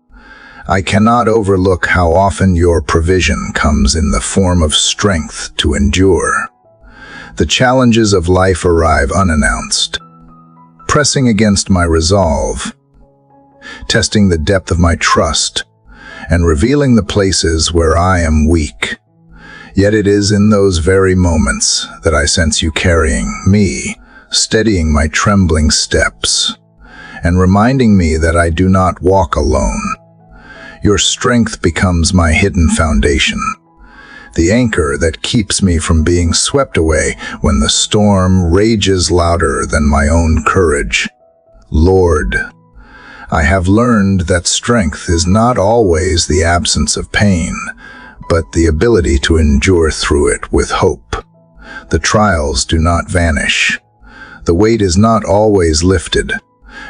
I cannot overlook how often your provision comes in the form of strength to endure. The challenges of life arrive unannounced, pressing against my resolve, testing the depth of my trust, and revealing the places where I am weak. Yet it is in those very moments that I sense you carrying me, steadying my trembling steps, and reminding me that I do not walk alone. Your strength becomes my hidden foundation, the anchor that keeps me from being swept away when the storm rages louder than my own courage. Lord, I have learned that strength is not always the absence of pain, but the ability to endure through it with hope. The trials do not vanish. The weight is not always lifted,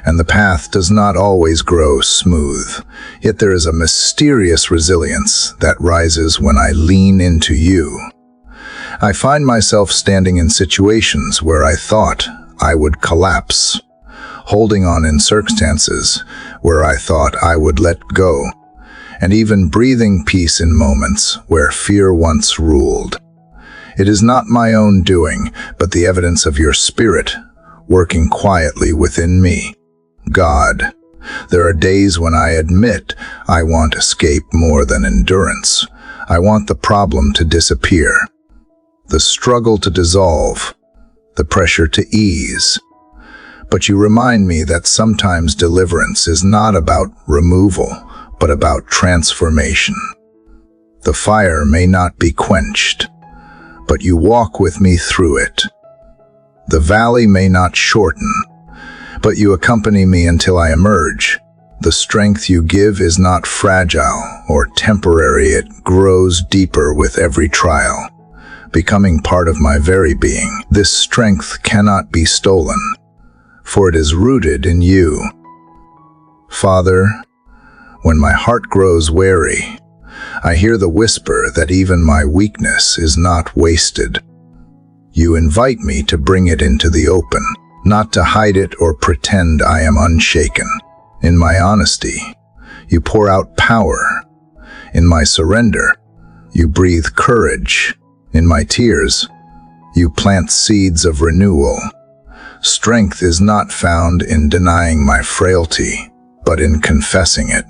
and the path does not always grow smooth. Yet there is a mysterious resilience that rises when I lean into you. I find myself standing in situations where I thought I would collapse, holding on in circumstances where I thought I would let go, and even breathing peace in moments where fear once ruled. It is not my own doing, but the evidence of your Spirit working quietly within me. God, there are days when I admit I want escape more than endurance. I want the problem to disappear, the struggle to dissolve, the pressure to ease. But you remind me that sometimes deliverance is not about removal, but about transformation. The fire may not be quenched, but you walk with me through it. The valley may not shorten, but you accompany me until I emerge. The strength you give is not fragile or temporary. It grows deeper with every trial, becoming part of my very being. This strength cannot be stolen, for it is rooted in you. Father, when my heart grows weary, I hear the whisper that even my weakness is not wasted. You invite me to bring it into the open, not to hide it or pretend I am unshaken. In my honesty, you pour out power. In my surrender, you breathe courage. In my tears, you plant seeds of renewal. Strength is not found in denying my frailty, but in confessing it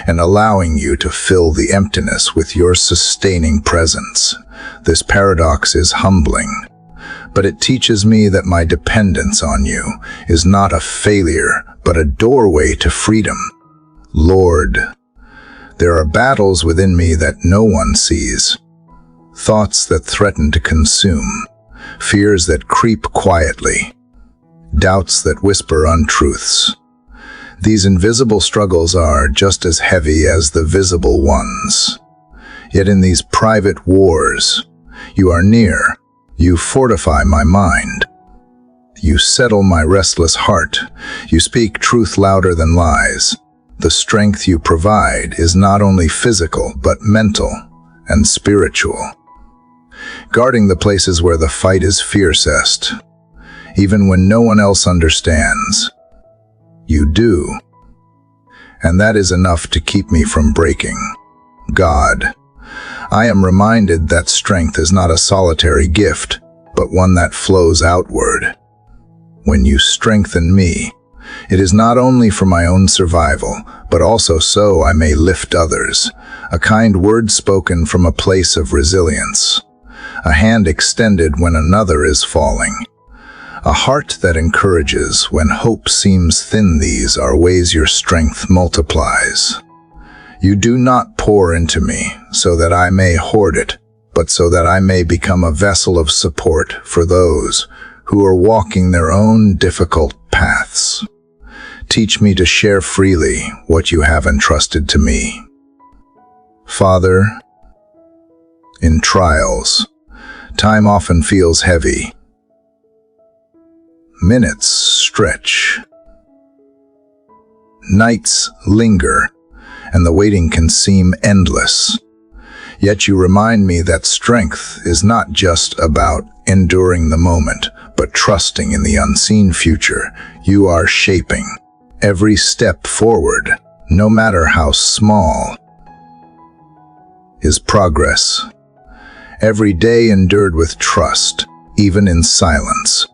and allowing you to fill the emptiness with your sustaining presence. This paradox is humbling, but it teaches me that my dependence on you is not a failure, but a doorway to freedom. Lord, there are battles within me that no one sees, thoughts that threaten to consume, fears that creep quietly, doubts that whisper untruths. These invisible struggles are just as heavy as the visible ones. Yet in these private wars, you are near. You fortify my mind. You settle my restless heart. You speak truth louder than lies. The strength you provide is not only physical, but mental and spiritual. Guarding the places where the fight is fiercest, even when no one else understands. You do. And that is enough to keep me from breaking. God, I am reminded that strength is not a solitary gift, but one that flows outward. When you strengthen me, it is not only for my own survival, but also so I may lift others. A kind word spoken from a place of resilience. A hand extended when another is falling. A heart that encourages when hope seems thin. These are ways your strength multiplies. You do not pour into me so that I may hoard it, but so that I may become a vessel of support for those who are walking their own difficult paths. Teach me to share freely what you have entrusted to me. Father, in trials, time often feels heavy. Minutes stretch. Nights linger, and the waiting can seem endless. Yet you remind me that strength is not just about enduring the moment, but trusting in the unseen future you are shaping. Every step forward, no matter how small, is progress. Every day endured with trust, even in silence,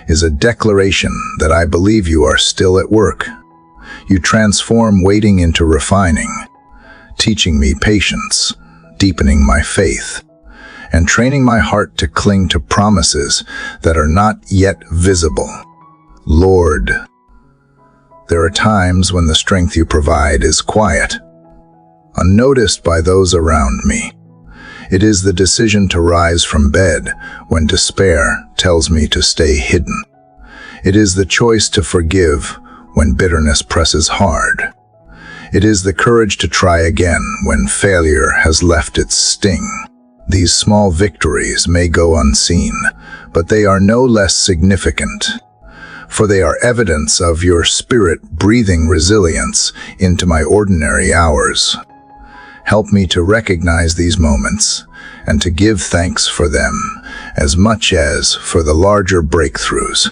is a declaration that I believe you are still at work. You transform waiting into refining, teaching me patience, deepening my faith, and training my heart to cling to promises that are not yet visible. Lord, there are times when the strength you provide is quiet, unnoticed by those around me. It is the decision to rise from bed when despair tells me to stay hidden. It is the choice to forgive when bitterness presses hard. It is the courage to try again when failure has left its sting. These small victories may go unseen, but they are no less significant, for they are evidence of your spirit breathing resilience into my ordinary hours. Help me to recognize these moments and to give thanks for them as much as for the larger breakthroughs.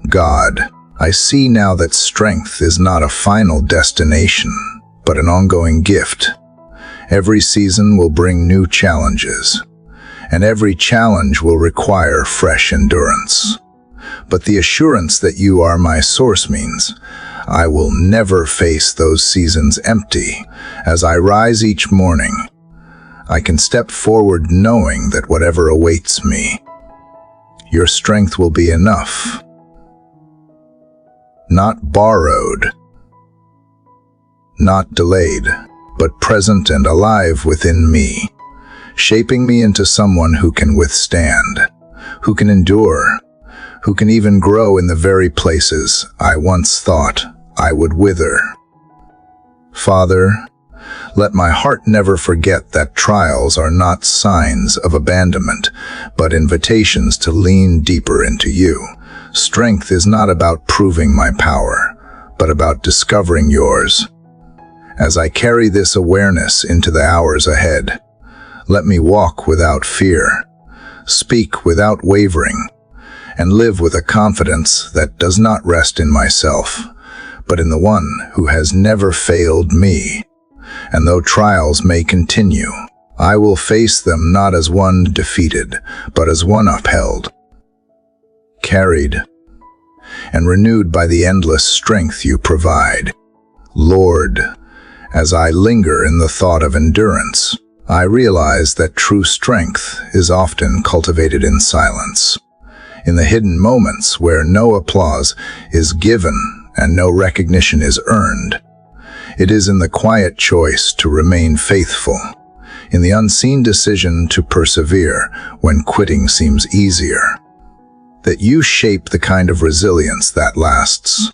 God, I see now that strength is not a final destination, but an ongoing gift. Every season will bring new challenges, and every challenge will require fresh endurance. But the assurance that you are my source means I will never face those seasons empty. As I rise each morning, I can step forward knowing that whatever awaits me, your strength will be enough. Not borrowed, not delayed, but present and alive within me, shaping me into someone who can withstand, who can endure, who can even grow in the very places I once thought I would wither. Father, let my heart never forget that trials are not signs of abandonment, but invitations to lean deeper into you. Strength is not about proving my power, but about discovering yours. As I carry this awareness into the hours ahead, let me walk without fear, speak without wavering, and live with a confidence that does not rest in myself, but in the one who has never failed me. And though trials may continue, I will face them not as one defeated, but as one upheld, carried, and renewed by the endless strength you provide. Lord, as I linger in the thought of endurance, I realize that true strength is often cultivated in silence, in the hidden moments where no applause is given and no recognition is earned. It is in the quiet choice to remain faithful, in the unseen decision to persevere when quitting seems easier, that you shape the kind of resilience that lasts.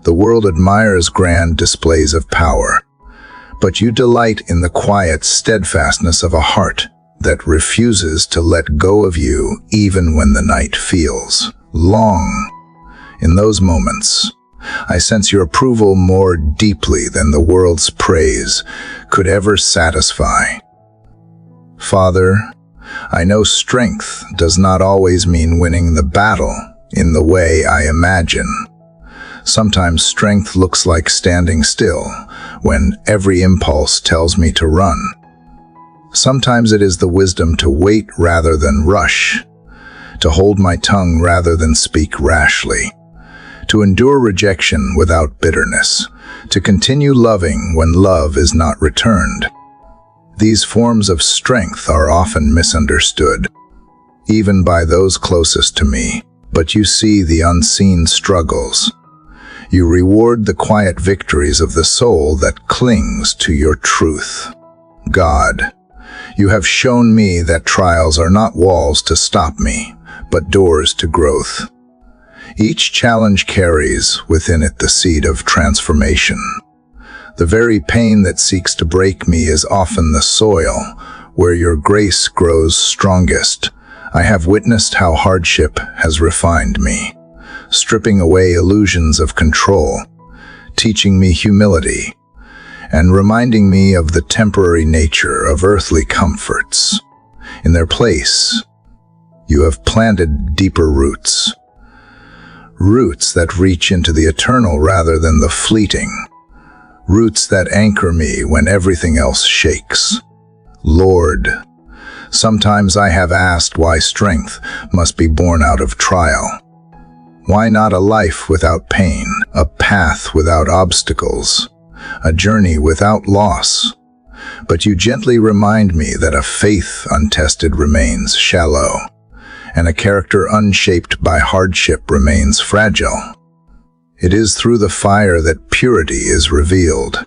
The world admires grand displays of power, but you delight in the quiet steadfastness of a heart that refuses to let go of you even when the night feels long. In those moments, I sense your approval more deeply than the world's praise could ever satisfy. Father, I know strength does not always mean winning the battle in the way I imagine. Sometimes strength looks like standing still when every impulse tells me to run. Sometimes it is the wisdom to wait rather than rush, to hold my tongue rather than speak rashly, to endure rejection without bitterness, to continue loving when love is not returned. These forms of strength are often misunderstood, even by those closest to me, but you see the unseen struggles. You reward the quiet victories of the soul that clings to your truth. God, you have shown me that trials are not walls to stop me, but doors to growth. Each challenge carries within it the seed of transformation. The very pain that seeks to break me is often the soil where your grace grows strongest. I have witnessed how hardship has refined me, stripping away illusions of control, teaching me humility, and reminding me of the temporary nature of earthly comforts. In their place, you have planted deeper roots, roots that reach into the eternal rather than the fleeting, roots that anchor me when everything else shakes. Lord, sometimes I have asked why strength must be born out of trial. Why not a life without pain, a path without obstacles, a journey without loss? But you gently remind me that a faith untested remains shallow, and a character unshaped by hardship remains fragile. It is through the fire that purity is revealed,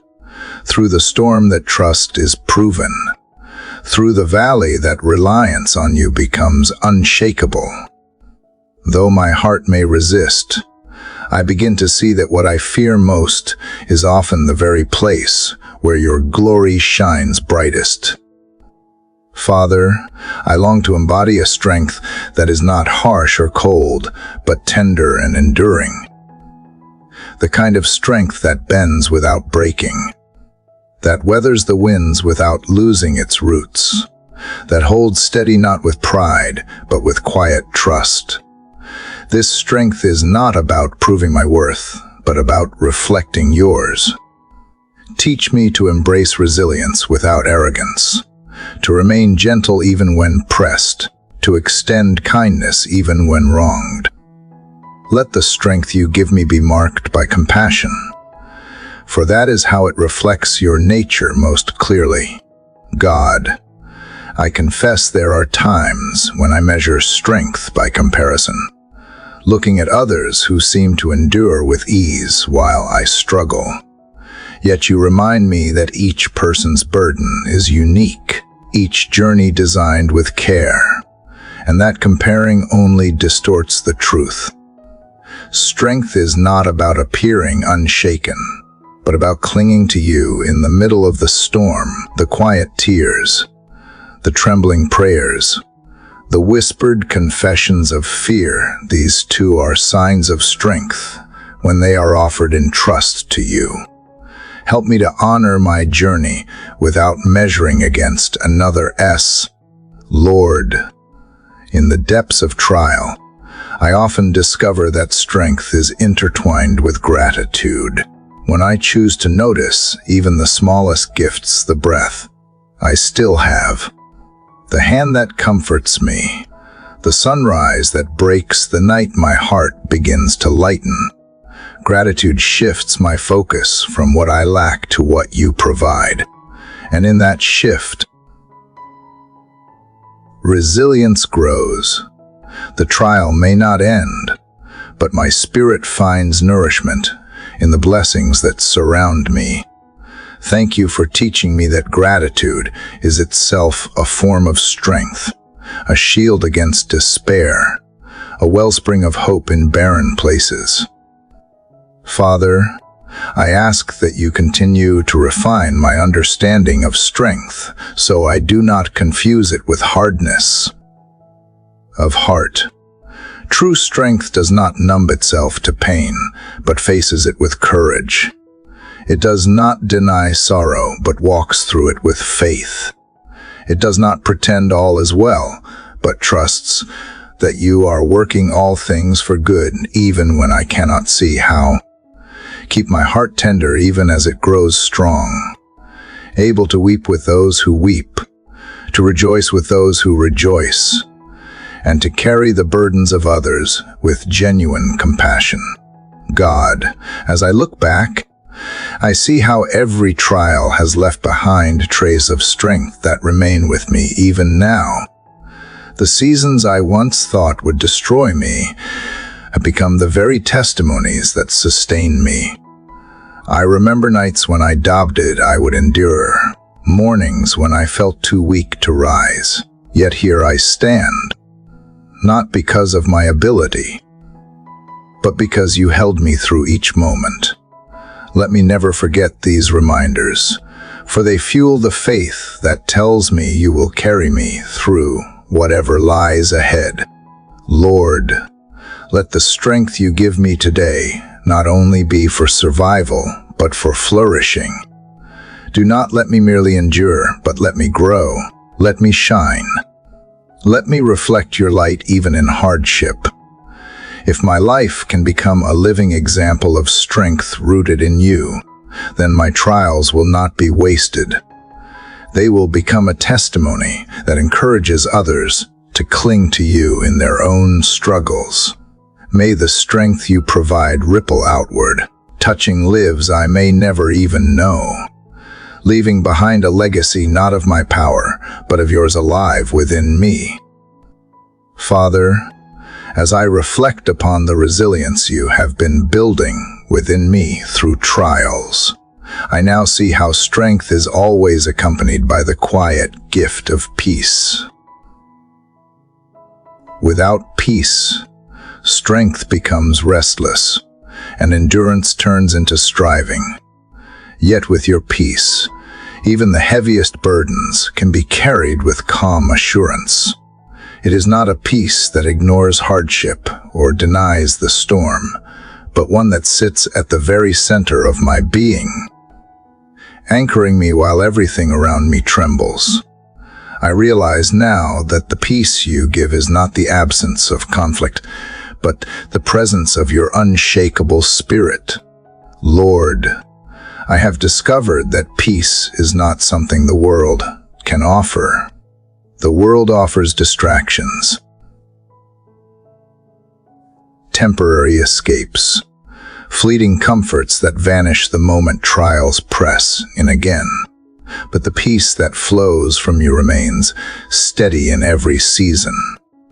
through the storm that trust is proven, through the valley that reliance on you becomes unshakable. Though my heart may resist, I begin to see that what I fear most is often the very place where your glory shines brightest. Father, I long to embody a strength that is not harsh or cold, but tender and enduring. The kind of strength that bends without breaking, that weathers the winds without losing its roots, that holds steady not with pride, but with quiet trust. This strength is not about proving my worth, but about reflecting yours. Teach me to embrace resilience without arrogance, to remain gentle even when pressed, to extend kindness even when wronged. Let the strength you give me be marked by compassion, for that is how it reflects your nature most clearly. God, I confess there are times when I measure strength by comparison, looking at others who seem to endure with ease while I struggle. Yet you remind me that each person's burden is unique, each journey designed with care, and that comparing only distorts the truth. Strength is not about appearing unshaken, but about clinging to you in the middle of the storm, the quiet tears, the trembling prayers, the whispered confessions of fear. These too are signs of strength when they are offered in trust to you. Help me to honor my journey without measuring against another's. Lord, in the depths of trial, I often discover that strength is intertwined with gratitude. When I choose to notice even the smallest gifts, the breath I still have, the hand that comforts me, the sunrise that breaks the night my heart begins to lighten. Gratitude shifts my focus from what I lack to what you provide. And in that shift, resilience grows. The trial may not end, but my spirit finds nourishment in the blessings that surround me. Thank you for teaching me that gratitude is itself a form of strength, a shield against despair, a wellspring of hope in barren places. Father, I ask that you continue to refine my understanding of strength so I do not confuse it with hardness of heart. True strength does not numb itself to pain, but faces it with courage. It does not deny sorrow, but walks through it with faith. It does not pretend all is well, but trusts that you are working all things for good, even when I cannot see how. Keep my heart tender even as it grows strong, able to weep with those who weep, to rejoice with those who rejoice, and to carry the burdens of others with genuine compassion. God, as I look back, I see how every trial has left behind traces of strength that remain with me even now. The seasons I once thought would destroy me have become the very testimonies that sustain me. I remember nights when I doubted I would endure, mornings when I felt too weak to rise. Yet here I stand, not because of my ability, but because you held me through each moment. Let me never forget these reminders, for they fuel the faith that tells me you will carry me through whatever lies ahead. Lord, let the strength you give me today not only be for survival, but for flourishing. Do not let me merely endure, but let me grow. Let me shine. Let me reflect your light even in hardship. If my life can become a living example of strength rooted in you, then my trials will not be wasted. They will become a testimony that encourages others to cling to you in their own struggles. May the strength you provide ripple outward, touching lives I may never even know, leaving behind a legacy not of my power, but of yours alive within me. Father, as I reflect upon the resilience you have been building within me through trials, I now see how strength is always accompanied by the quiet gift of peace. Without peace, strength becomes restless, and endurance turns into striving. Yet with your peace, even the heaviest burdens can be carried with calm assurance. It is not a peace that ignores hardship or denies the storm, but one that sits at the very center of my being, anchoring me while everything around me trembles. I realize now that the peace you give is not the absence of conflict, but the presence of your unshakable spirit. Lord, I have discovered that peace is not something the world can offer. The world offers distractions, temporary escapes, fleeting comforts that vanish the moment trials press in again. But the peace that flows from you remains steady in every season.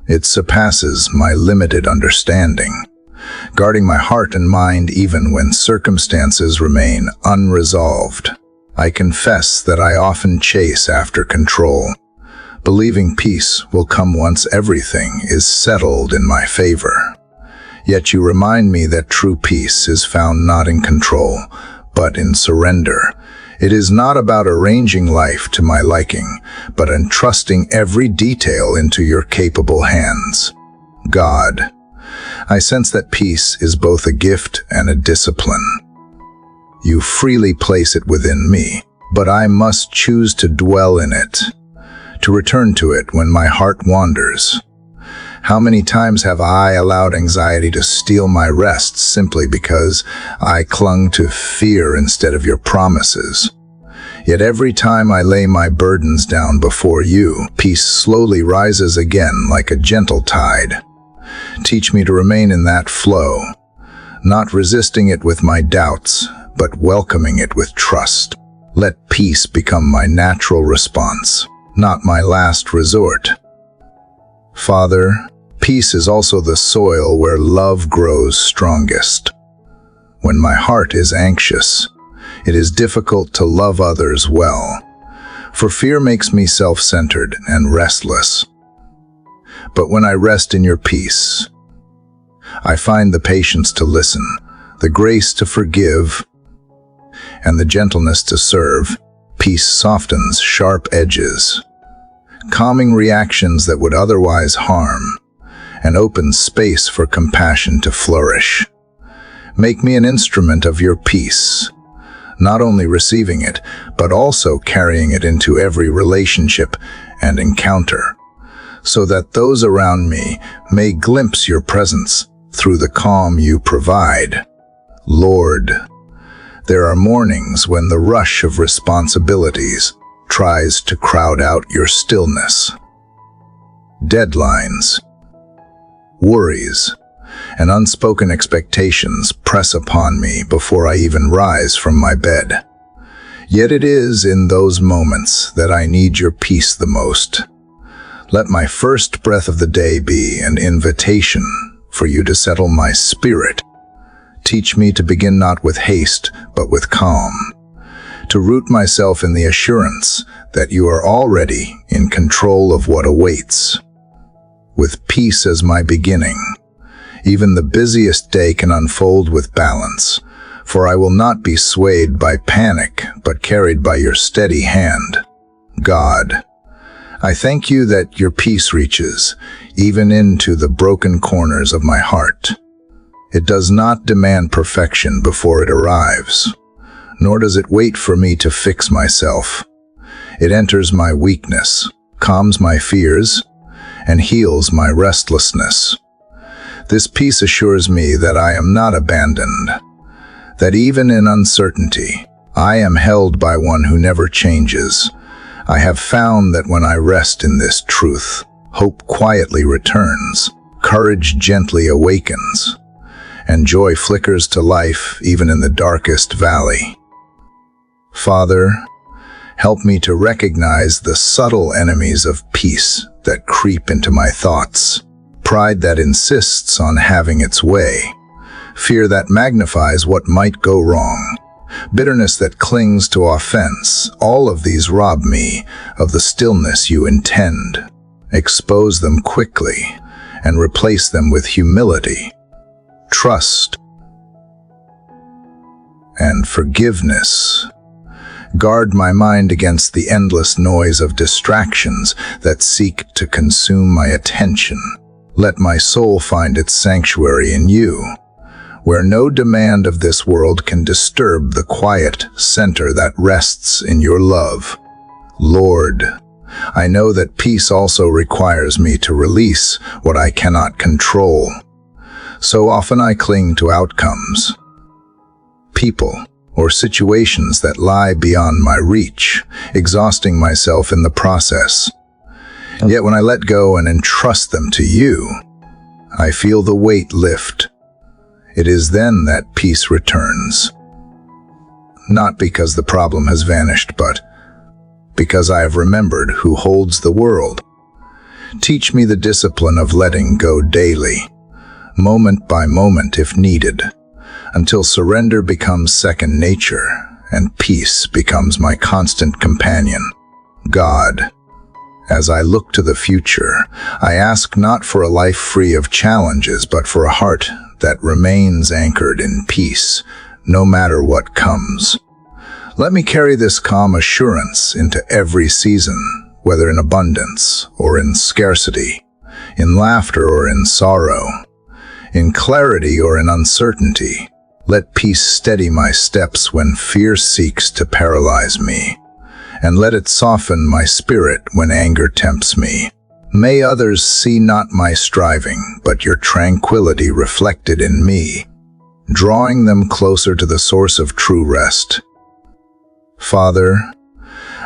It surpasses my limited understanding, guarding my heart and mind even when circumstances remain unresolved. I confess that I often chase after control, believing peace will come once everything is settled in my favor. Yet you remind me that true peace is found not in control, but in surrender. It is not about arranging life to my liking, but entrusting every detail into your capable hands. God, I sense that peace is both a gift and a discipline. You freely place it within me, but I must choose to dwell in it, to return to it when my heart wanders. How many times have I allowed anxiety to steal my rest simply because I clung to fear instead of your promises? Yet every time I lay my burdens down before you, peace slowly rises again like a gentle tide. Teach me to remain in that flow, not resisting it with my doubts, but welcoming it with trust. Let peace become my natural response, not my last resort. Father, peace is also the soil where love grows strongest. When my heart is anxious, it is difficult to love others well, for fear makes me self-centered and restless. But when I rest in your peace, I find the patience to listen, the grace to forgive, and the gentleness to serve. Peace softens sharp edges, calming reactions that would otherwise harm, and opens space for compassion to flourish. Make me an instrument of your peace, not only receiving it, but also carrying it into every relationship and encounter, so that those around me may glimpse your presence through the calm you provide. Lord, there are mornings when the rush of responsibilities tries to crowd out your stillness. Deadlines, worries, and unspoken expectations press upon me before I even rise from my bed. Yet it is in those moments that I need your peace the most. Let my first breath of the day be an invitation for you to settle my spirit. Teach me to begin not with haste, but with calm, to root myself in the assurance that you are already in control of what awaits. With peace as my beginning, even the busiest day can unfold with balance, for I will not be swayed by panic, but carried by your steady hand. God, I thank you that your peace reaches even into the broken corners of my heart. It does not demand perfection before it arrives, nor does it wait for me to fix myself. It enters my weakness, calms my fears, and heals my restlessness. This peace assures me that I am not abandoned, that even in uncertainty, I am held by one who never changes. I have found that when I rest in this truth, hope quietly returns, courage gently awakens, and joy flickers to life even in the darkest valley. Father, help me to recognize the subtle enemies of peace that creep into my thoughts. Pride that insists on having its way, fear that magnifies what might go wrong, bitterness that clings to offense. All of these rob me of the stillness you intend. Expose them quickly and replace them with humility, trust, and forgiveness. Guard my mind against the endless noise of distractions that seek to consume my attention. Let my soul find its sanctuary in you, where no demand of this world can disturb the quiet center that rests in your love. Lord, I know that peace also requires me to release what I cannot control. So often I cling to outcomes, people, or situations that lie beyond my reach, exhausting myself in the process. Yet when I let go and entrust them to you, I feel the weight lift. It is then that peace returns. Not because the problem has vanished, but because I have remembered who holds the world. Teach me the discipline of letting go daily, moment by moment if needed, until surrender becomes second nature and peace becomes my constant companion. God, as I look to the future, I ask not for a life free of challenges, but for a heart that remains anchored in peace, no matter what comes. Let me carry this calm assurance into every season, whether in abundance or in scarcity, in laughter or in sorrow, in clarity or in uncertainty. Let peace steady my steps when fear seeks to paralyze me, and let it soften my spirit when anger tempts me. May others see not my striving, but your tranquility reflected in me, drawing them closer to the source of true rest. Father,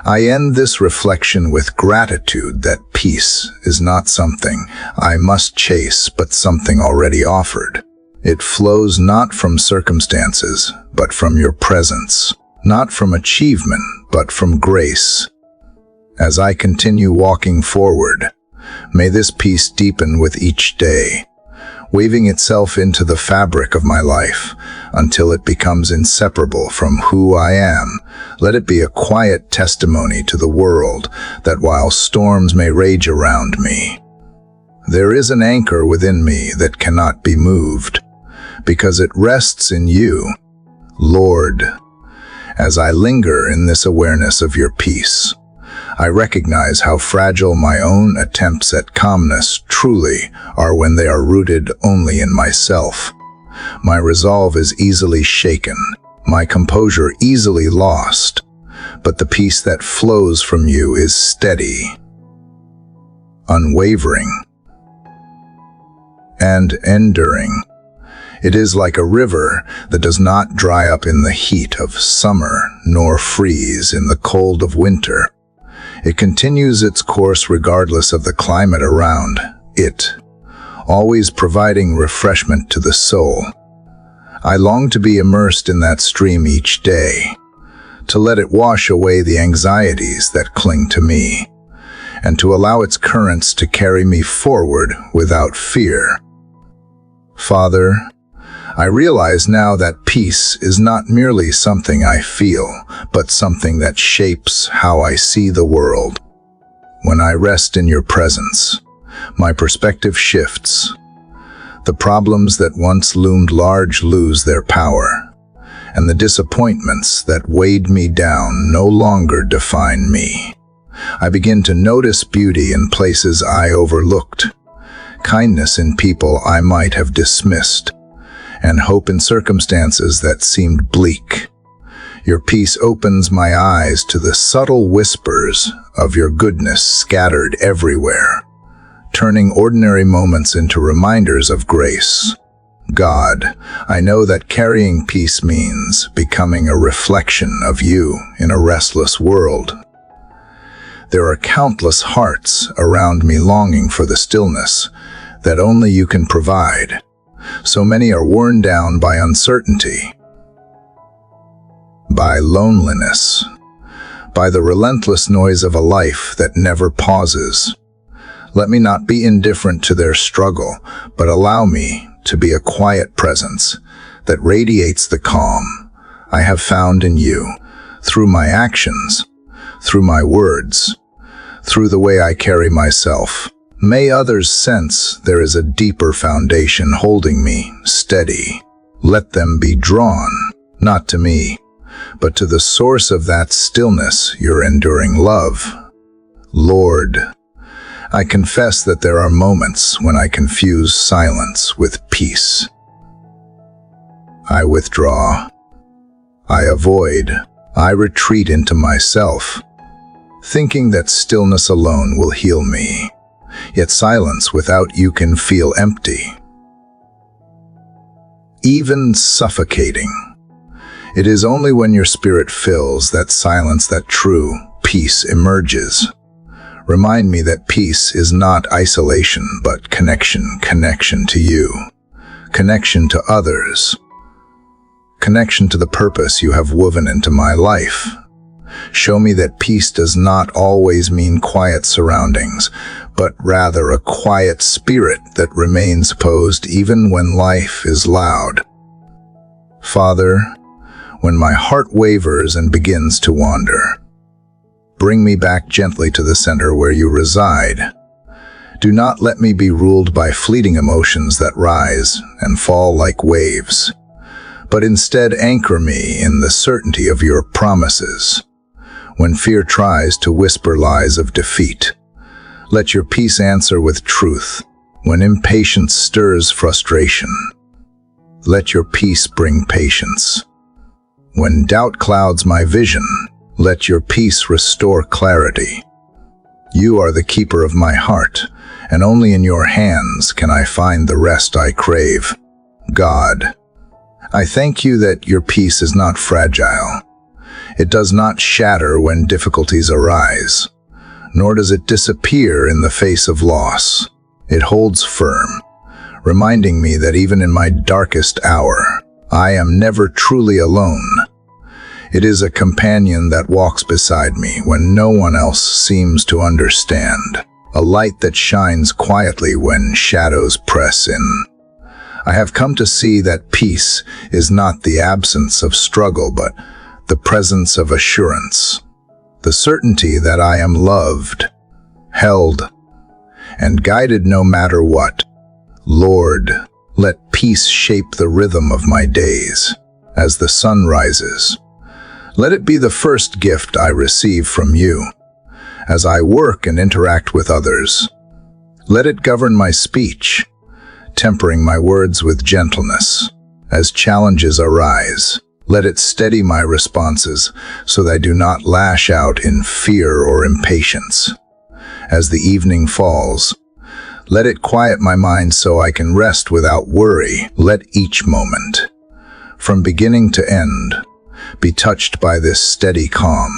I end this reflection with gratitude that peace is not something I must chase, but something already offered. It flows not from circumstances, but from your presence, not from achievement, but from grace. As I continue walking forward, may this peace deepen with each day, weaving itself into the fabric of my life until it becomes inseparable from who I am. Let it be a quiet testimony to the world that while storms may rage around me, there is an anchor within me that cannot be moved, because it rests in you, Lord. As I linger in this awareness of your peace, I recognize how fragile my own attempts at calmness truly are when they are rooted only in myself. My resolve is easily shaken, my composure easily lost, but the peace that flows from you is steady, unwavering, and enduring. It is like a river that does not dry up in the heat of summer, nor freeze in the cold of winter. It continues its course regardless of the climate around it, always providing refreshment to the soul. I long to be immersed in that stream each day, to let it wash away the anxieties that cling to me, and to allow its currents to carry me forward without fear. Father, I realize now that peace is not merely something I feel, but something that shapes how I see the world. When I rest in your presence, my perspective shifts. The problems that once loomed large lose their power, and the disappointments that weighed me down no longer define me. I begin to notice beauty in places I overlooked, kindness in people I might have dismissed, and hope in circumstances that seemed bleak. Your peace opens my eyes to the subtle whispers of your goodness scattered everywhere, turning ordinary moments into reminders of grace. God, I know that carrying peace means becoming a reflection of you in a restless world. There are countless hearts around me longing for the stillness that only you can provide. So many are worn down by uncertainty, by loneliness, by the relentless noise of a life that never pauses. Let me not be indifferent to their struggle, but allow me to be a quiet presence that radiates the calm I have found in you, through my actions, through my words, through the way I carry myself. May others sense there is a deeper foundation holding me steady. Let them be drawn not to me, but to the source of that stillness, your enduring love. Lord, I confess that there are moments when I confuse silence with peace. I withdraw. I avoid. I retreat into myself, thinking that stillness alone will heal me. Yet silence without you can feel empty, even suffocating. It is only when your spirit fills that silence that true peace emerges. Remind me that peace is not isolation, but connection to you, connection to others, connection to the purpose you have woven into my life. Show me that peace does not always mean quiet surroundings, but rather a quiet spirit that remains posed even when life is loud. Father, when my heart wavers and begins to wander, bring me back gently to the center where you reside. Do not let me be ruled by fleeting emotions that rise and fall like waves, but instead anchor me in the certainty of your promises. When fear tries to whisper lies of defeat, let your peace answer with truth. When impatience stirs frustration, let your peace bring patience. When doubt clouds my vision, let your peace restore clarity. You are the keeper of my heart, and only in your hands can I find the rest I crave. God, I thank you that your peace is not fragile. It does not shatter when difficulties arise, nor does it disappear in the face of loss. It holds firm, reminding me that even in my darkest hour, I am never truly alone. It is a companion that walks beside me when no one else seems to understand, a light that shines quietly when shadows press in. I have come to see that peace is not the absence of struggle, but the presence of assurance, the certainty that I am loved, held, and guided no matter what. Lord, let peace shape the rhythm of my days. As the sun rises, let it be the first gift I receive from you. As I work and interact with others, let it govern my speech, tempering my words with gentleness. As challenges arise, let it steady my responses so that I do not lash out in fear or impatience. As the evening falls, let it quiet my mind so I can rest without worry. Let each moment, from beginning to end, be touched by this steady calm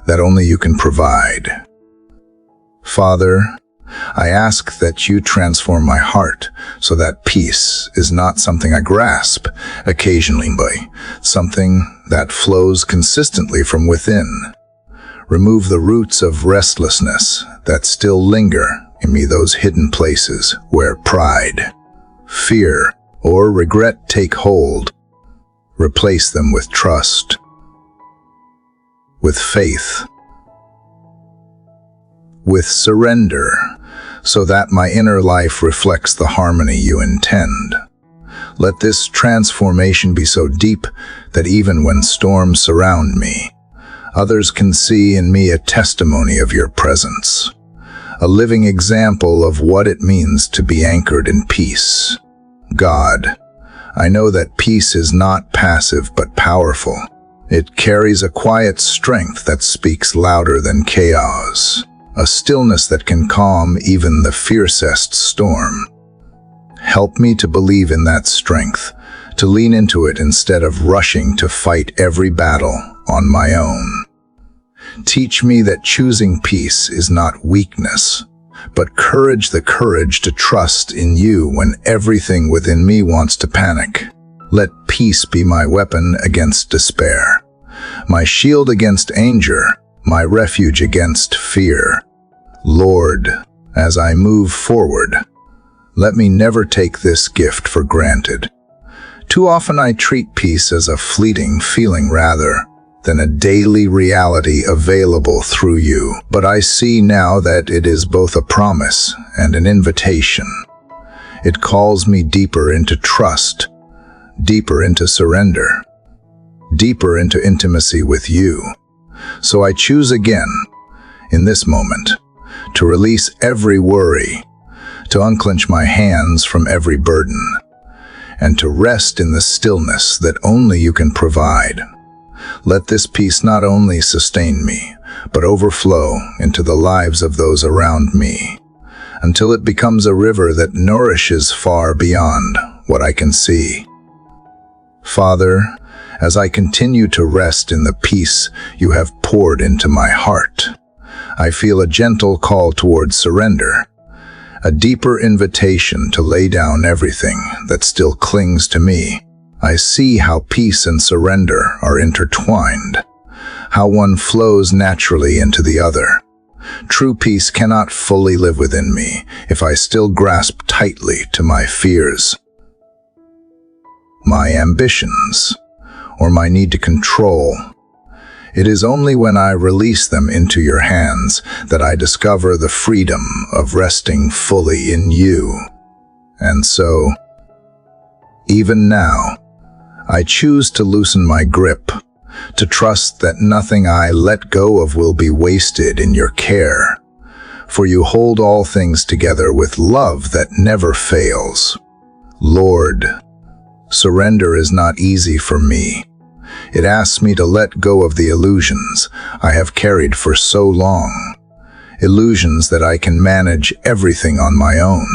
that only you can provide. Father, I ask that you transform my heart so that peace is not something I grasp occasionally, but something that flows consistently from within. Remove the roots of restlessness that still linger in me, those hidden places where pride, fear, or regret take hold. Replace them with trust, with faith, with surrender, so that my inner life reflects the harmony you intend. Let this transformation be so deep that even when storms surround me, others can see in me a testimony of your presence, a living example of what it means to be anchored in peace. God, I know that peace is not passive but powerful. It carries a quiet strength that speaks louder than chaos, a stillness that can calm even the fiercest storm. Help me to believe in that strength, to lean into it instead of rushing to fight every battle on my own. Teach me that choosing peace is not weakness, but courage, the courage to trust in you when everything within me wants to panic. Let peace be my weapon against despair, my shield against anger, my refuge against fear. Lord, as I move forward, let me never take this gift for granted. Too often I treat peace as a fleeting feeling rather than a daily reality available through you. But I see now that it is both a promise and an invitation. It calls me deeper into trust, deeper into surrender. deeper into intimacy with you. So I choose again, in this moment, to release every worry, to unclench my hands from every burden, and to rest in the stillness that only you can provide. Let this peace not only sustain me, but overflow into the lives of those around me, until it becomes a river that nourishes far beyond what I can see. Father, as I continue to rest in the peace you have poured into my heart, I feel a gentle call towards surrender, a deeper invitation to lay down everything that still clings to me. I see how peace and surrender are intertwined, how one flows naturally into the other. True peace cannot fully live within me if I still grasp tightly to my fears, my ambitions, or my need to control. It is only when I release them into your hands that I discover the freedom of resting fully in you. And so, even now, I choose to loosen my grip, to trust that nothing I let go of will be wasted in your care. For you hold all things together with love that never fails. Lord, surrender is not easy for me. It asks me to let go of the illusions I have carried for so long. Illusions that I can manage everything on my own,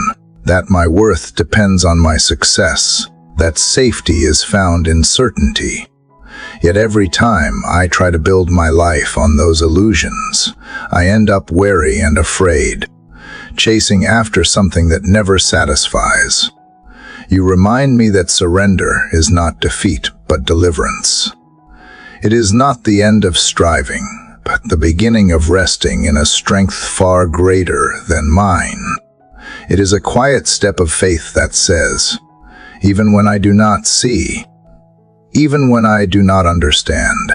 that my worth depends on my success, that safety is found in certainty. Yet every time I try to build my life on those illusions, I end up wary and afraid, chasing after something that never satisfies. You remind me that surrender is not defeat, but deliverance. It is not the end of striving, but the beginning of resting in a strength far greater than mine. It is a quiet step of faith that says, even when I do not see, even when I do not understand,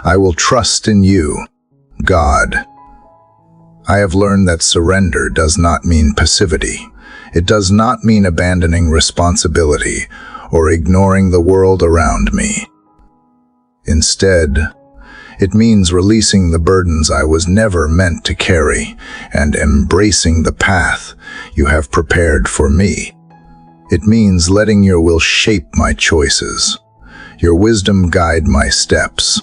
I will trust in you, God. I have learned that surrender does not mean passivity. It does not mean abandoning responsibility or ignoring the world around me. Instead, it means releasing the burdens I was never meant to carry and embracing the path you have prepared for me. It means letting your will shape my choices, your wisdom guide my steps,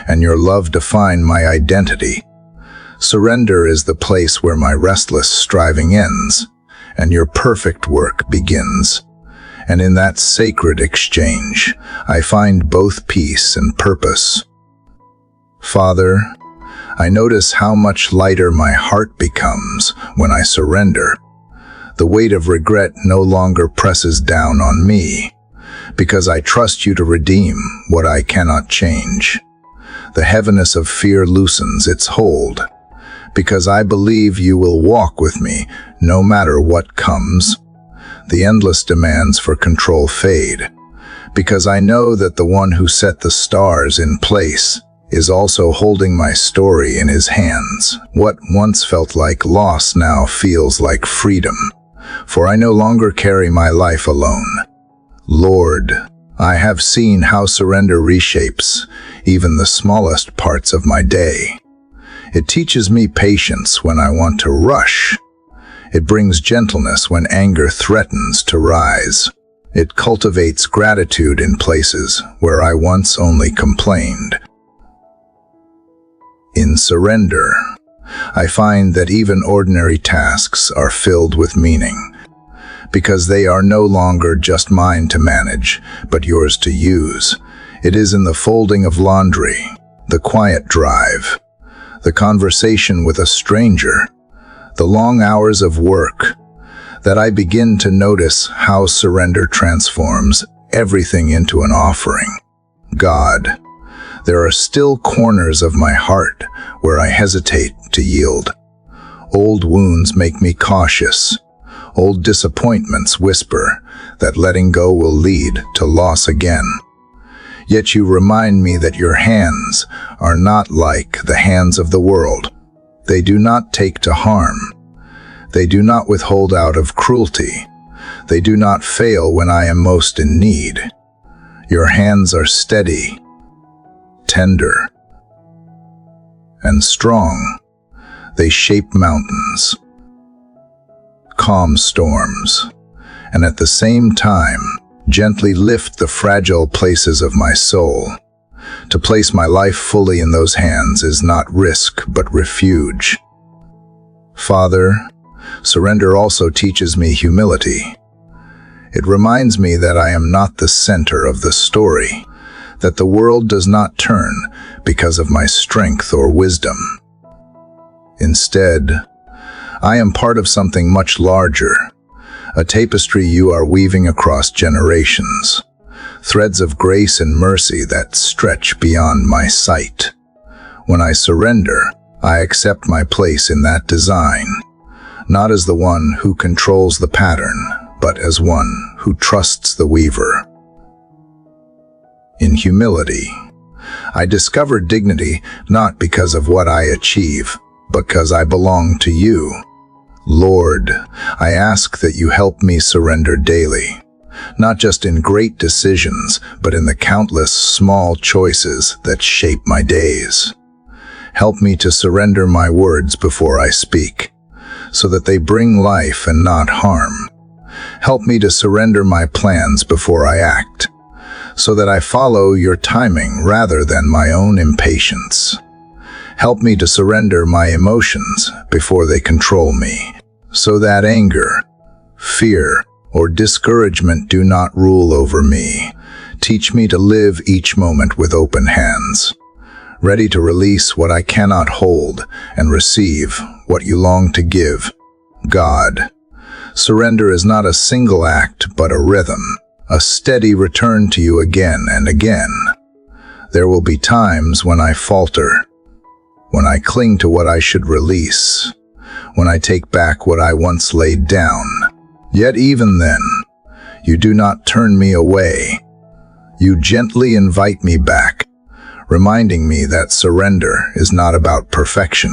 and your love define my identity. Surrender is the place where my restless striving ends, and your perfect work begins. And in that sacred exchange, I find both peace and purpose. Father, I notice how much lighter my heart becomes when I surrender. The weight of regret no longer presses down on me, because I trust you to redeem what I cannot change. The heaviness of fear loosens its hold, because I believe you will walk with me no matter what comes. The endless demands for control fade, because I know that the one who set the stars in place is also holding my story in his hands. What once felt like loss now feels like freedom, for I no longer carry my life alone. Lord, I have seen how surrender reshapes even the smallest parts of my day. It teaches me patience when I want to rush. It brings gentleness when anger threatens to rise. It cultivates gratitude in places where I once only complained. In surrender, I find that even ordinary tasks are filled with meaning, because they are no longer just mine to manage, but yours to use. It is in the folding of laundry, the quiet drive, the conversation with a stranger, the long hours of work, that I begin to notice how surrender transforms everything into an offering. God, there are still corners of my heart where I hesitate to yield. Old wounds make me cautious. Old disappointments whisper that letting go will lead to loss again. Yet you remind me that your hands are not like the hands of the world. They do not take to harm. They do not withhold out of cruelty. They do not fail when I am most in need. Your hands are steady, tender and strong. They shape mountains, calm storms, and at the same time, gently lift the fragile places of my soul. To place my life fully in those hands is not risk, but refuge. Father, surrender also teaches me humility. It reminds me that I am not the center of the story, that the world does not turn because of my strength or wisdom. Instead, I am part of something much larger, a tapestry you are weaving across generations, threads of grace and mercy that stretch beyond my sight. When I surrender, I accept my place in that design, not as the one who controls the pattern, but as one who trusts the weaver. In humility, I discover dignity not because of what I achieve, but because I belong to you. Lord, I ask that you help me surrender daily, not just in great decisions, but in the countless small choices that shape my days. Help me to surrender my words before I speak, so that they bring life and not harm. Help me to surrender my plans before I act, so that I follow your timing rather than my own impatience. Help me to surrender my emotions before they control me, so that anger, fear, or discouragement do not rule over me. Teach me to live each moment with open hands, ready to release what I cannot hold and receive what you long to give. God, surrender is not a single act, but a rhythm, a steady return to you again and again. There will be times when I falter, when I cling to what I should release, when I take back what I once laid down. Yet even then, you do not turn me away. You gently invite me back, reminding me that surrender is not about perfection,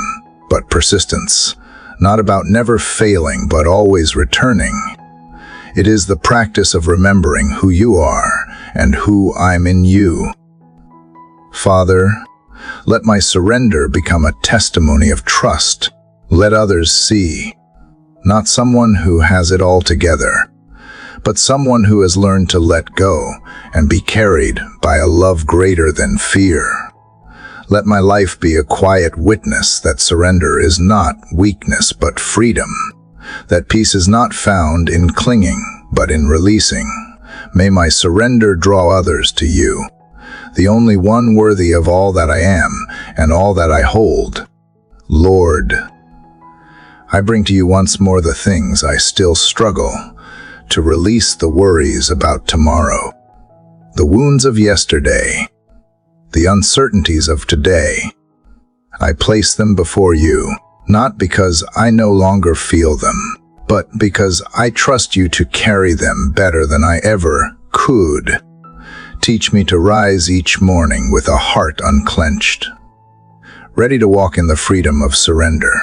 but persistence, not about never failing, but always returning. It is the practice of remembering who you are and who I'm in you. Father, let my surrender become a testimony of trust. Let others see, not someone who has it all together, but someone who has learned to let go and be carried by a love greater than fear. Let my life be a quiet witness that surrender is not weakness but freedom, that peace is not found in clinging but in releasing. May my surrender draw others to you, the only one worthy of all that I am and all that I hold. Lord, I bring to you once more the things I still struggle to release, the worries about tomorrow, the wounds of yesterday, the uncertainties of today. I place them before you, not because I no longer feel them, but because I trust you to carry them better than I ever could. Teach me to rise each morning with a heart unclenched, ready to walk in the freedom of surrender,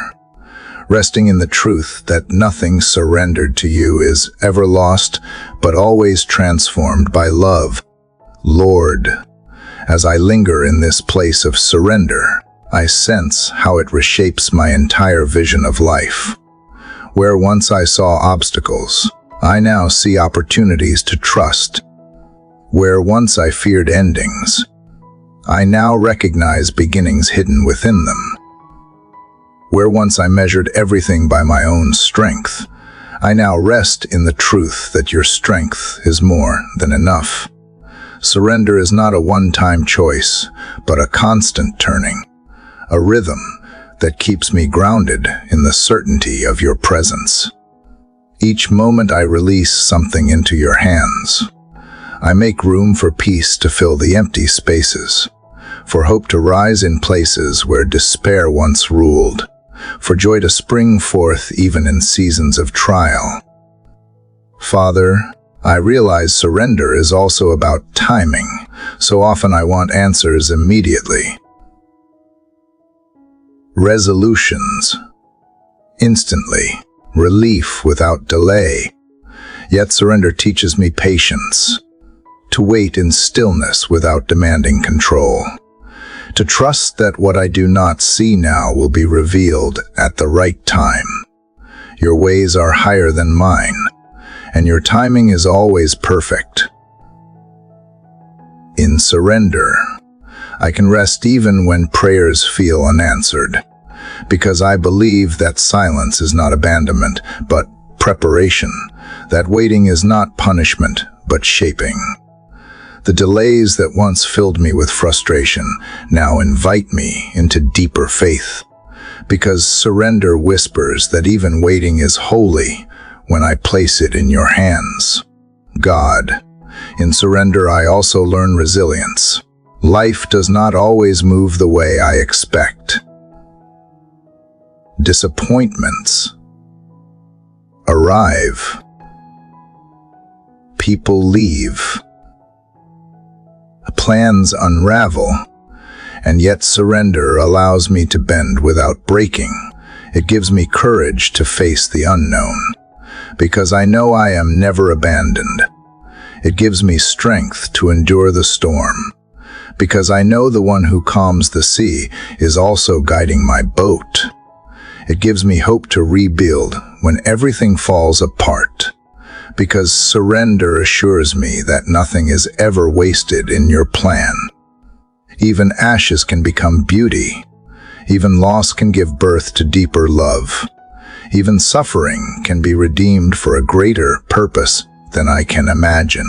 resting in the truth that nothing surrendered to you is ever lost, but always transformed by love. Lord, as I linger in this place of surrender, I sense how it reshapes my entire vision of life. Where once I saw obstacles, I now see opportunities to trust. Where once I feared endings, I now recognize beginnings hidden within them. Where once I measured everything by my own strength, I now rest in the truth that your strength is more than enough. Surrender is not a one-time choice, but a constant turning, a rhythm that keeps me grounded in the certainty of your presence. Each moment I release something into your hands. I make room for peace to fill the empty spaces, for hope to rise in places where despair once ruled, for joy to spring forth even in seasons of trial. Father, I realize surrender is also about timing. So often I want answers immediately. Resolutions, instantly, relief without delay. Yet surrender teaches me patience, to wait in stillness without demanding control. To trust that what I do not see now will be revealed at the right time. Your ways are higher than mine, and your timing is always perfect. In surrender, I can rest even when prayers feel unanswered, because I believe that silence is not abandonment, but preparation, that waiting is not punishment, but shaping. The delays that once filled me with frustration now invite me into deeper faith, because surrender whispers that even waiting is holy when I place it in your hands. God, in surrender I also learn resilience. Life does not always move the way I expect. Disappointments arrive. People leave. Plans unravel. And yet surrender allows me to bend without breaking. It gives me courage to face the unknown, because I know I am never abandoned. It gives me strength to endure the storm, because I know the one who calms the sea is also guiding my boat. It gives me hope to rebuild when everything falls apart, because surrender assures me that nothing is ever wasted in your plan. Even ashes can become beauty. Even loss can give birth to deeper love. Even suffering can be redeemed for a greater purpose than I can imagine.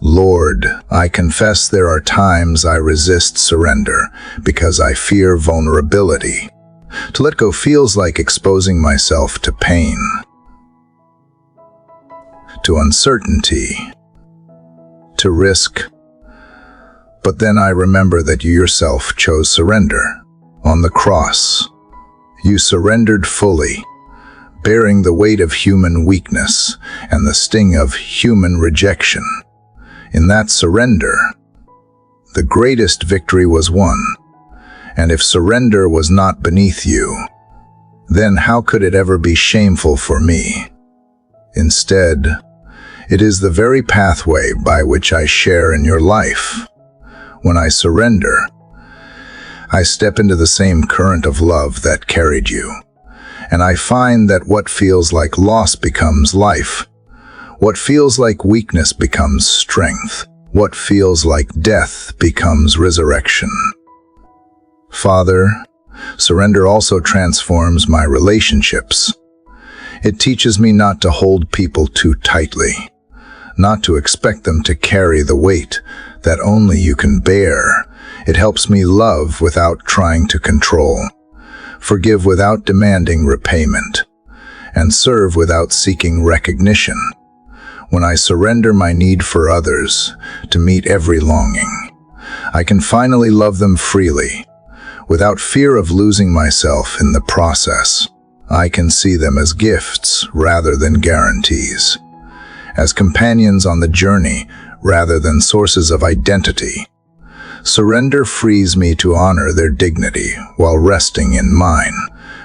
Lord, I confess there are times I resist surrender because I fear vulnerability. To let go feels like exposing myself to pain, to uncertainty, to risk. But then I remember that you yourself chose surrender. On the cross, you surrendered fully, bearing the weight of human weakness and the sting of human rejection. In that surrender, the greatest victory was won. And if surrender was not beneath you, then how could it ever be shameful for me? Instead, it is the very pathway by which I share in your life. When I surrender, I step into the same current of love that carried you, and I find that what feels like loss becomes life. What feels like weakness becomes strength. What feels like death becomes resurrection. Father, surrender also transforms my relationships. It teaches me not to hold people too tightly, not to expect them to carry the weight that only you can bear. It helps me love without trying to control, forgive without demanding repayment, and serve without seeking recognition. When I surrender my need for others to meet every longing, I can finally love them freely, without fear of losing myself in the process. I can see them as gifts rather than guarantees, as companions on the journey rather than sources of identity. Surrender frees me to honor their dignity while resting in mine,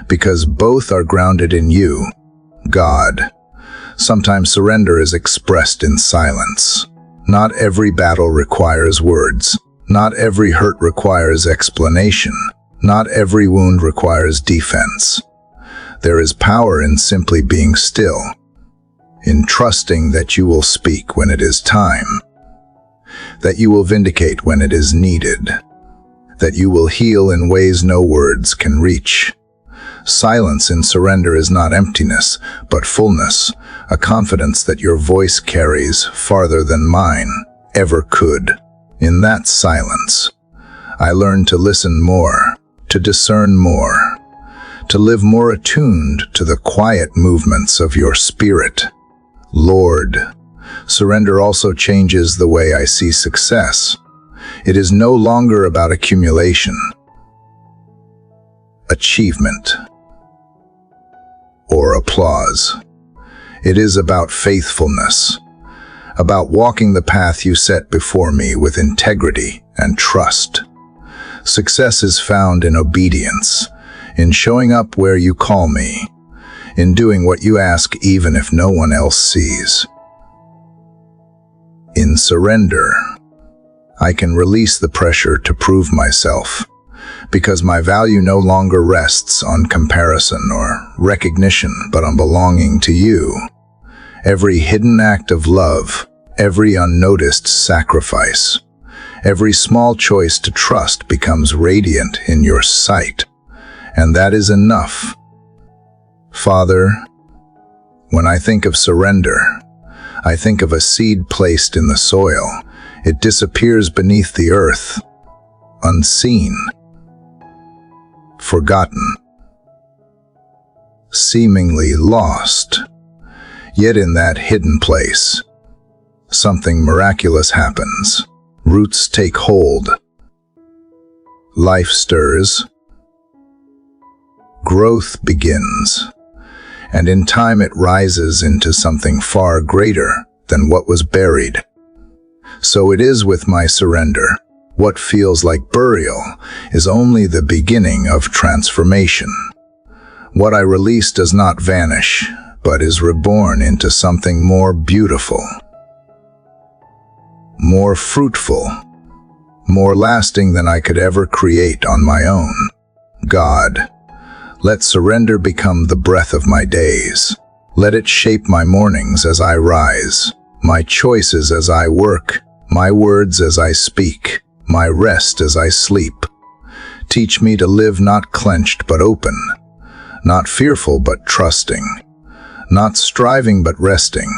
because both are grounded in you, God. Sometimes surrender is expressed in silence. Not every battle requires words. Not every hurt requires explanation. Not every wound requires defense. There is power in simply being still, in trusting that you will speak when it is time, that you will vindicate when it is needed, that you will heal in ways no words can reach. Silence in surrender is not emptiness, but fullness, a confidence that your voice carries farther than mine ever could. In that silence, I learn to listen more, to discern more, to live more attuned to the quiet movements of your spirit. Lord, surrender also changes the way I see success. It is no longer about accumulation, achievement, or applause. It is about faithfulness, about walking the path you set before me with integrity and trust. Success is found in obedience, in showing up where you call me, in doing what you ask even if no one else sees. In surrender, I can release the pressure to prove myself, because my value no longer rests on comparison or recognition, but on belonging to you. Every hidden act of love, every unnoticed sacrifice, every small choice to trust becomes radiant in your sight, and that is enough. Father, when I think of surrender, I think of a seed placed in the soil. It disappears beneath the earth, unseen, forgotten, seemingly lost. Yet in that hidden place, something miraculous happens. Roots take hold. Life stirs. Growth begins. And in time it rises into something far greater than what was buried. So it is with my surrender. What feels like burial is only the beginning of transformation. What I release does not vanish, but is reborn into something more beautiful, more fruitful, more lasting than I could ever create on my own. God, let surrender become the breath of my days. Let it shape my mornings as I rise, my choices as I work, my words as I speak, my rest as I sleep. Teach me to live not clenched but open, not fearful but trusting, not striving but resting.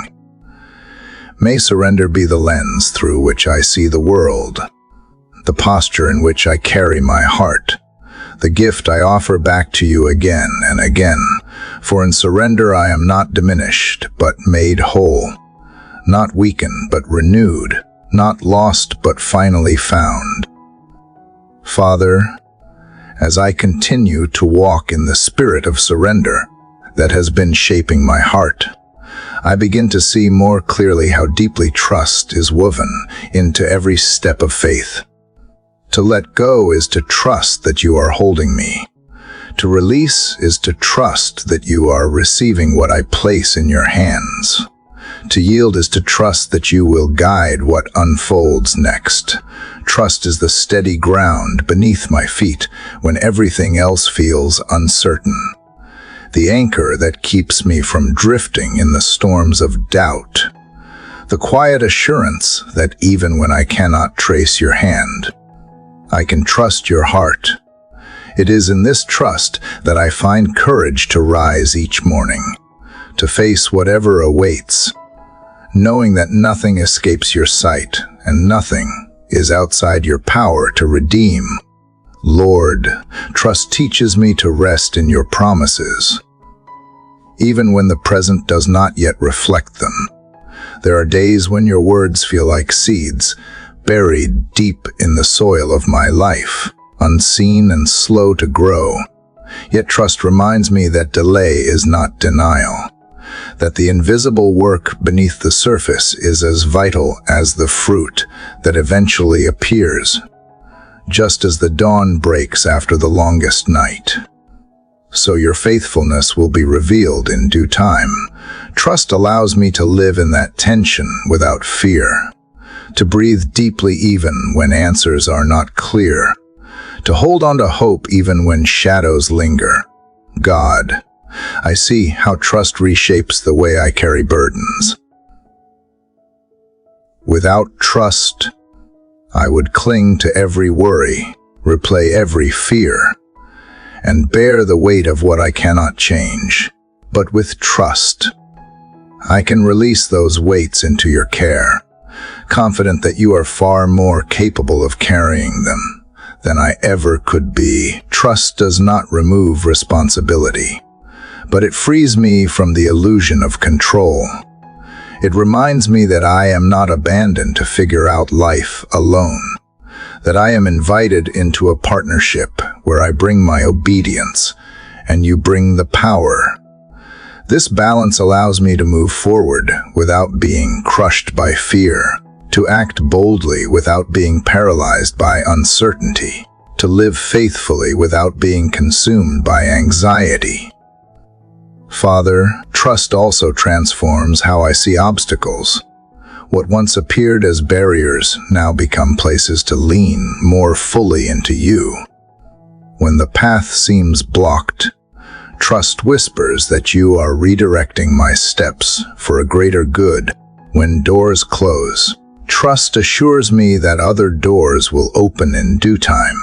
May surrender be the lens through which I see the world, the posture in which I carry my heart, the gift I offer back to you again and again. For in surrender I am not diminished but made whole, not weakened but renewed, not lost but finally found. Father, as I continue to walk in the spirit of surrender that has been shaping my heart, I begin to see more clearly how deeply trust is woven into every step of faith. To let go is to trust that you are holding me. To release is to trust that you are receiving what I place in your hands. To yield is to trust that you will guide what unfolds next. Trust is the steady ground beneath my feet when everything else feels uncertain. The anchor that keeps me from drifting in the storms of doubt. The quiet assurance that even when I cannot trace your hand, I can trust your heart. It is in this trust that I find courage to rise each morning, to face whatever awaits, knowing that nothing escapes your sight and nothing is outside your power to redeem. Lord, trust teaches me to rest in your promises, even when the present does not yet reflect them. There are days when your words feel like seeds, buried deep in the soil of my life, unseen and slow to grow. Yet trust reminds me that delay is not denial, that the invisible work beneath the surface is as vital as the fruit that eventually appears, just as the dawn breaks after the longest night. So your faithfulness will be revealed in due time. Trust allows me to live in that tension without fear, to breathe deeply even when answers are not clear, to hold on to hope even when shadows linger. God, I see how trust reshapes the way I carry burdens. Without trust, I would cling to every worry, replay every fear, and bear the weight of what I cannot change. But with trust, I can release those weights into your care, confident that you are far more capable of carrying them than I ever could be. Trust does not remove responsibility, but it frees me from the illusion of control. It reminds me that I am not abandoned to figure out life alone, that I am invited into a partnership where I bring my obedience and you bring the power. This balance allows me to move forward without being crushed by fear, to act boldly without being paralyzed by uncertainty, to live faithfully without being consumed by anxiety. Father, trust also transforms how I see obstacles. What once appeared as barriers now become places to lean more fully into you. When the path seems blocked, trust whispers that you are redirecting my steps for a greater good. When doors close, trust assures me that other doors will open in due time.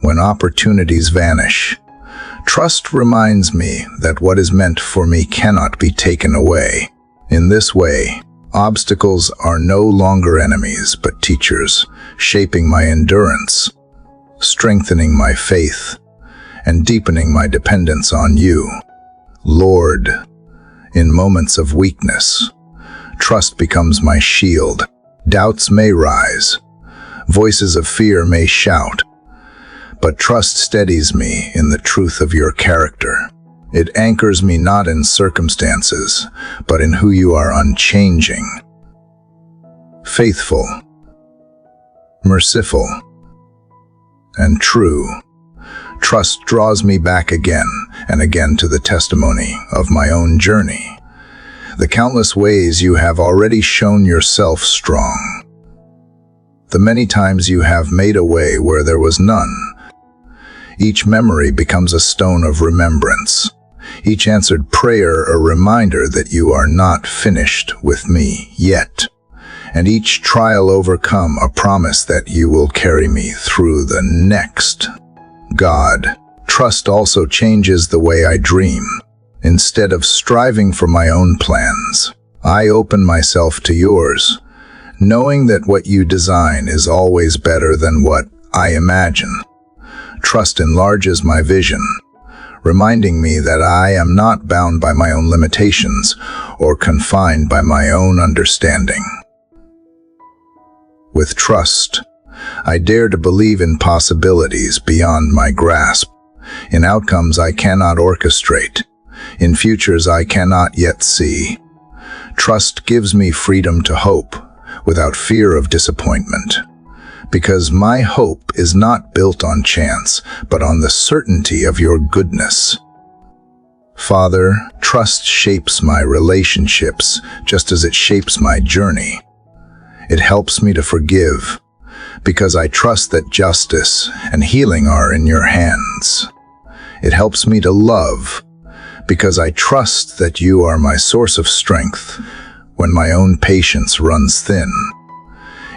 When opportunities vanish, trust reminds me that what is meant for me cannot be taken away. In this way, obstacles are no longer enemies but teachers, shaping my endurance, strengthening my faith, and deepening my dependence on you. Lord, in moments of weakness, trust becomes my shield. Doubts may rise, voices of fear may shout, but trust steadies me in the truth of your character. It anchors me not in circumstances, but in who you are, unchanging, faithful, merciful, and true. Trust draws me back again and again to the testimony of my own journey, the countless ways you have already shown yourself strong, the many times you have made a way where there was none. Each memory becomes a stone of remembrance, each answered prayer a reminder that you are not finished with me yet, and each trial overcome a promise that you will carry me through the next. God, trust also changes the way I dream. Instead of striving for my own plans, I open myself to yours, knowing that what you design is always better than what I imagine. Trust enlarges my vision, reminding me that I am not bound by my own limitations or confined by my own understanding. With trust, I dare to believe in possibilities beyond my grasp, in outcomes I cannot orchestrate, in futures I cannot yet see. Trust gives me freedom to hope without fear of disappointment, because my hope is not built on chance, but on the certainty of your goodness. Father, trust shapes my relationships just as it shapes my journey. It helps me to forgive, because I trust that justice and healing are in your hands. It helps me to love, because I trust that you are my source of strength when my own patience runs thin.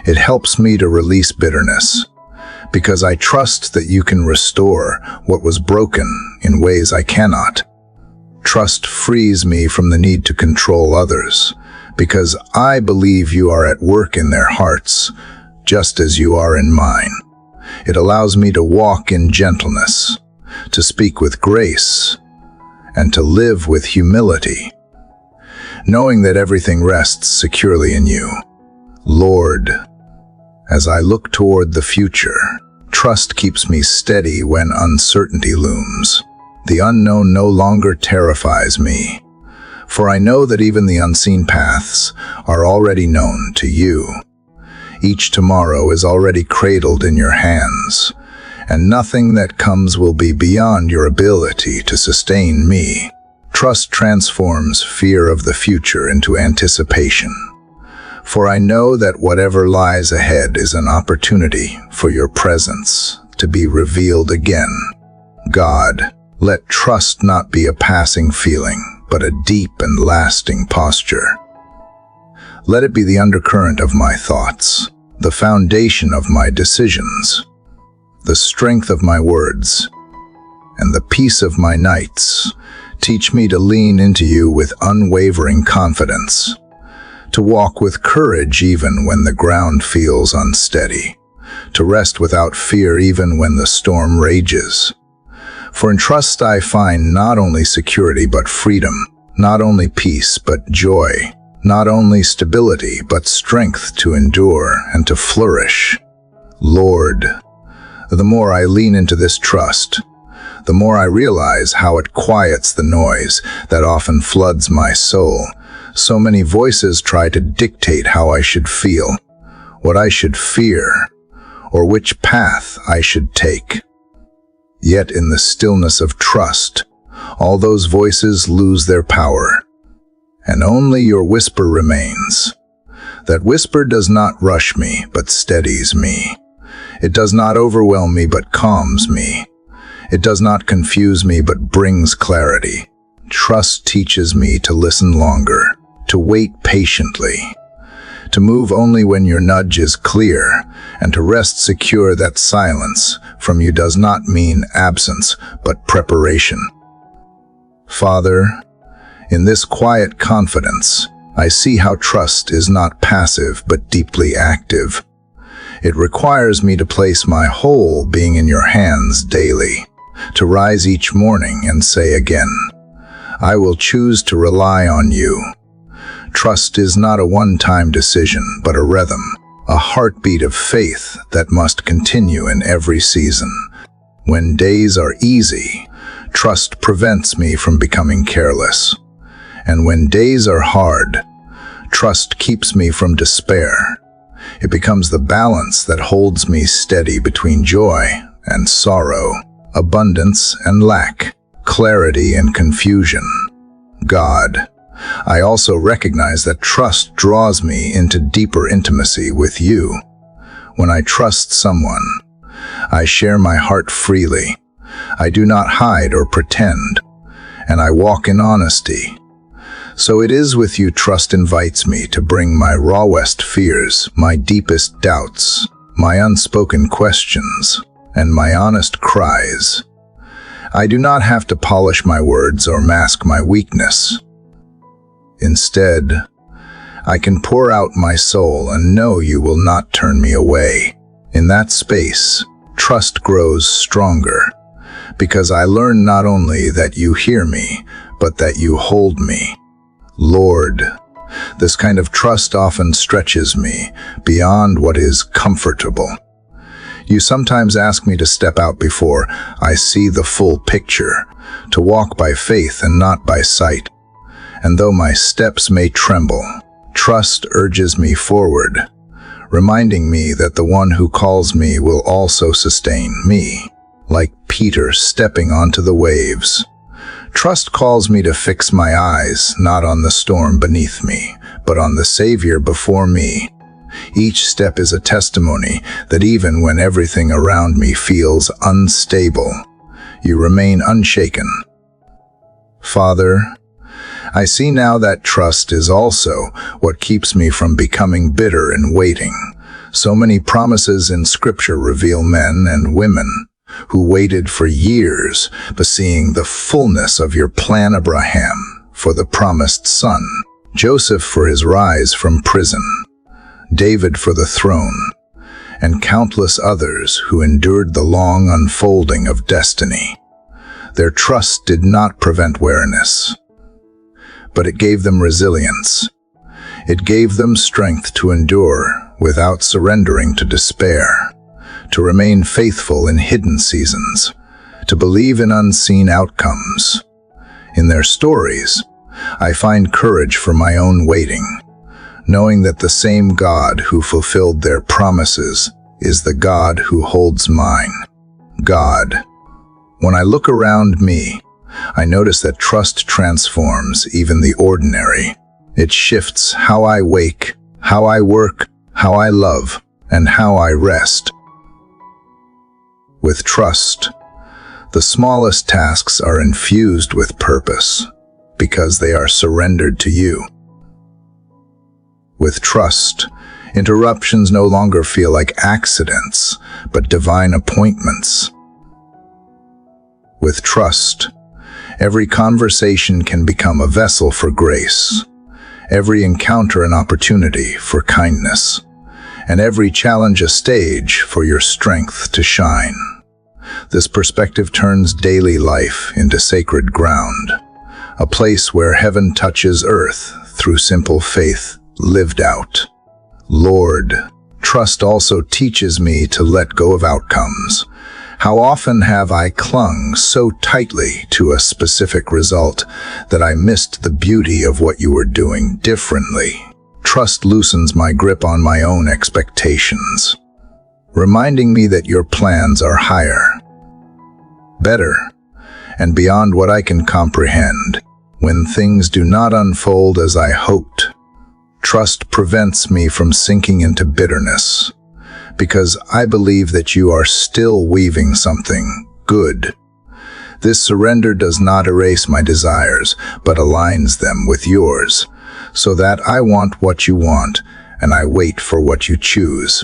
It helps me to release bitterness, because I trust that you can restore what was broken in ways I cannot. Trust frees me from the need to control others, because I believe you are at work in their hearts, just as you are in mine. It allows me to walk in gentleness, to speak with grace, and to live with humility, knowing that everything rests securely in you. Lord, as I look toward the future, trust keeps me steady when uncertainty looms. The unknown no longer terrifies me, for I know that even the unseen paths are already known to you. Each tomorrow is already cradled in your hands, and nothing that comes will be beyond your ability to sustain me. Trust transforms fear of the future into anticipation, for I know that whatever lies ahead is an opportunity for your presence to be revealed again. God, let trust not be a passing feeling, but a deep and lasting posture. Let it be the undercurrent of my thoughts, the foundation of my decisions, the strength of my words, and the peace of my nights. Teach me to lean into you with unwavering confidence, to walk with courage even when the ground feels unsteady, to rest without fear even when the storm rages. For in trust I find not only security but freedom, not only peace but joy, not only stability but strength to endure and to flourish. Lord, the more I lean into this trust, the more I realize how it quiets the noise that often floods my soul. So many voices try to dictate how I should feel, what I should fear, or which path I should take. Yet in the stillness of trust, all those voices lose their power, and only your whisper remains. That whisper does not rush me, but steadies me. It does not overwhelm me, but calms me. It does not confuse me but brings clarity. Trust teaches me to listen longer, to wait patiently, to move only when your nudge is clear, and to rest secure that silence from you does not mean absence, but preparation. Father, in this quiet confidence, I see how trust is not passive but deeply active. It requires me to place my whole being in your hands daily, to rise each morning and say again, I will choose to rely on you. Trust is not a one-time decision, but a rhythm, a heartbeat of faith that must continue in every season. When days are easy, trust prevents me from becoming careless. And when days are hard, trust keeps me from despair. It becomes the balance that holds me steady between joy and sorrow, abundance and lack, clarity and confusion. God, I also recognize that trust draws me into deeper intimacy with you. When I trust someone, I share my heart freely. I do not hide or pretend, and I walk in honesty. So it is with you trust invites me to bring my rawest fears, my deepest doubts, my unspoken questions, and my honest cries. I do not have to polish my words or mask my weakness. Instead, I can pour out my soul and know you will not turn me away. In that space, trust grows stronger, because I learn not only that you hear me, but that you hold me. Lord, this kind of trust often stretches me beyond what is comfortable. You sometimes ask me to step out before I see the full picture, to walk by faith and not by sight. And though my steps may tremble, trust urges me forward, reminding me that the one who calls me will also sustain me, like Peter stepping onto the waves. Trust calls me to fix my eyes not on the storm beneath me, but on the Savior before me. Each step is a testimony that even when everything around me feels unstable, you remain unshaken. Father, I see now that trust is also what keeps me from becoming bitter and waiting. So many promises in Scripture reveal men and women who waited for years, but seeing the fullness of your plan, Abraham for the promised son, Joseph for his rise from prison, David for the throne, and countless others who endured the long unfolding of destiny. Their trust did not prevent weariness, but it gave them resilience. It gave them strength to endure without surrendering to despair, to remain faithful in hidden seasons, to believe in unseen outcomes. In their stories, I find courage for my own waiting, knowing that the same God who fulfilled their promises is the God who holds mine. God, when I look around me, I notice that trust transforms even the ordinary. It shifts how I wake, how I work, how I love, and how I rest. With trust, the smallest tasks are infused with purpose because they are surrendered to you. With trust, interruptions no longer feel like accidents, but divine appointments. With trust, every conversation can become a vessel for grace, every encounter an opportunity for kindness, and every challenge a stage for your strength to shine. This perspective turns daily life into sacred ground, a place where heaven touches earth through simple faith lived out. Lord, trust also teaches me to let go of outcomes. How often have I clung so tightly to a specific result that I missed the beauty of what you were doing differently? Trust loosens my grip on my own expectations, reminding me that your plans are higher, better, and beyond what I can comprehend. When things do not unfold as I hoped, trust prevents me from sinking into bitterness, because I believe that you are still weaving something good This surrender does not erase my desires, but aligns them with yours, so that I want what you want, and I wait for what you choose.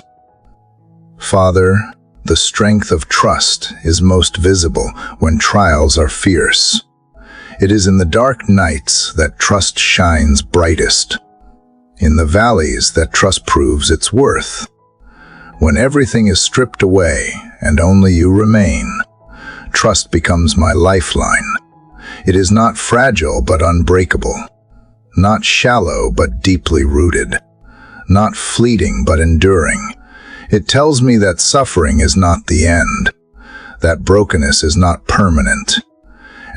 Father, the strength of trust is most visible when trials are fierce. It is in the dark nights that trust shines brightest. In the valleys that trust proves its worth. When everything is stripped away and only you remain, trust becomes my lifeline. It is not fragile but unbreakable. Not shallow but deeply rooted. Not fleeting but enduring. It tells me that suffering is not the end, that brokenness is not permanent,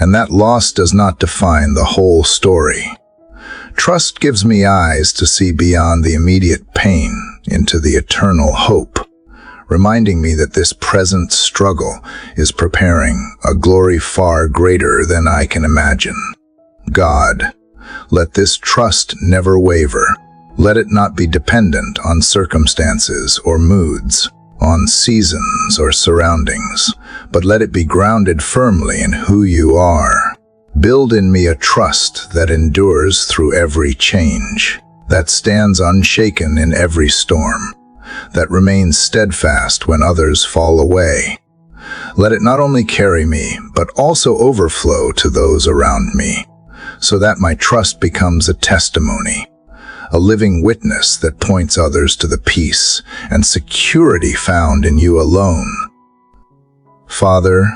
and that loss does not define the whole story. Trust gives me eyes to see beyond the immediate pain into the eternal hope, reminding me that this present struggle is preparing a glory far greater than I can imagine. God, let this trust never waver. Let it not be dependent on circumstances or moods, on seasons or surroundings, but let it be grounded firmly in who you are. Build in me a trust that endures through every change, that stands unshaken in every storm, that remains steadfast when others fall away. Let it not only carry me, but also overflow to those around me, so that my trust becomes a testimony, a living witness that points others to the peace and security found in you alone. Father,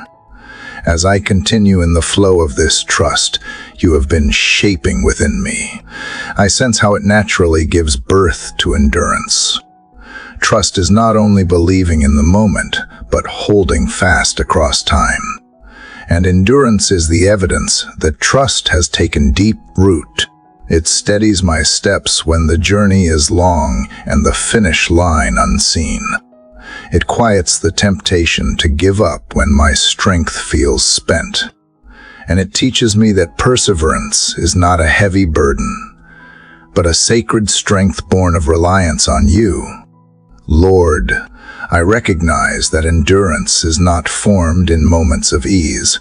as I continue in the flow of this trust you have been shaping within me, I sense how it naturally gives birth to endurance. Trust is not only believing in the moment, but holding fast across time. And endurance is the evidence that trust has taken deep root. It steadies my steps when the journey is long and the finish line unseen. It quiets the temptation to give up when my strength feels spent. And it teaches me that perseverance is not a heavy burden, but a sacred strength born of reliance on you. Lord, I recognize that endurance is not formed in moments of ease,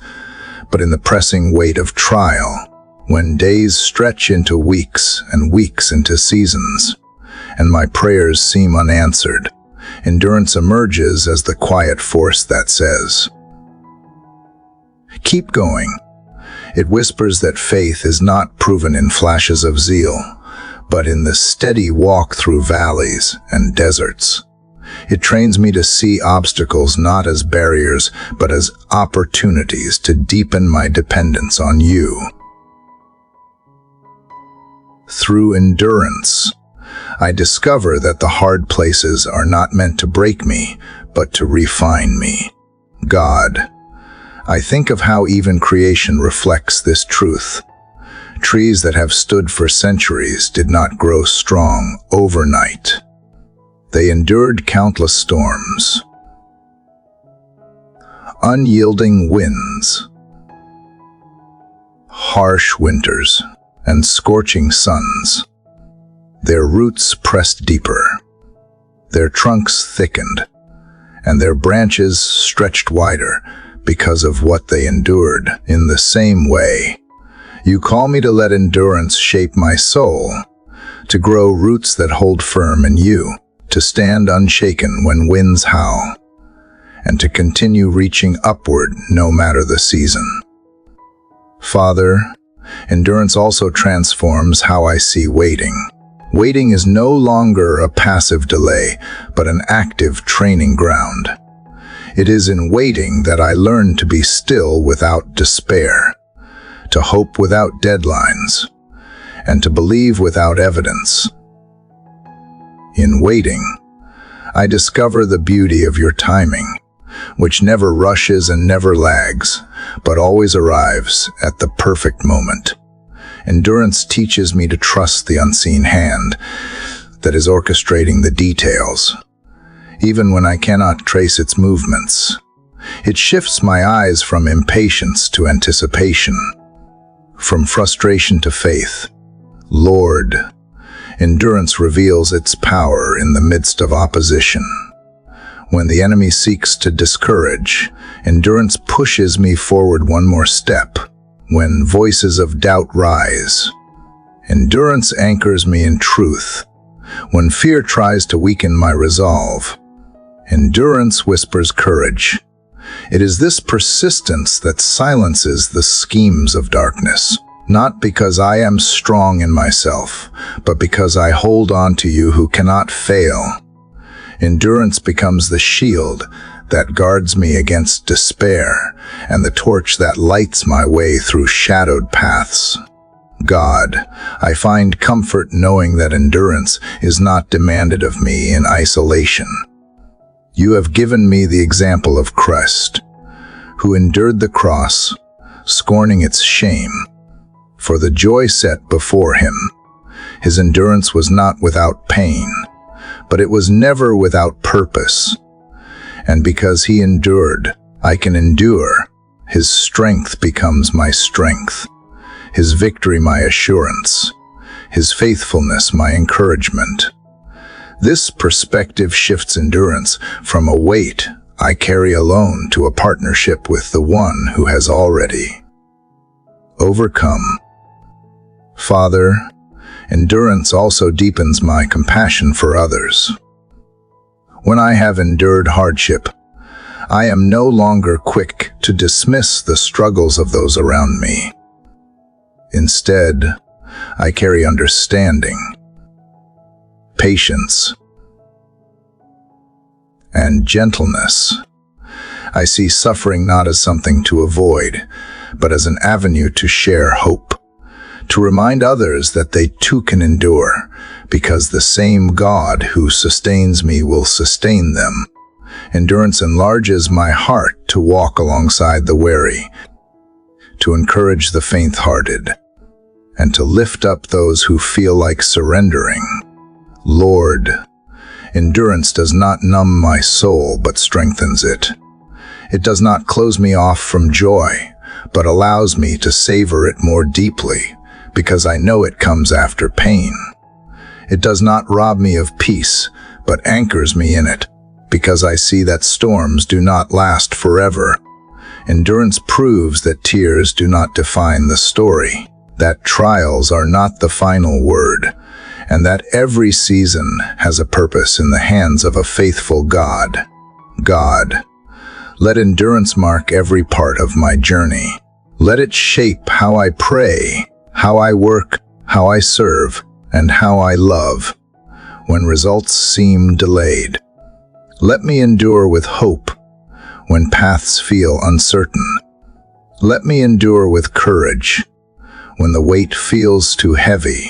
but in the pressing weight of trial, when days stretch into weeks and weeks into seasons, and my prayers seem unanswered. Endurance emerges as the quiet force that says, "Keep going." It whispers that faith is not proven in flashes of zeal, but in the steady walk through valleys and deserts. It trains me to see obstacles not as barriers, but as opportunities to deepen my dependence on you. Through endurance, I discover that the hard places are not meant to break me, but to refine me. God, I think of how even creation reflects this truth. Trees that have stood for centuries did not grow strong overnight. They endured countless storms, unyielding winds, harsh winters, and scorching suns. Their roots pressed deeper, their trunks thickened, and their branches stretched wider because of what they endured. In the same way, you call me to let endurance shape my soul, to grow roots that hold firm in you, to stand unshaken when winds howl, and to continue reaching upward no matter the season. Father, endurance also transforms how I see waiting. Waiting is no longer a passive delay, but an active training ground. It is in waiting that I learn to be still without despair, to hope without deadlines, and to believe without evidence. In waiting, I discover the beauty of your timing, which never rushes and never lags, but always arrives at the perfect moment. Endurance teaches me to trust the unseen hand that is orchestrating the details, even when I cannot trace its movements. It shifts my eyes from impatience to anticipation, from frustration to faith. Lord, endurance reveals its power in the midst of opposition. When the enemy seeks to discourage, endurance pushes me forward one more step. When voices of doubt rise, endurance anchors me in truth. When fear tries to weaken my resolve, endurance whispers courage. It is this persistence that silences the schemes of darkness. Not because I am strong in myself, but because I hold on to you who cannot fail. Endurance becomes the shield that guards me against despair and the torch that lights my way through shadowed paths. God, I find comfort knowing that endurance is not demanded of me in isolation. You have given me the example of Christ, who endured the cross, scorning its shame. For the joy set before him, his endurance was not without pain, but it was never without purpose. And because he endured, I can endure. His strength becomes my strength, his victory my assurance, his faithfulness my encouragement. This perspective shifts endurance from a weight I carry alone to a partnership with the one who has already overcome. Father, endurance also deepens my compassion for others. When I have endured hardship, I am no longer quick to dismiss the struggles of those around me. Instead, I carry understanding, patience, and gentleness. I see suffering not as something to avoid, but as an avenue to share hope, to remind others that they too can endure, because the same God who sustains me will sustain them. Endurance enlarges my heart to walk alongside the weary, to encourage the faint-hearted, and to lift up those who feel like surrendering. Lord, endurance does not numb my soul, but strengthens it. It does not close me off from joy, but allows me to savor it more deeply, because I know it comes after pain. It does not rob me of peace, but anchors me in it, because I see that storms do not last forever. Endurance proves that tears do not define the story, that trials are not the final word, and that every season has a purpose in the hands of a faithful God. God, let endurance mark every part of my journey. Let it shape how I pray, how I work, how I serve, and how I love, when results seem delayed. Let me endure with hope when paths feel uncertain. Let me endure with courage when the weight feels too heavy.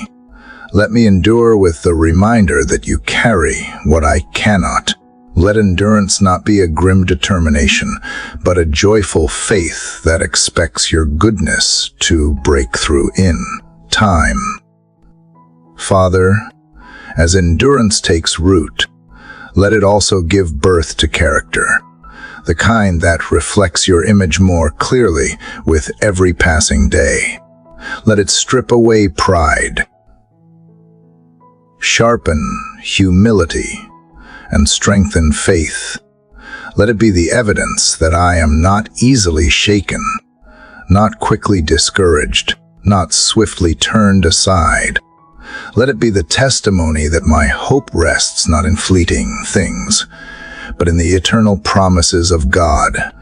Let me endure with the reminder that you carry what I cannot. Let endurance not be a grim determination, but a joyful faith that expects your goodness to break through in time. Father, as endurance takes root, let it also give birth to character, the kind that reflects your image more clearly with every passing day. Let it strip away pride, sharpen humility, and strengthen faith. Let it be the evidence that I am not easily shaken, not quickly discouraged, not swiftly turned aside. Let it be the testimony that my hope rests not in fleeting things, but in the eternal promises of God,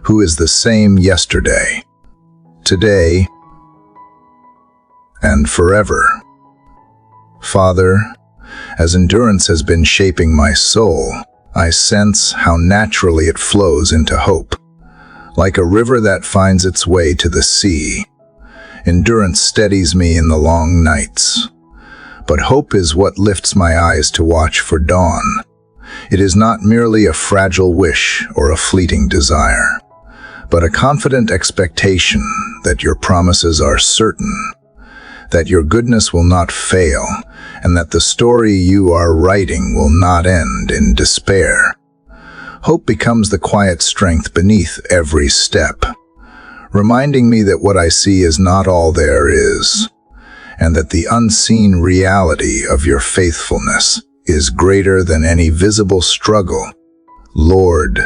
who is the same yesterday, today, and forever. Father, as endurance has been shaping my soul, I sense how naturally it flows into hope. Like a river that finds its way to the sea, endurance steadies me in the long nights. But hope is what lifts my eyes to watch for dawn. It is not merely a fragile wish or a fleeting desire, but a confident expectation that your promises are certain, that your goodness will not fail, and that the story you are writing will not end in despair. Hope becomes the quiet strength beneath every step, reminding me that what I see is not all there is, and that the unseen reality of your faithfulness is greater than any visible struggle. Lord,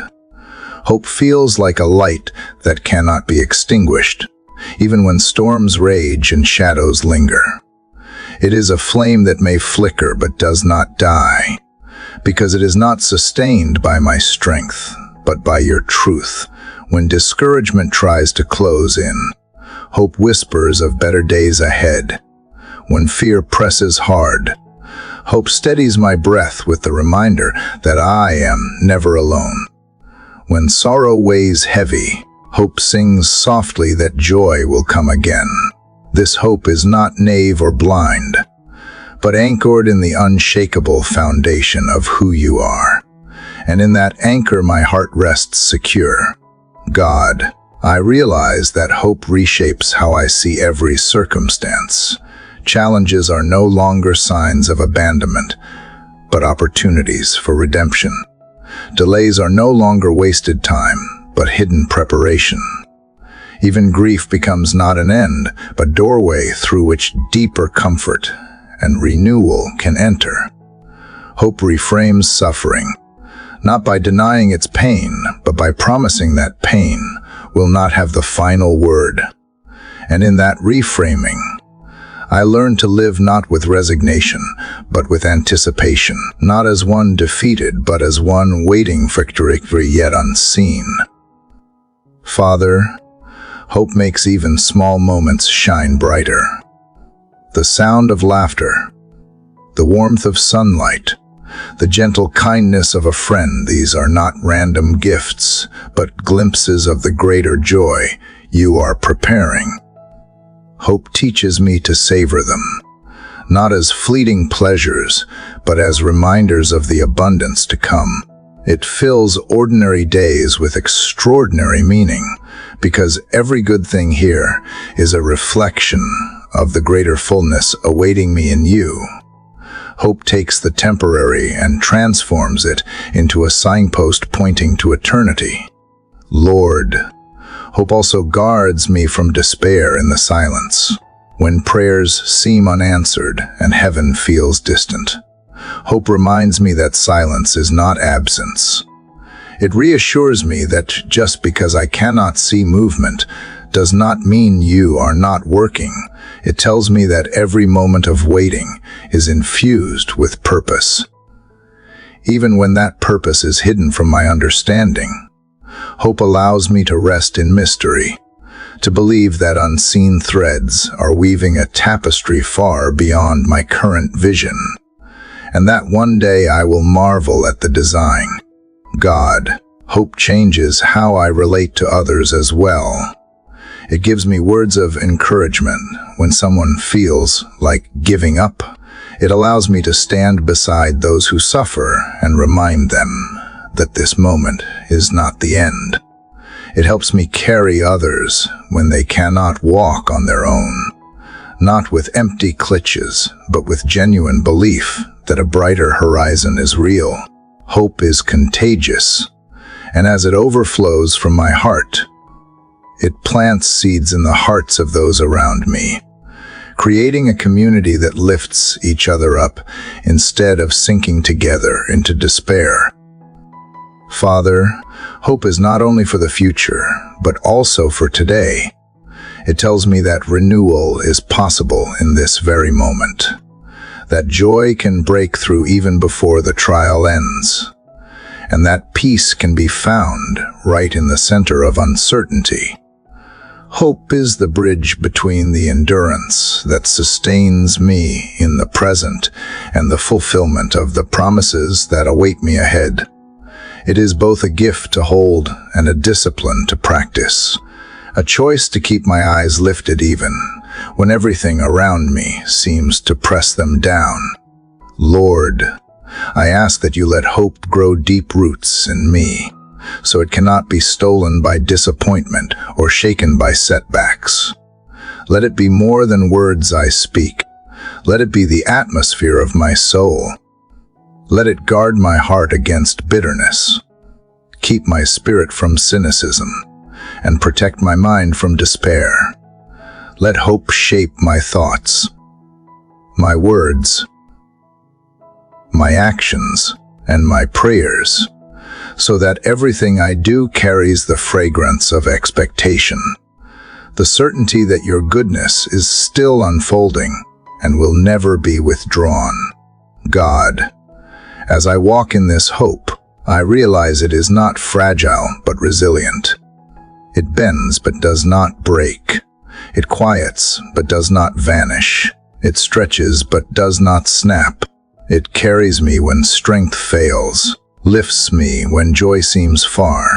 hope feels like a light that cannot be extinguished, even when storms rage and shadows linger. It is a flame that may flicker but does not die, because it is not sustained by my strength, but by your truth. When discouragement tries to close in, hope whispers of better days ahead. When fear presses hard, hope steadies my breath with the reminder that I am never alone. When sorrow weighs heavy, hope sings softly that joy will come again. This hope is not naive or blind, but anchored in the unshakable foundation of who you are. And in that anchor my heart rests secure. God, I realize that hope reshapes how I see every circumstance. Challenges are no longer signs of abandonment, but opportunities for redemption. Delays are no longer wasted time, but hidden preparation. Even grief becomes not an end, but doorway through which deeper comfort and renewal can enter. Hope reframes suffering, not by denying its pain, but by promising that pain will not have the final word. And in that reframing, I learned to live not with resignation, but with anticipation, not as one defeated, but as one waiting for victory yet unseen. Father, hope makes even small moments shine brighter. The sound of laughter, the warmth of sunlight, the gentle kindness of a friend, these are not random gifts, but glimpses of the greater joy you are preparing. Hope teaches me to savor them, not as fleeting pleasures, but as reminders of the abundance to come. It fills ordinary days with extraordinary meaning, because every good thing here is a reflection of the greater fullness awaiting me in you. Hope takes the temporary and transforms it into a signpost pointing to eternity. Lord, hope also guards me from despair in the silence. When prayers seem unanswered and heaven feels distant, hope reminds me that silence is not absence. It reassures me that just because I cannot see movement does not mean you are not working. It tells me that every moment of waiting is infused with purpose. Even when that purpose is hidden from my understanding, hope allows me to rest in mystery, to believe that unseen threads are weaving a tapestry far beyond my current vision, and that one day I will marvel at the design. God, hope changes how I relate to others as well. It gives me words of encouragement when someone feels like giving up. It allows me to stand beside those who suffer and remind them that this moment is not the end. It helps me carry others when they cannot walk on their own, not with empty clutches, but with genuine belief that a brighter horizon is real. Hope is contagious, and as it overflows from my heart, it plants seeds in the hearts of those around me, creating a community that lifts each other up instead of sinking together into despair. Father, hope is not only for the future, but also for today. It tells me that renewal is possible in this very moment, that joy can break through even before the trial ends, and that peace can be found right in the center of uncertainty. Hope is the bridge between the endurance that sustains me in the present and the fulfillment of the promises that await me ahead. It is both a gift to hold and a discipline to practice, a choice to keep my eyes lifted even when everything around me seems to press them down. Lord, I ask that you let hope grow deep roots in me, so it cannot be stolen by disappointment or shaken by setbacks. Let it be more than words I speak. Let it be the atmosphere of my soul. Let it guard my heart against bitterness, keep my spirit from cynicism, and protect my mind from despair. Let hope shape my thoughts, my words, my actions, and my prayers, so that everything I do carries the fragrance of expectation. The certainty that your goodness is still unfolding and will never be withdrawn. God, as I walk in this hope, I realize it is not fragile but resilient. It bends but does not break. It quiets but does not vanish. It stretches but does not snap. It carries me when strength fails, lifts me when joy seems far,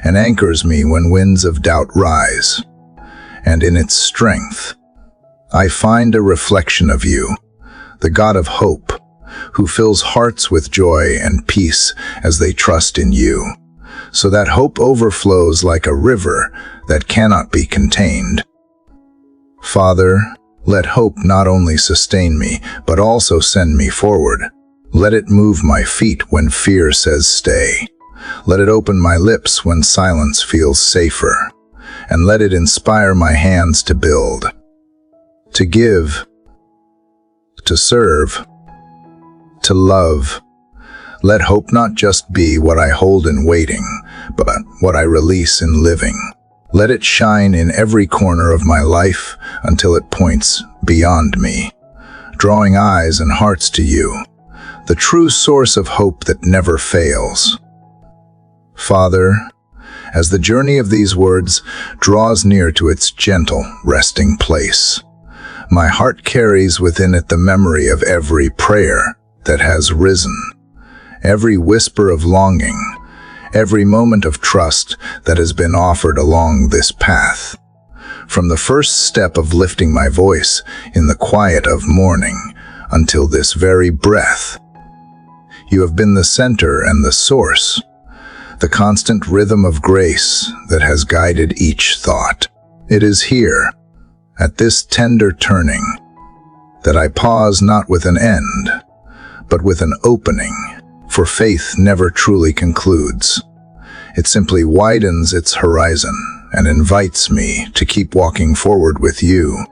and anchors me when winds of doubt rise. And in its strength, I find a reflection of you, the God of hope, who fills hearts with joy and peace as they trust in you, so that hope overflows like a river that cannot be contained. Father, let hope not only sustain me, but also send me forward. Let it move my feet when fear says stay. Let it open my lips when silence feels safer. And let it inspire my hands to build, to give, to serve, to love. Let hope not just be what I hold in waiting, but what I release in living. Let it shine in every corner of my life until it points beyond me, drawing eyes and hearts to you, the true source of hope that never fails. Father, as the journey of these words draws near to its gentle, resting place, my heart carries within it the memory of every prayer that has risen, every whisper of longing, every moment of trust that has been offered along this path. From the first step of lifting my voice in the quiet of morning until this very breath, you have been the center and the source, the constant rhythm of grace that has guided each thought. It is here, at this tender turning, that I pause not with an end, but with an opening, for faith never truly concludes. It simply widens its horizon and invites me to keep walking forward with you.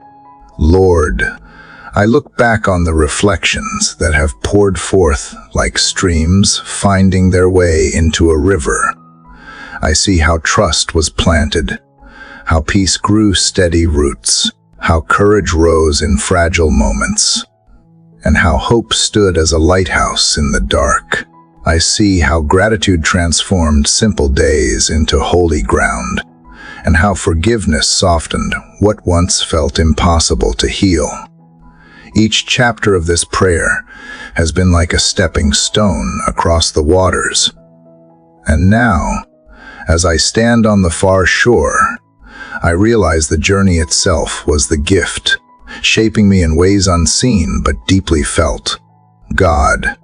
Lord, I look back on the reflections that have poured forth like streams finding their way into a river. I see how trust was planted, how peace grew steady roots, how courage rose in fragile moments, and how hope stood as a lighthouse in the dark. I see how gratitude transformed simple days into holy ground, and how forgiveness softened what once felt impossible to heal. Each chapter of this prayer has been like a stepping stone across the waters. And now, as I stand on the far shore, I realize the journey itself was the gift, shaping me in ways unseen but deeply felt. God,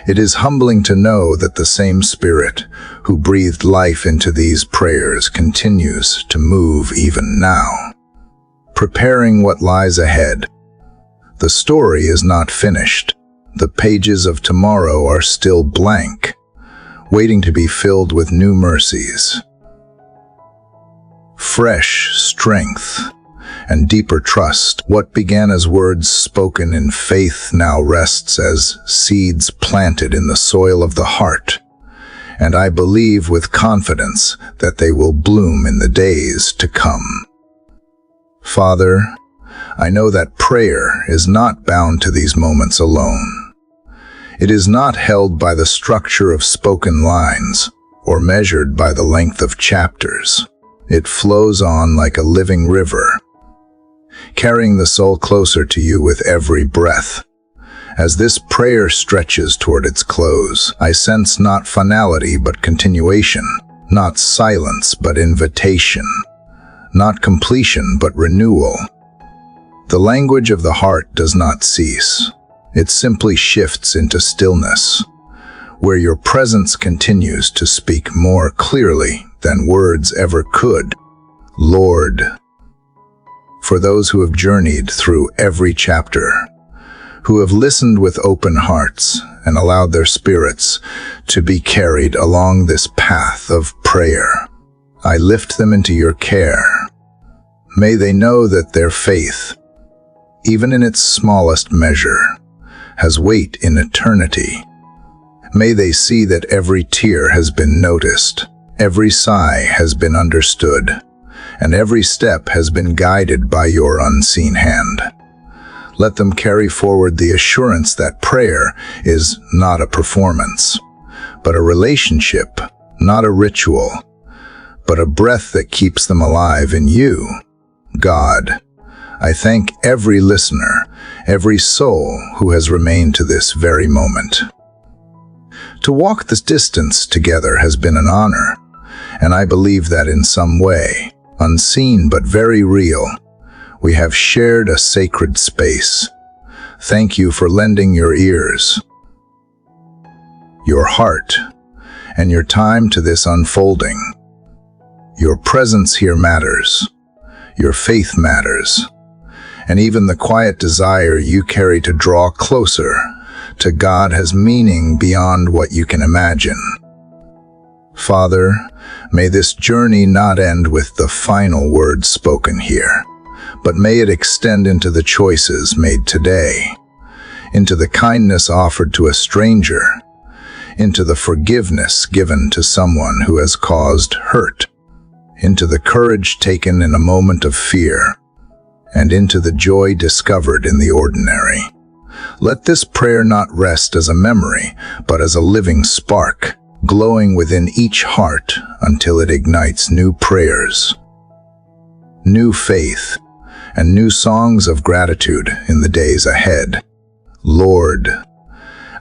it is humbling to know that the same Spirit who breathed life into these prayers continues to move even now, preparing what lies ahead. The story is not finished. The pages of tomorrow are still blank, waiting to be filled with new mercies. Fresh strength and deeper trust. What began as words spoken in faith now rests as seeds planted in the soil of the heart, and I believe with confidence that they will bloom in the days to come. Father, I know that prayer is not bound to these moments alone. It is not held by the structure of spoken lines or measured by the length of chapters. It flows on like a living river, carrying the soul closer to you with every breath. As this prayer stretches toward its close, I sense not finality but continuation, not silence but invitation, not completion but renewal. The language of the heart does not cease. It simply shifts into stillness, where your presence continues to speak more clearly than words ever could. Lord, for those who have journeyed through every chapter, who have listened with open hearts and allowed their spirits to be carried along this path of prayer, I lift them into your care. May they know that their faith, even in its smallest measure, has weight in eternity. May they see that every tear has been noticed, every sigh has been understood, and every step has been guided by your unseen hand. Let them carry forward the assurance that prayer is not a performance, but a relationship, not a ritual, but a breath that keeps them alive in you, God. I thank every listener, every soul who has remained to this very moment. To walk this distance together has been an honor, and I believe that in some way, unseen but very real, we have shared a sacred space. Thank you for lending your ears, your heart, and your time to this unfolding. Your presence here matters. Your faith matters. And even the quiet desire you carry to draw closer to God has meaning beyond what you can imagine. Father, may this journey not end with the final words spoken here, but may it extend into the choices made today, into the kindness offered to a stranger, into the forgiveness given to someone who has caused hurt, into the courage taken in a moment of fear, and into the joy discovered in the ordinary. Let this prayer not rest as a memory, but as a living spark, glowing within each heart until it ignites new prayers, new faith, and new songs of gratitude in the days ahead. Lord,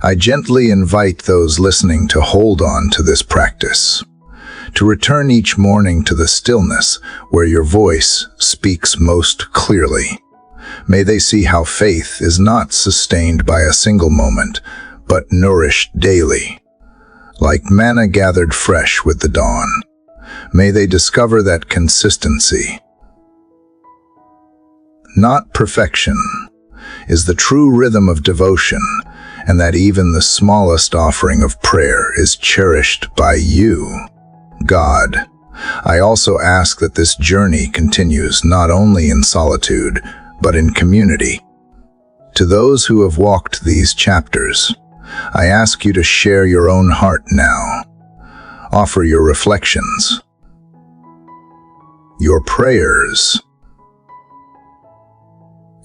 I gently invite those listening to hold on to this practice, to return each morning to the stillness where your voice speaks most clearly. May they see how faith is not sustained by a single moment, but nourished daily, like manna gathered fresh with the dawn. May they discover that consistency, not perfection, is the true rhythm of devotion, and that even the smallest offering of prayer is cherished by you, God. I also ask that this journey continues not only in solitude, but in community. To those who have walked these chapters, I ask you to share your own heart now. Offer your reflections, your prayers,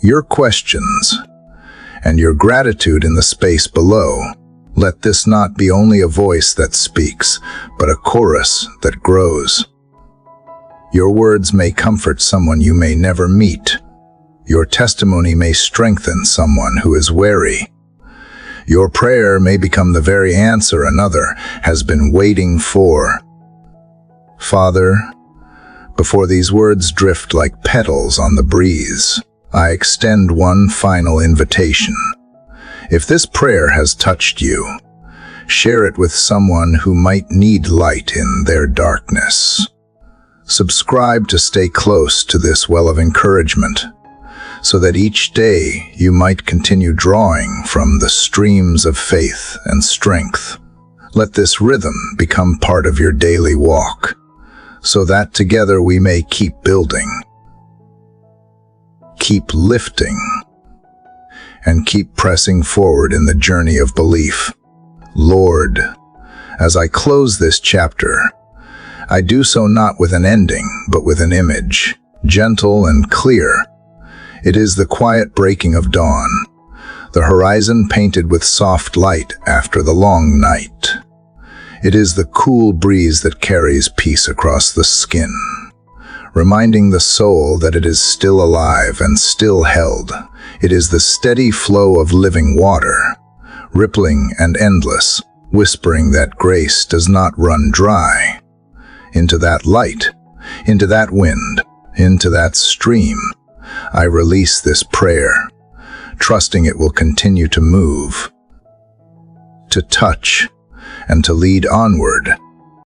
your questions, and your gratitude in the space below. Let this not be only a voice that speaks, but a chorus that grows. Your words may comfort someone you may never meet. Your testimony may strengthen someone who is weary. Your prayer may become the very answer another has been waiting for. Father, before these words drift like petals on the breeze, I extend one final invitation. If this prayer has touched you, share it with someone who might need light in their darkness. Subscribe to stay close to this well of encouragement, so that each day you might continue drawing from the streams of faith and strength. Let this rhythm become part of your daily walk, so that together we may keep building, keep lifting, and keep pressing forward in the journey of belief. Lord, as I close this chapter, I do so not with an ending, but with an image, gentle and clear. It is the quiet breaking of dawn, the horizon painted with soft light after the long night. It is the cool breeze that carries peace across the skin, reminding the soul that it is still alive and still held. It is the steady flow of living water, rippling and endless, whispering that grace does not run dry. Into that light, into that wind, into that stream, I release this prayer, trusting it will continue to move, to touch, and to lead onward.